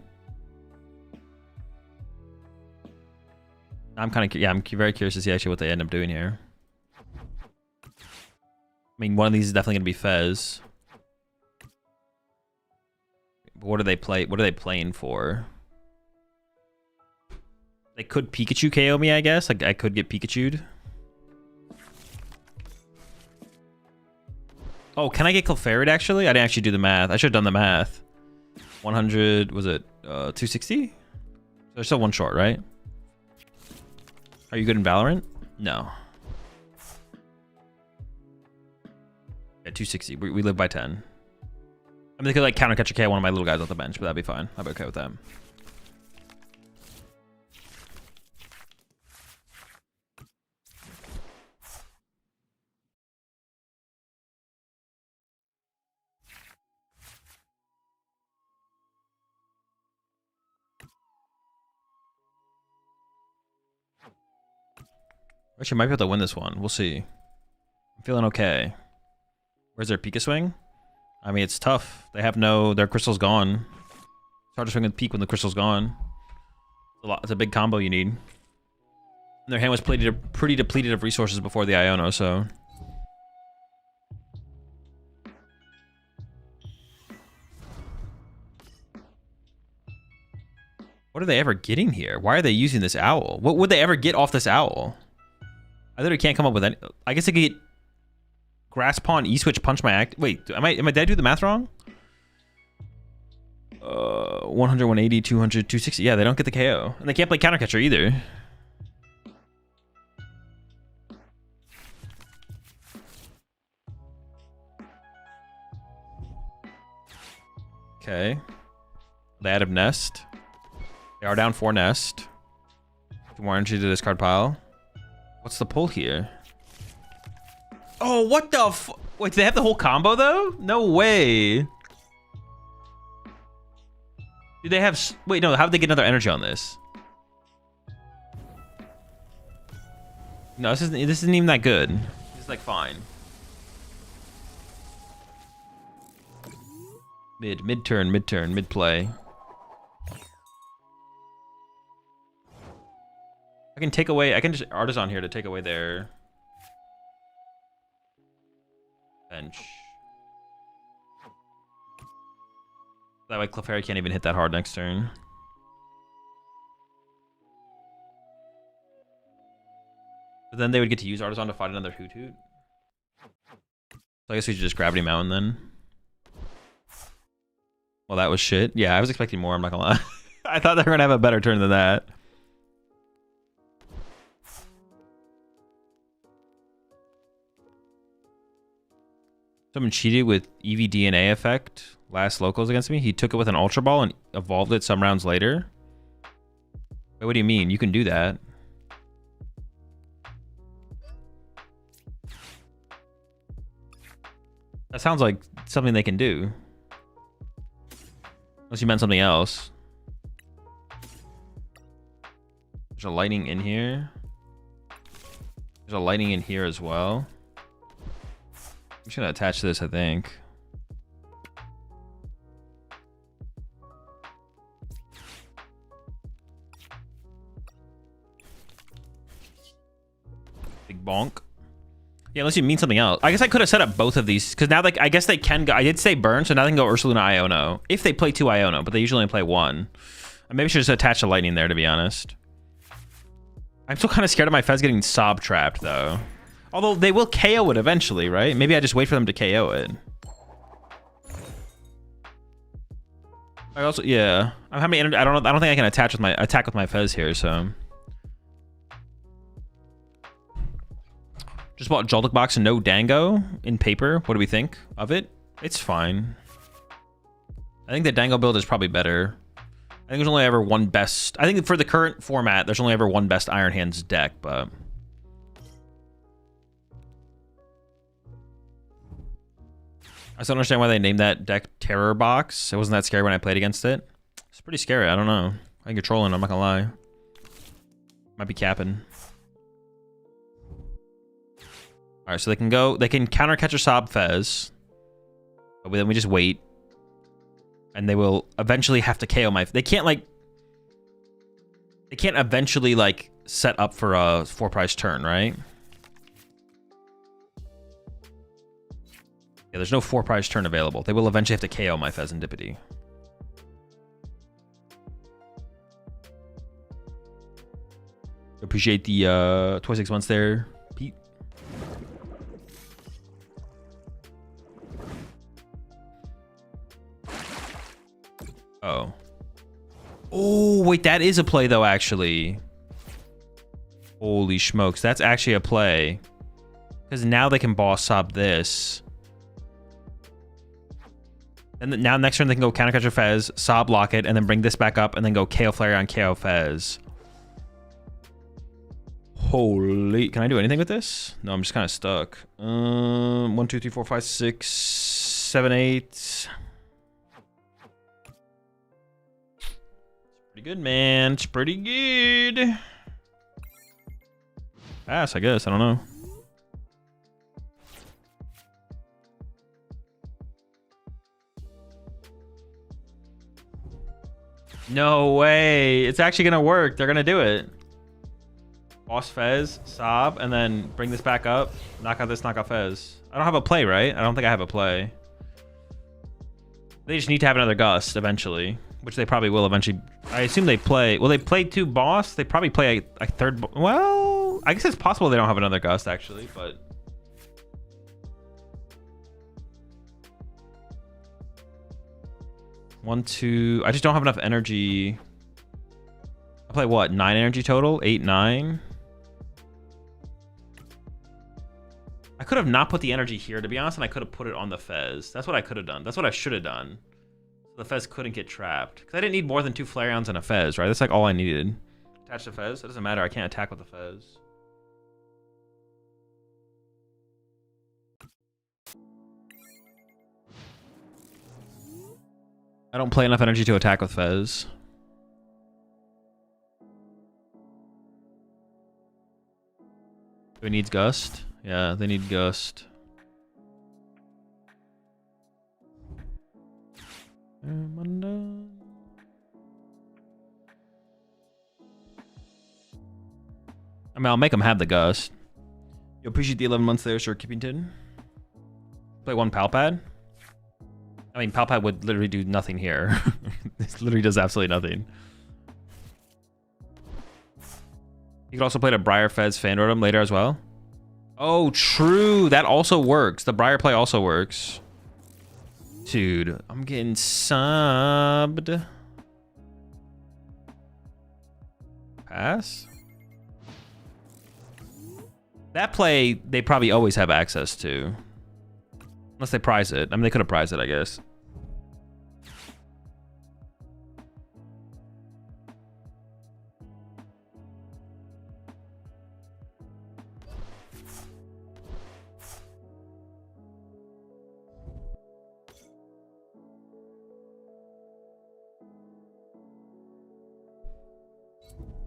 Speaker 1: I'm kind of, yeah, I'm very curious to see actually what they end up doing here. I mean, one of these is definitely going to be Fez. But what do they play? What are they playing for? They could Pikachu KO me, I guess. Like, I could get Pikachud. Oh, can I get Clefairy actually? I didn't actually do the math. I should have done the math. 100, was it 260? There's still one short, right? Are you good in Valorant? No. Yeah, 260. We live by 10. I mean, they could like counter catch a K one of my little guys off the bench, but that'd be fine. I'd be okay with that. Actually, might be able to win this one. We'll see. I'm feeling okay. Where's their Pika swing? I mean, it's tough. They have no... Their crystal's gone. It's hard to swing with Peak when the crystal's gone. It's a big combo you need. And their hand was pretty depleted of resources before the Iono, so... What are they ever getting here? Why are they using this owl? What would they ever get off this owl? I literally can't come up with any... I guess I could get... Grass Pawn, E-Switch, Punch my act... Wait, did I do the math wrong? 100, 180, 200, 260. Yeah, they don't get the KO. And they can't play Counter Catcher either. Okay. They added Nest. They are down 4 Nest. 2 more energy to discard pile. What's the pull here? Oh, what the f... Wait, do they have the whole combo, though? No way. Do they have... Wait, no, how did they get another energy on this? No, this isn't even that good. It's like fine. Mid play. I can take away... I can just Artisan here to take away their... bench. That way Clefairy can't even hit that hard next turn. But then they would get to use Artisan to fight another Hoot Hoot. So I guess we should just Gravity Mountain then. Well, that was shit. Yeah, I was expecting more, I'm not gonna lie. I thought they were gonna have a better turn than that. Someone cheated with EV-DNA effect last locals against me. He took it with an Ultra Ball and evolved it some rounds later. Wait, what do you mean? You can do that. That sounds like something they can do. Unless you meant something else. There's a lightning in here. There's a lightning in here as well. I'm just gonna attach this, I think. Big bonk. Yeah, unless you mean something else. I guess I could have set up both of these, because now I guess they can go. I did say burn, so now they can go Ursaluna Iono. If they play 2 Iono, but they usually only play 1. I maybe should just attach a lightning there, to be honest. I'm still kind of scared of my Fez getting Sob trapped, though. Although they will KO it eventually, right? Maybe I just wait for them to KO it. I also, yeah. I'm having energy. I don't think I can attack with my Fez here, so. Just bought Joltik Box and no Dango in paper. What do we think of it? It's fine. I think the Dango build is probably better. I think there's only ever one best. I think for the current format, there's only ever one best Iron Hands deck, but. I still don't understand why they named that deck Terror Box. It wasn't that scary when I played against it. It's pretty scary. I don't know. I think you're trolling. I'm not gonna lie. Might be capping. All right, so they can go. They can counter catch a Sob Fez, but then we just wait, and they will eventually have to KO my. They can't like. They can't eventually like set up for a 4-prize turn, right? Yeah, there's no 4-prize turn available. They will eventually have to KO my Pheasantipity. Appreciate the 26 months there, Pete. Oh. Oh, wait, that is a play, though, actually. Holy smokes, that's actually a play. Because now they can boss sob this. And now next turn they can go counter catcher Fez, sob lock it, and then bring this back up, and then go KO Flareon, KO Fez. Holy, can I do anything with this? No, I'm just kind of stuck. 1, 2, 3, 4, 5, 6, 7, 8. Pretty good, man. It's pretty good. Pass, I guess. I don't know. No way. It's actually going to work. They're going to do it. Boss Fez, sob, and then bring this back up. Knock out this, knock out Fez. I don't have a play, right? I don't think I have a play. They just need to have another Gust eventually, which they probably will eventually. I assume they play. Will they play 2 boss? They probably play a third. Well, I guess it's possible they don't have another Gust actually, but. One, two. I just don't have enough energy. I play what? 9 energy total? 8, 9. I could have not put the energy here, to be honest, and I could have put it on the Fez. That's what I could have done. That's what I should have done. The Fez couldn't get trapped. Because I didn't need more than 2 Flareons and a Fez, right? That's like all I needed. Attach the Fez. It doesn't matter. I can't attack with the Fez. I don't play enough energy to attack with Fez. Who needs Gust? Yeah, they need Gust. I mean, I'll make them have the Gust. You appreciate the 11 months there, Sir Kippington. Play 1 Palpad. I mean, Palpad would literally do nothing here. This literally does absolutely nothing. You could also play a Briar Fez Fan Rotom later as well. Oh, true. That also works. The Briar play also works. Dude, I'm getting subbed. Pass? That play, they probably always have access to. Unless they prize it. I mean, they could have prized it, I guess.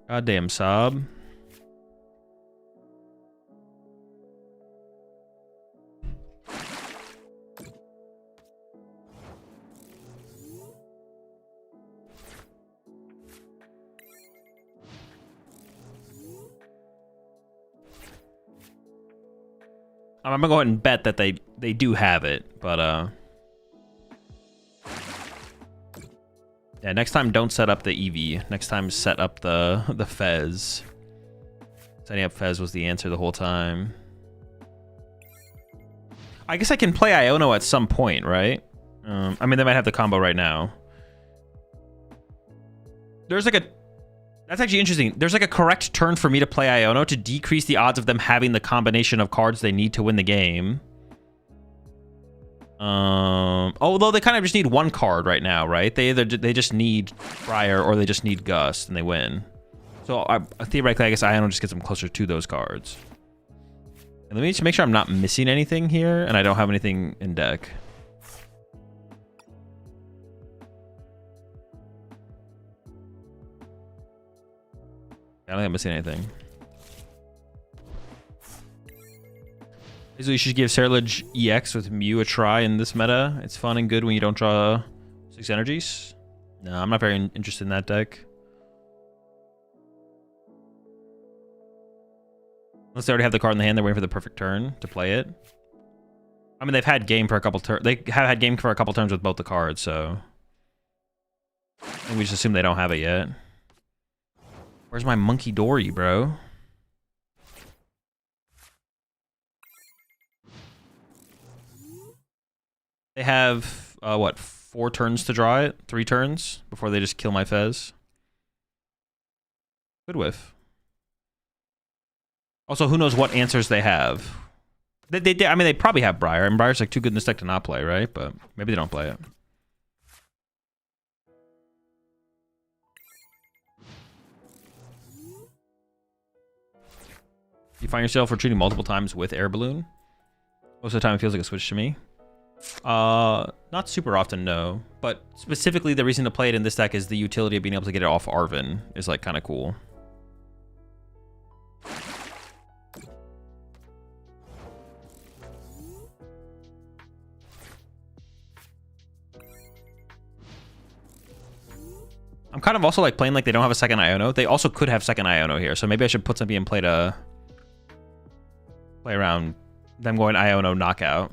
Speaker 1: Goddamn sob. I'm gonna go ahead and bet that they do have it, but yeah, next time don't set up the Eevee. Next time set up the Fez. Setting up Fez was the answer the whole time. I guess I can play Iono at some point, right? I mean, they might have the combo right now. There's like a... That's actually interesting. There's like a correct turn for me to play Iono to decrease the odds of them having the combination of cards they need to win the game. Although they kind of just need 1 card right now, right? They just need Briar or they just need Gust and they win. So theoretically, I guess Iono just gets them closer to those cards. And let me just make sure I'm not missing anything here and I don't have anything in deck. I don't think I'm missing anything. You should give Cerulege EX with Mew a try in this meta. It's fun and good when you don't draw 6 energies. No, I'm not very interested in that deck. Unless they already have the card in the hand, they're waiting for the perfect turn to play it. I mean, they've had game for a couple turns. They have had game for a couple turns with both the cards, so and we just assume they don't have it yet. Where's my Monkey Dory, bro? They have what, 4 turns to draw it? 3 turns before they just kill my Fez. Good whiff. Also, who knows what answers they have? I mean, they probably have Briar, and Briar's like too good in this deck to not play, right? But maybe they don't play it. You find yourself retreating multiple times with Air Balloon? Most of the time, it feels like a switch to me. Not super often, no. But specifically, the reason to play it in this deck is the utility of being able to get it off Arven is like kind of cool. I'm kind of also like playing like they don't have a second Iono. They also could have second Iono here, so maybe I should put something in play to play around them going Iono knockout.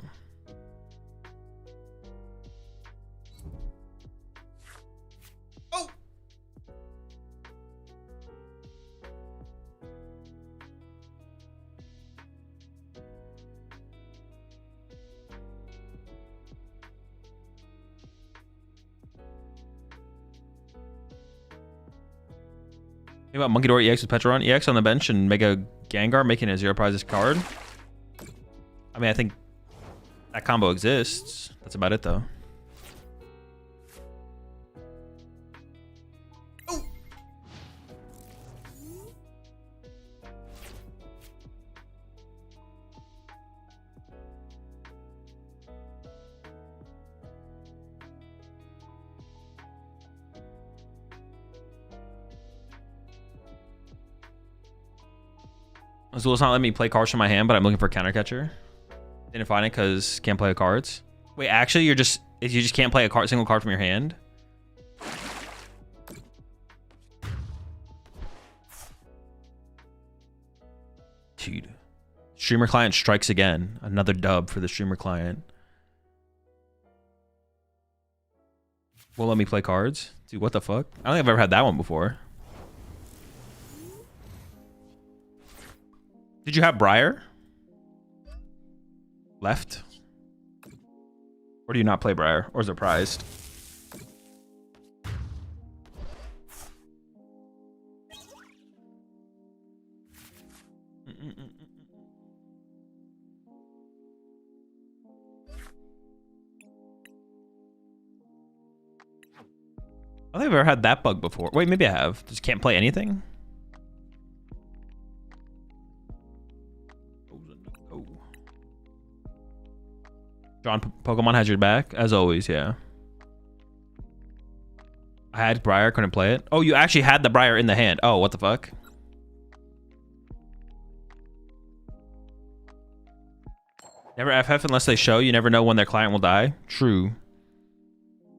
Speaker 1: Oh! Think about Monkey Dory EX with Petron EX on the bench and Mega Gengar making a 0 prizes card. I mean, I think that combo exists. That's about it, though. Oh. Azul's not letting me play cards from my hand, but I'm looking for a counter catcher. Didn't find it because can't play cards. Wait, actually, you just can't play a single card from your hand. Dude, streamer client strikes again. Another dub for the streamer client. Won't let me play cards, dude. What the fuck? I don't think I've ever had that one before. Did you have Briar? Left? Or do you not play Briar? Or is it prized? I don't think I've ever had that bug before. Wait, maybe I have. Just can't play anything? John, Pokemon has your back, as always, yeah. I had Briar, couldn't play it. Oh, you actually had the Briar in the hand. Oh, what the fuck? Never FF unless they show. You never know when their client will die. True. And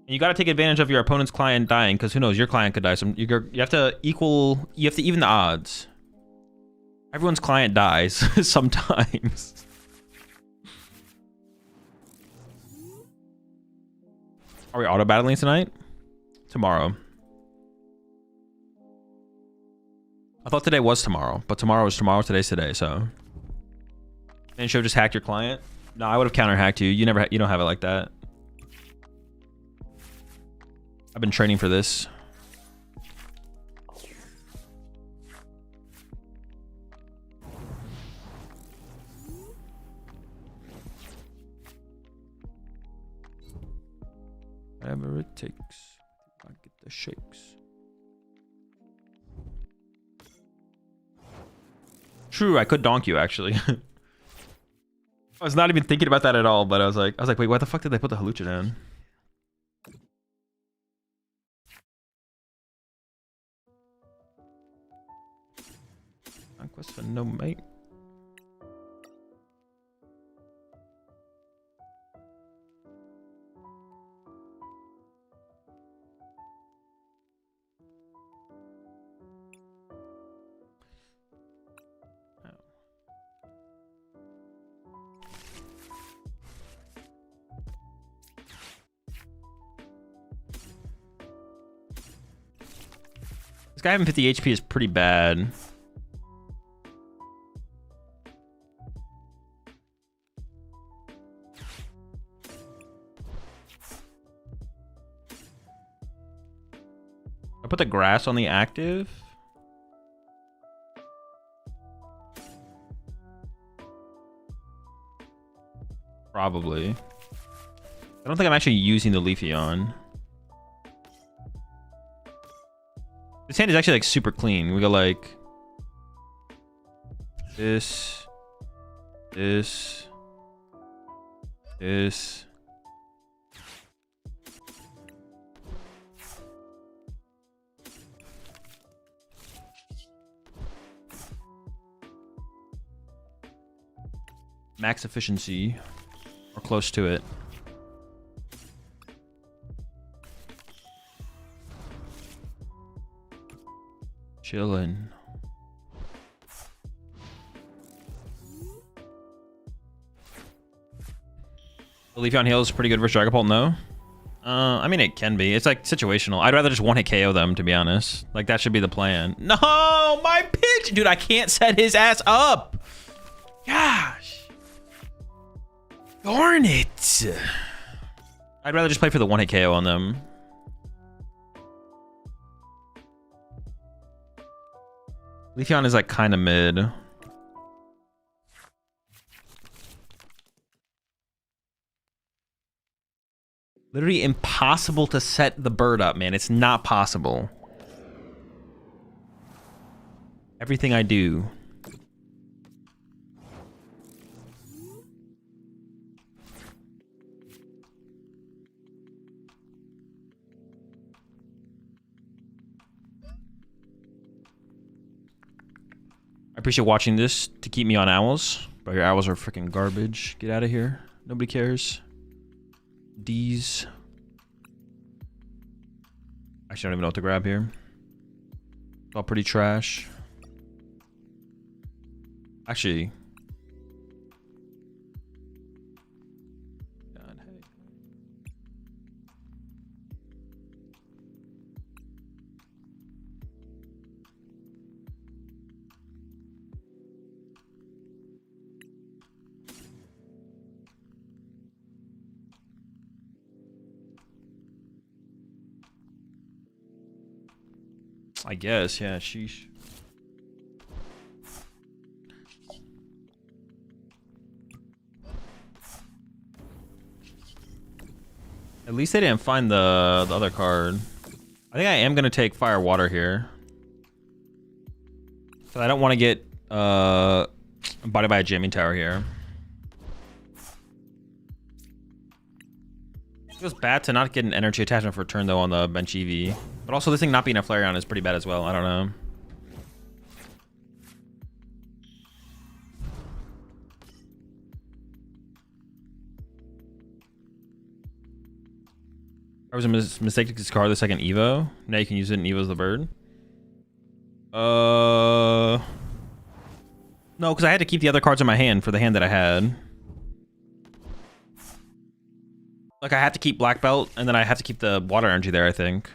Speaker 1: you got to take advantage of your opponent's client dying, because who knows, your client could die. So you have to even the odds. Everyone's client dies sometimes. Are we auto battling tonight? Tomorrow. I thought today was tomorrow, but tomorrow is tomorrow. Today's today, so. And should have just hacked your client? No, I would have counter hacked you. You don't have it like that. I've been training for this. Whatever it takes. I get the shakes. True, I could donk you actually. I was not even thinking about that at all, but I was like, wait, why the fuck did they put the Halucha down? Conquest for no mate. This guy having 50 HP is pretty bad. I put the grass on the active. Probably. I don't think I'm actually using the Leafeon. This hand is actually like super clean. We go like this, this, this. Max efficiency, or close to it. Chillin'. The Leafeon heal is pretty good versus Dragapult, no? I mean, it can be. It's like situational. I'd rather just one-hit KO them, to be honest. Like, that should be the plan. No, my pitch! Dude, I can't set his ass up! Gosh. Darn it! I'd rather just play for the one-hit KO on them. Leafeon is like kind of mid. Literally impossible to set the bird up, man. It's not possible. Everything I do. I appreciate watching this to keep me on owls. But your owls are freaking garbage. Get out of here. Nobody cares. D's. Actually, I don't even know what to grab here. It's all pretty trash. Actually. God, hey. I guess, yeah, sheesh. At least they didn't find the other card. I think I am gonna take Fire Water here. So I don't want to get bodied by a jamming tower here. It feels bad to not get an energy attachment for a turn though on the bench EV. But also this thing not being a Flareon is pretty bad as well. I don't know. I was a mistake to discard the second Evo. Now you can use it in Evo's the bird. No, because I had to keep the other cards in my hand for the hand that I had. Like I have to keep Black Belt, and then I have to keep the water energy there, I think.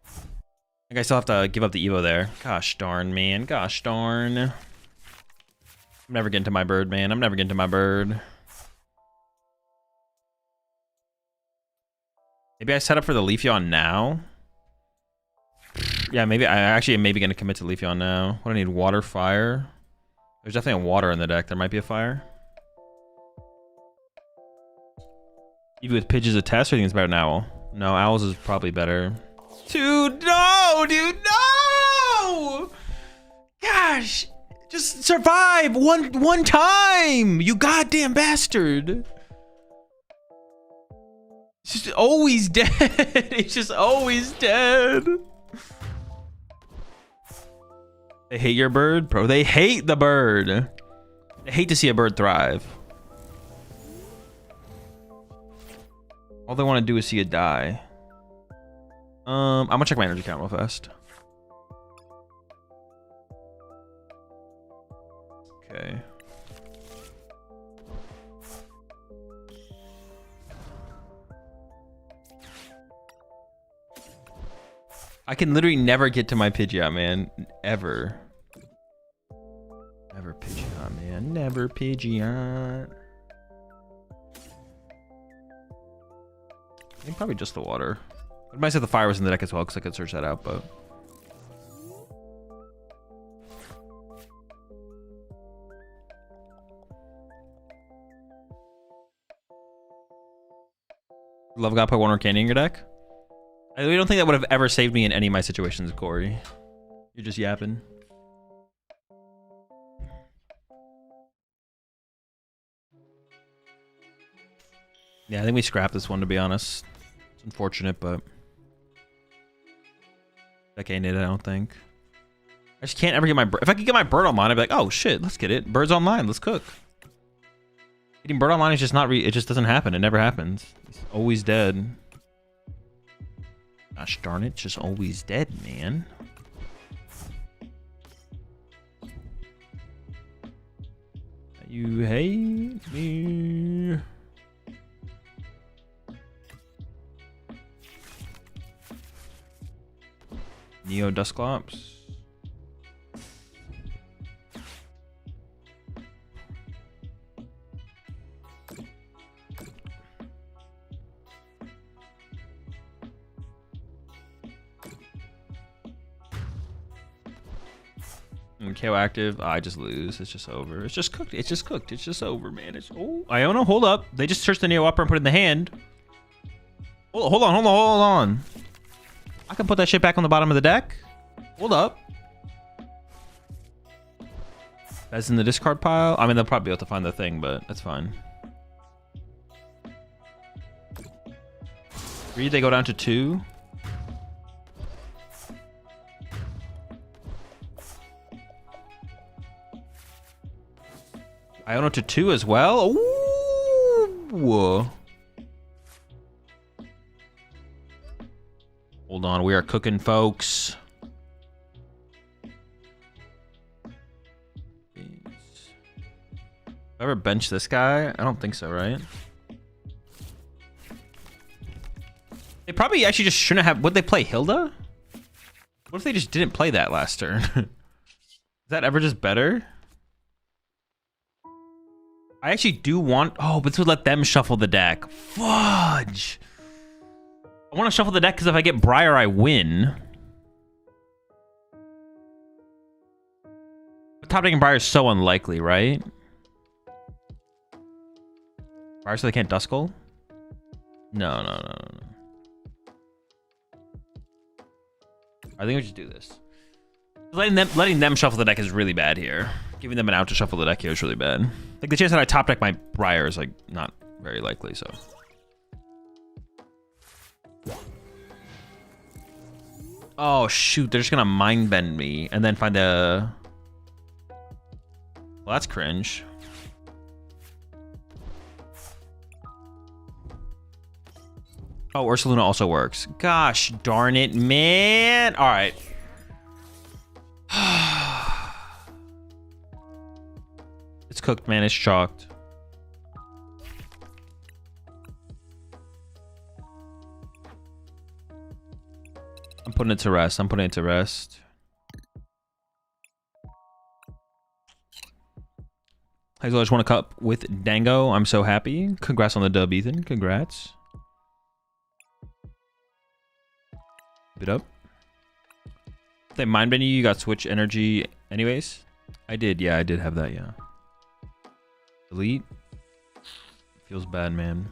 Speaker 1: I think I still have to give up the Evo there. Gosh darn, man. Gosh darn. I'm never getting to my bird, man. I'm never getting to my bird. Maybe I set up for the Leafeon now? Yeah, maybe. I actually am maybe going to commit to Leafeon now. What do I need? Water, fire? There's definitely a water in the deck. There might be a fire. Even with Pidge as a test, or you think it's better than Owl? No, Owls is probably better. Dude, no! Dude, no! Gosh! Just survive one time! You goddamn bastard! It's just always dead. It's just always dead. They hate your bird? Bro, they hate the bird. They hate to see a bird thrive. All they want to do is see it die. I'm gonna check my energy count real fast. Okay. I can literally never get to my Pidgeot, man. Ever. Never Pidgeot, man. Never Pidgeot. I think probably just the water. I might say the fire was in the deck as well, because I could search that out, but... Love God put one more candy in your deck? I really don't think that would have ever saved me in any of my situations, Corey. You're just yapping. Yeah, I think we scrapped this one, to be honest. It's unfortunate, but... That ain't it, I don't think. I just can't ever get my... If I could get my bird online, I'd be like, oh, shit, let's get it. Bird's online, let's cook. Getting bird online is just not... It just doesn't happen. It never happens. It's always dead. Gosh darn it, it's just always dead, man. You hate me. Neo Dusclops. KO active. I just lose. It's just over. It's just cooked. It's just cooked. It's just over, man. It's Iona, hold up. They just searched the Neo Upper and put it in the hand. Hold on. I can put that shit back on the bottom of the deck. Hold up. That's in the discard pile. I mean, they'll probably be able to find the thing, but that's fine. 3, they go down to 2. Iona to 2 as well. Ooh. Hold on, we are cooking, folks. Ever bench this guy? I don't think so, right? They probably actually just shouldn't have. Would they play Hilda? What if they just didn't play that last turn? Is that ever just better? I actually do want... Oh, but this would let them shuffle the deck. Fudge! I want to shuffle the deck because if I get Briar, I win. But top decking Briar is so unlikely, right? Briar so they can't Duskull? No. I think we should do this. Letting them shuffle the deck is really bad here. Giving them an out to shuffle the deck here is really bad. Like, the chance that I top deck my Briar is, like, not very likely, so. Oh, shoot. They're just gonna mind bend me and then find the... Well, that's cringe. Oh, Ursaluna also works. Gosh darn it, man. All right. It's cooked, man. It's chalked. I'm putting it to rest. I just want a cup with Dango. I'm so happy. Congrats on the dub, Ethan. Congrats. Keep it up. If they mind bending you got switch energy anyways? I did. Yeah, I did have that. Yeah. Delete. Feels bad, man.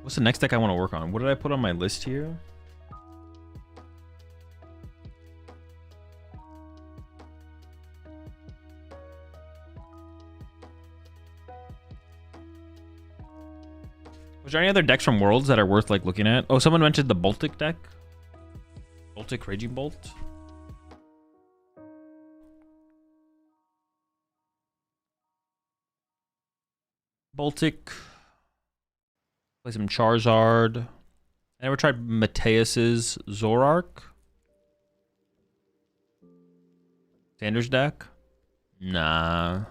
Speaker 1: What's the next deck I want to work on? What did I put on my list here? Was there any other decks from Worlds that are worth like looking at? Oh, someone mentioned the Baltic deck. Baltic Raging Bolt. Baltic. Play some Charizard. I never tried Mateus's Zorark. Sanders deck. Nah.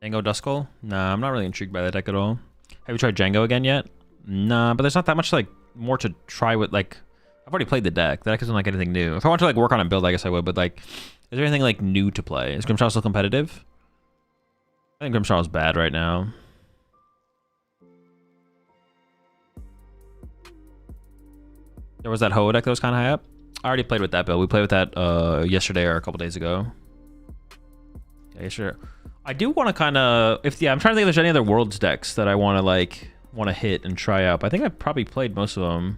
Speaker 1: Dango Duskull? Nah, I'm not really intrigued by that deck at all. Have you tried Django again yet? Nah, but there's not that much like more to try with. Like, I've already played the deck. The deck isn't like anything new. If I want to like work on a build, I guess I would. But like, is there anything like new to play? Is Grimshaw still competitive? I think Grimshaw is bad right now. There was that Ho deck that was kind of high up. I already played with that build. We played with that yesterday or a couple days ago. Yeah, sure. I do want to kind of, I'm trying to think if there's any other Worlds decks that I want to hit and try out. But I think I've probably played most of them.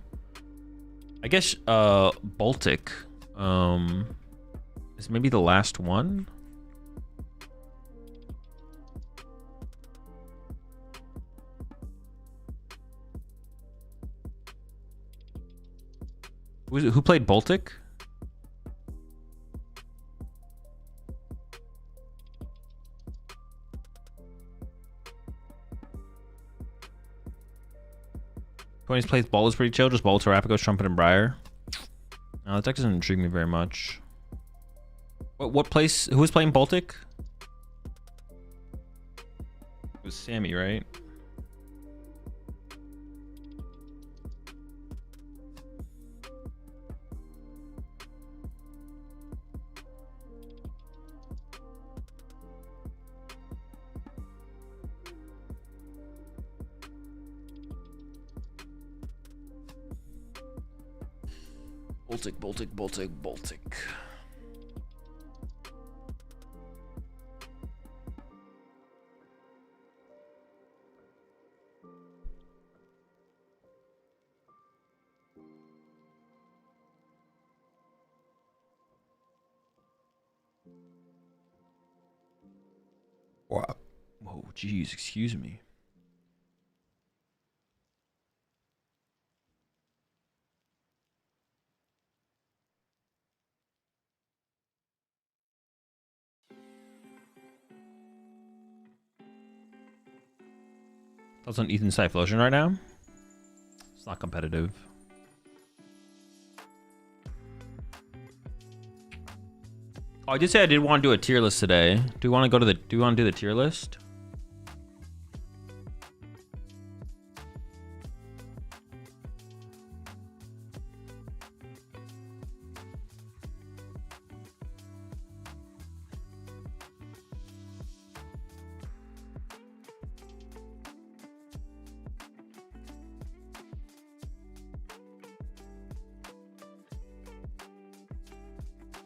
Speaker 1: I guess Baltic is maybe the last one. Who played Baltic? Tony's plays Ball is pretty chill, just Ball, Terrapagos, Trumpet, and Briar. No, that deck doesn't intrigue me very much. What place? Who was playing Baltic? It was Sammy, right? Baltic. Wow. Whoa, geez, excuse me. That's on Ethan's Typhlosion right now. It's not competitive. Oh, I did say I did want to do a tier list today. Do you want to do the tier list?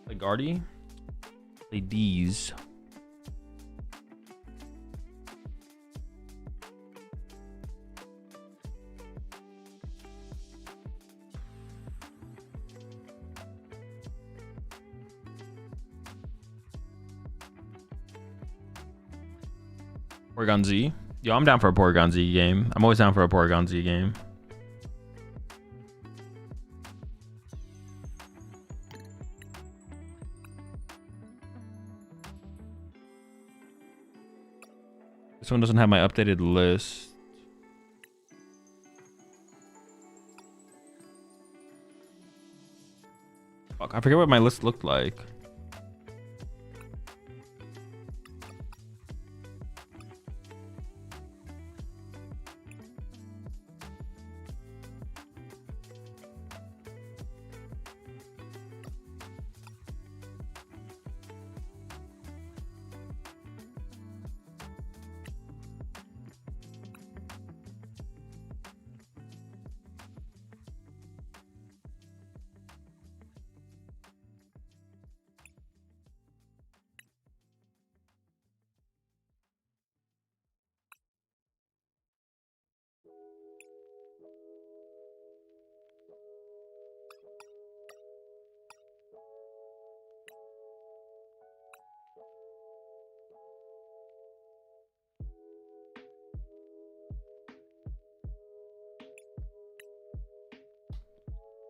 Speaker 1: Play Guardy. Play D's. Porygon Z. Yo, I'm down for a Porygon Z game. I'm always down for a Porygon Z game. This one doesn't have my updated list. Fuck, I forget what my list looked like.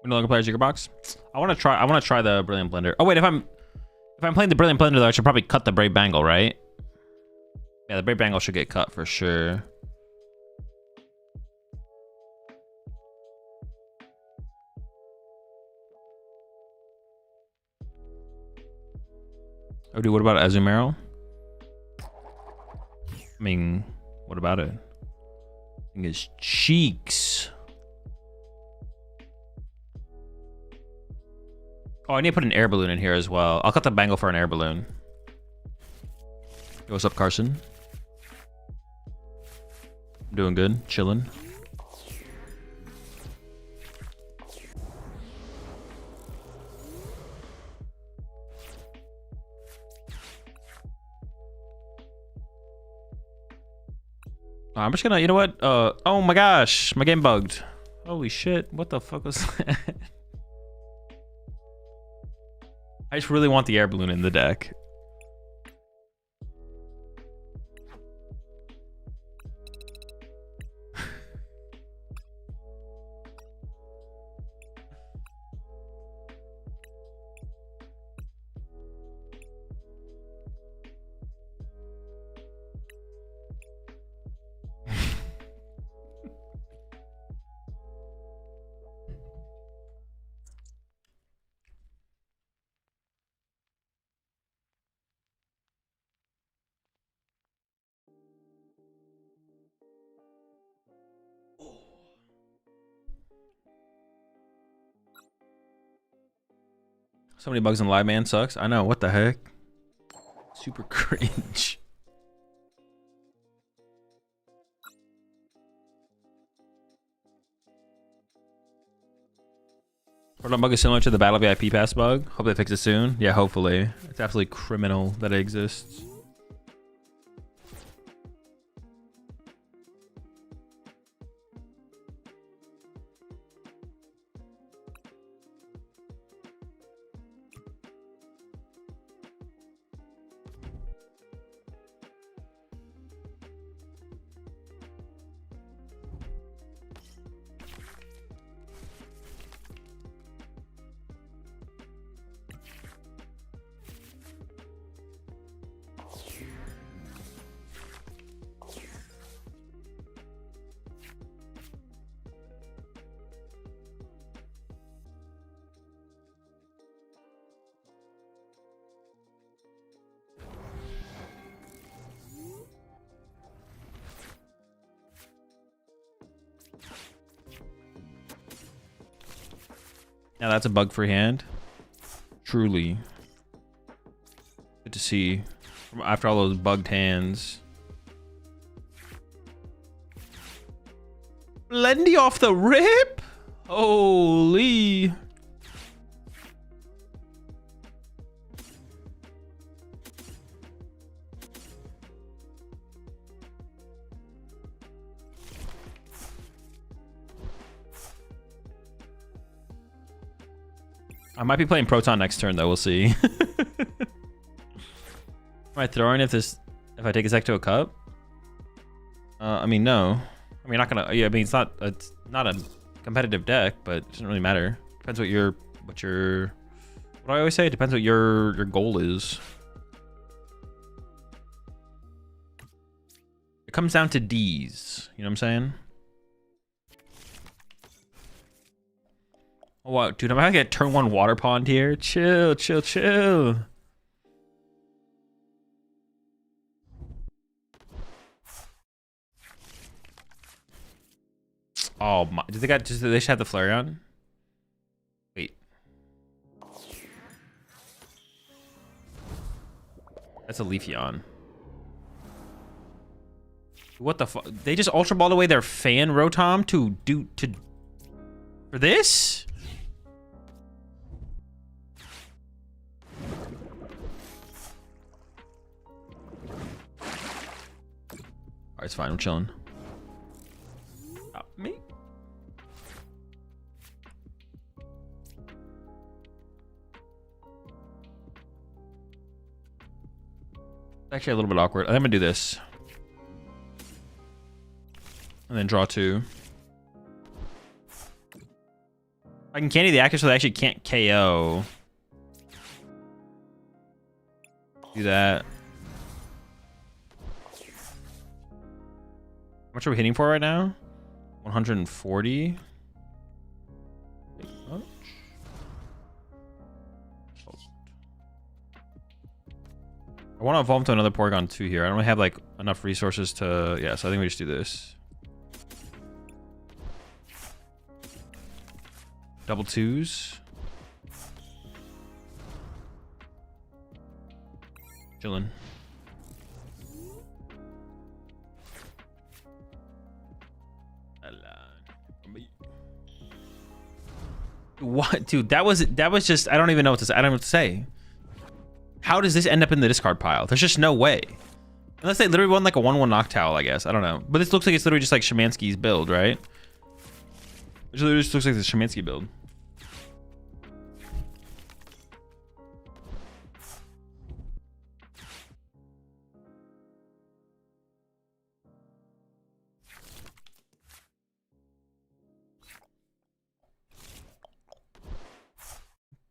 Speaker 1: We no longer play Jigger Box. I want to try the Brilliant Blender. Oh wait, if I'm playing the Brilliant Blender though, I should probably cut the Brave Bangle, right? Yeah, the Brave Bangle should get cut for sure. Oh dude, what about Azumarill? I mean, what about it? In his cheeks. Oh, I need to put an air balloon in here as well. I'll cut the bangle for an air balloon. Yo, what's up, Carson? I'm doing good, chilling. I'm just gonna, you know what? Oh my gosh, my game bugged. Holy shit, what the fuck was that? I just really want the air balloon in the deck. So many bugs in live, man. Sucks. I know. What the heck? Super cringe. Portal bug is similar to the Battle VIP Pass bug. Hope they fix it soon. Yeah, hopefully. It's absolutely criminal that it exists. Now that's a bug-free hand. Truly. Good to see. After all those bugged hands. Blendy off the rip? Holy. I might be playing Proton next turn though, we'll see. Am I throwing if I take his deck to a cup? I mean no. I mean not gonna, yeah, I mean it's not a competitive deck, but it doesn't really matter. Depends what what do I always say? It depends what your goal is. It comes down to D's, you know what I'm saying? Oh, wow, dude, I'm gonna get turn 1 water pond here. Chill, chill, chill. Oh my, did they just have the Flareon? Wait. That's a Leafeon. What the fuck? They just Ultra Balled away their fan Rotom for this? Alright, it's fine. I'm chilling. Stop me. It's actually a little bit awkward. I'm gonna do this. And then draw 2. I can candy the active so they actually can't KO. Do that. How much are we hitting for right now? 140. I want to evolve to another Porygon 2 here. I don't really have like enough resources to, yeah, so I think we just do this. Double twos. Chillin'. What, dude? That was just. I don't even know what to say. I don't know what to say. How does this end up in the discard pile? There's just no way. Unless they literally won like a 1/1 Noctowl, I guess. I don't know. But this looks like it's literally just like Shemansky's build, right? It literally just looks like the Shemansky build.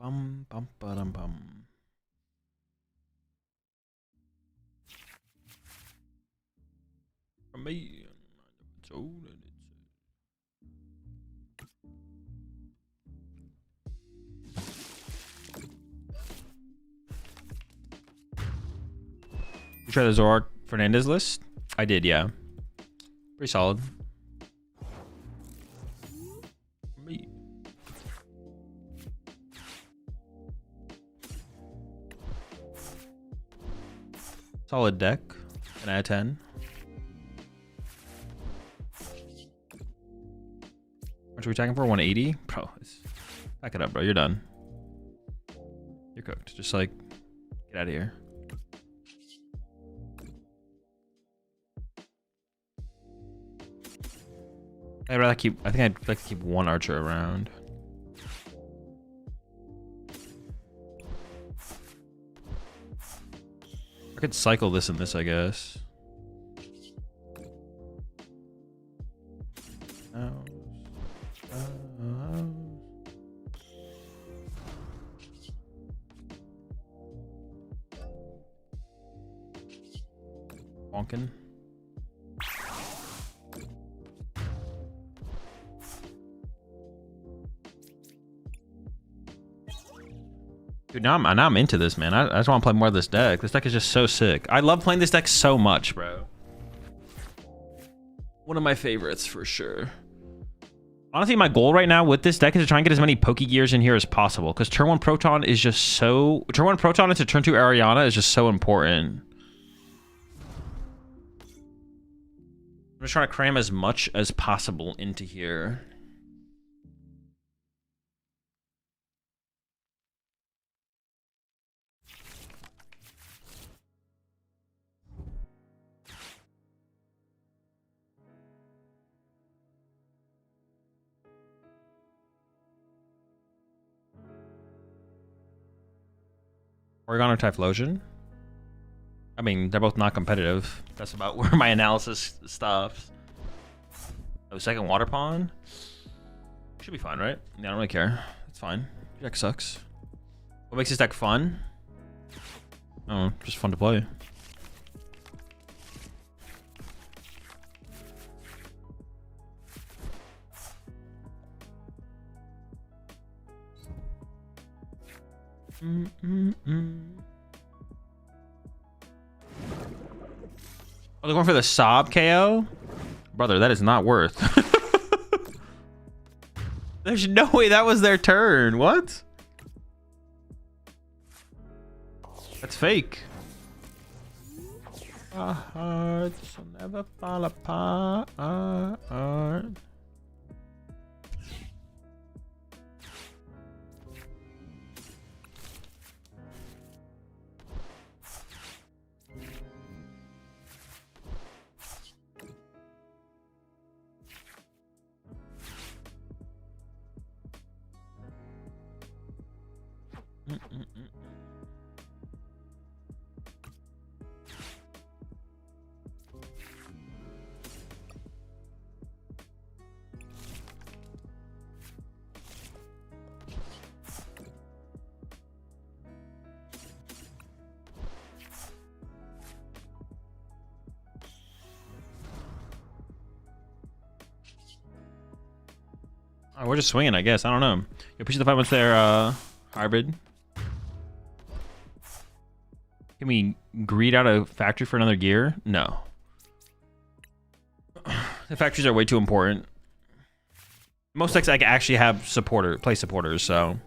Speaker 1: Bum bum ba-dum bum. From me. You try the Zorak Fernandez list? I did, yeah. Pretty solid. Me. Solid deck. 10 out of 10. What are we attacking for? 180? Bro, back it up, bro. You're done. You're cooked. Just like, get out of here. I'd rather keep. I think I'd like to keep one archer around. I could cycle this and this, I guess. Wonkin. Dude, now I'm into this, man. I just want to play more of this deck. This deck is just so sick. I love playing this deck so much, bro. One of my favorites for sure. Honestly, my goal right now with this deck is to try and get as many Pokegears in here as possible. Because turn 1 Proton is just so... Turn 1 Proton into turn 2 Ariana is just so important. I'm just trying to cram as much as possible into here. Oregon or Typhlosion? I mean, they're both not competitive. That's about where my analysis stops. Oh, second Water Pond? Should be fine, right? Yeah, I don't really care. It's fine. Your deck sucks. What makes this deck fun? Oh, just fun to play. Oh, they're going for the Sob KO? Brother, that is not worth. There's no way that was their turn. What? That's fake. Our hearts will never fall apart. Oh, we're just swinging, I guess. I don't know. You appreciate the 5 months there, hybrid. Can we greed out a factory for another gear? No. The factories are way too important. Most decks like actually have play supporters, so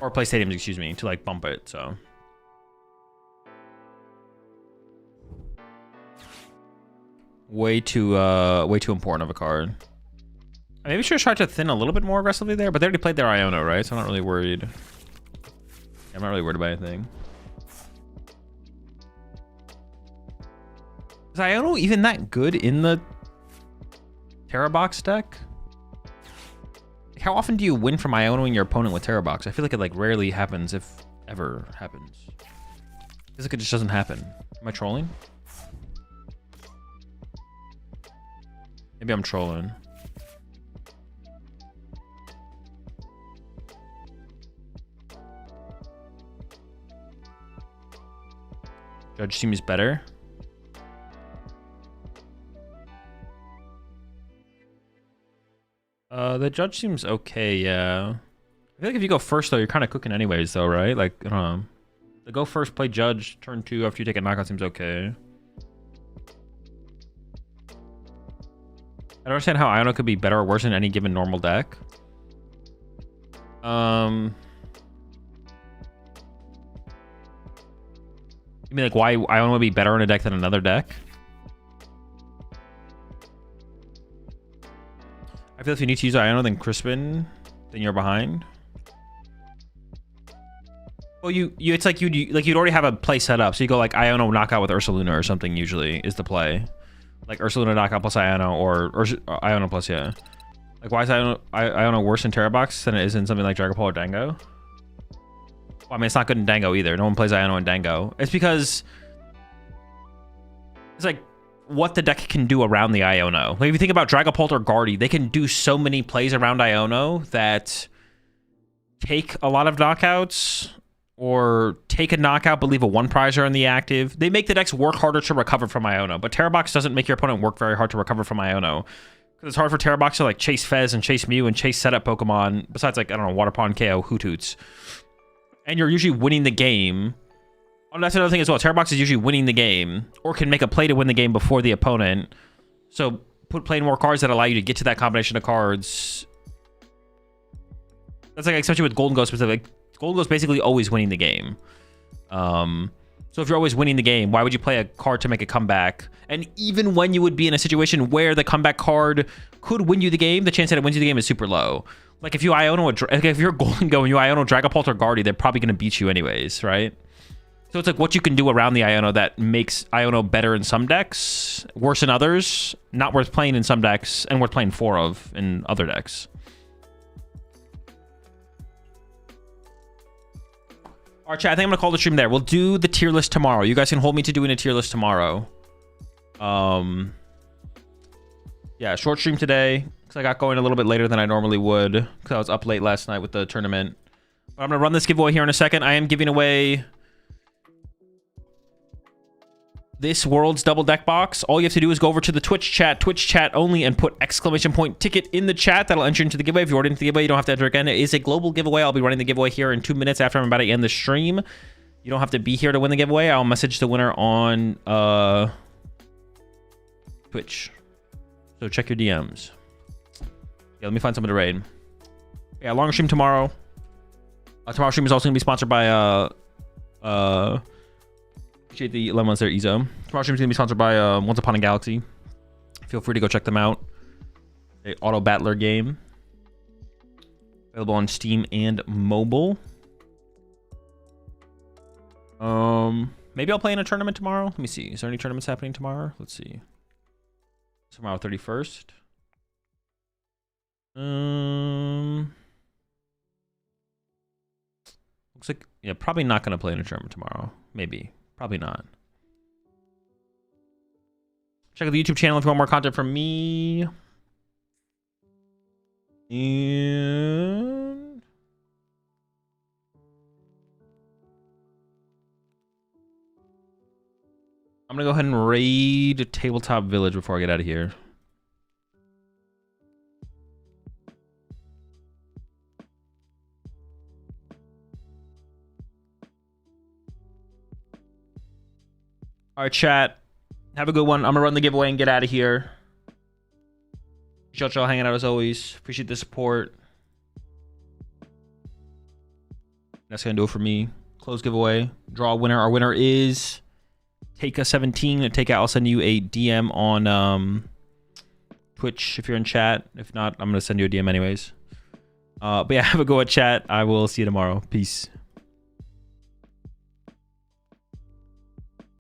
Speaker 1: or play stadiums, excuse me, to like bump it. So way too important of a card. Maybe should try to thin a little bit more aggressively there, but they already played their Iono, right? So I'm not really worried. I'm not really worried about anything. Is Iono even that good in the Terra Box deck? Like, how often do you win from Ionoing your opponent with Terra Box? I feel like it like rarely happens, if ever happens. Feels like it just doesn't happen. Am I trolling? Maybe I'm trolling. Judge seems better. The judge seems okay, yeah. I feel like if you go first though, you're kind of cooking anyways though, right? Like, I don't know. The go first, play judge, turn 2 after you take a knockout seems okay. I don't understand how Iono could be better or worse than any given normal deck. You mean like why Iono would be better in a deck than another deck? I feel if you need to use Iono than Crispin, then you're behind. Well, it's like you'd already have a play set up, so you go like Iono knockout with Ursaluna or something. Usually is the play, like Ursaluna knockout plus Iono or Iono plus yeah. Like why is Iono worse in Terra Box than it is in something like Dragapult or Dango? Well, I mean it's not good in Dango either. No one plays Iono in Dango. It's because it's like what the deck can do around the Iono. Like if you think about Dragapult or Guardy, they can do so many plays around Iono that take a lot of knockouts or take a knockout but leave a 1-prizer in the active. They make the decks work harder to recover from Iono, but Terra Box doesn't make your opponent work very hard to recover from Iono. Because it's hard for Terra Box to like chase Fez and chase Mew and chase setup Pokemon, besides like, I don't know, Water Pond, KO, Hootoots. And you're usually winning the game. Oh, that's another thing as well. Terra Box is usually winning the game, or can make a play to win the game before the opponent. So playing more cards that allow you to get to that combination of cards. That's like especially with Golden Ghost specific. Golden Ghost basically always winning the game. So if you're always winning the game, why would you play a card to make a comeback? And even when you would be in a situation where the comeback card could win you the game, the chance that it wins you the game is super low. Like if you Iono, if you're Golden Go and you Iono Dragapult or Guardy, they're probably going to beat you anyways, right? So it's like what you can do around the Iono that makes Iono better in some decks, worse in others, not worth playing in some decks, and worth playing 4 of in other decks. All right, chat, I think I'm going to call the stream there. We'll do the tier list tomorrow. You guys can hold me to doing a tier list tomorrow. Yeah, short stream today because I got going a little bit later than I normally would because I was up late last night with the tournament. But I'm going to run this giveaway here in a second. I am giving away this World's Double Deck box. All you have to do is go over to the Twitch chat only, and put !ticket in the chat. That'll enter into the giveaway. If you already into the giveaway, you don't have to enter again. It is a global giveaway. I'll be running the giveaway here in 2 minutes after I'm about to end the stream. You don't have to be here to win the giveaway. I'll message the winner on Twitch. So check your DMs. Yeah, let me find someone to raid. Yeah, long stream tomorrow. Tomorrow's stream is also going to be sponsored by appreciate the 11 months there, Ezo. Tomorrow's stream is going to be sponsored by Once Upon a Galaxy. Feel free to go check them out. A auto battler game. Available on Steam and mobile. Maybe I'll play in a tournament tomorrow. Let me see. Is there any tournaments happening tomorrow? Let's see. Tomorrow, 31st. Looks like, yeah, probably not going to play in a tournament tomorrow. Maybe. Probably not. Check out the YouTube channel if you want more content from me. And I'm going to go ahead and raid Tabletop Village before I get out of here. All right, chat. Have a good one. I'm going to run the giveaway and get out of here. Y'all hanging out as always. Appreciate the support. That's gonna do it for me. Close giveaway. Draw a winner. Our winner is Take17. Take I'll send you a DM on Twitch if you're in chat. If not, I'm gonna send you a DM anyways. But yeah, have a go at chat. I will see you tomorrow. Peace.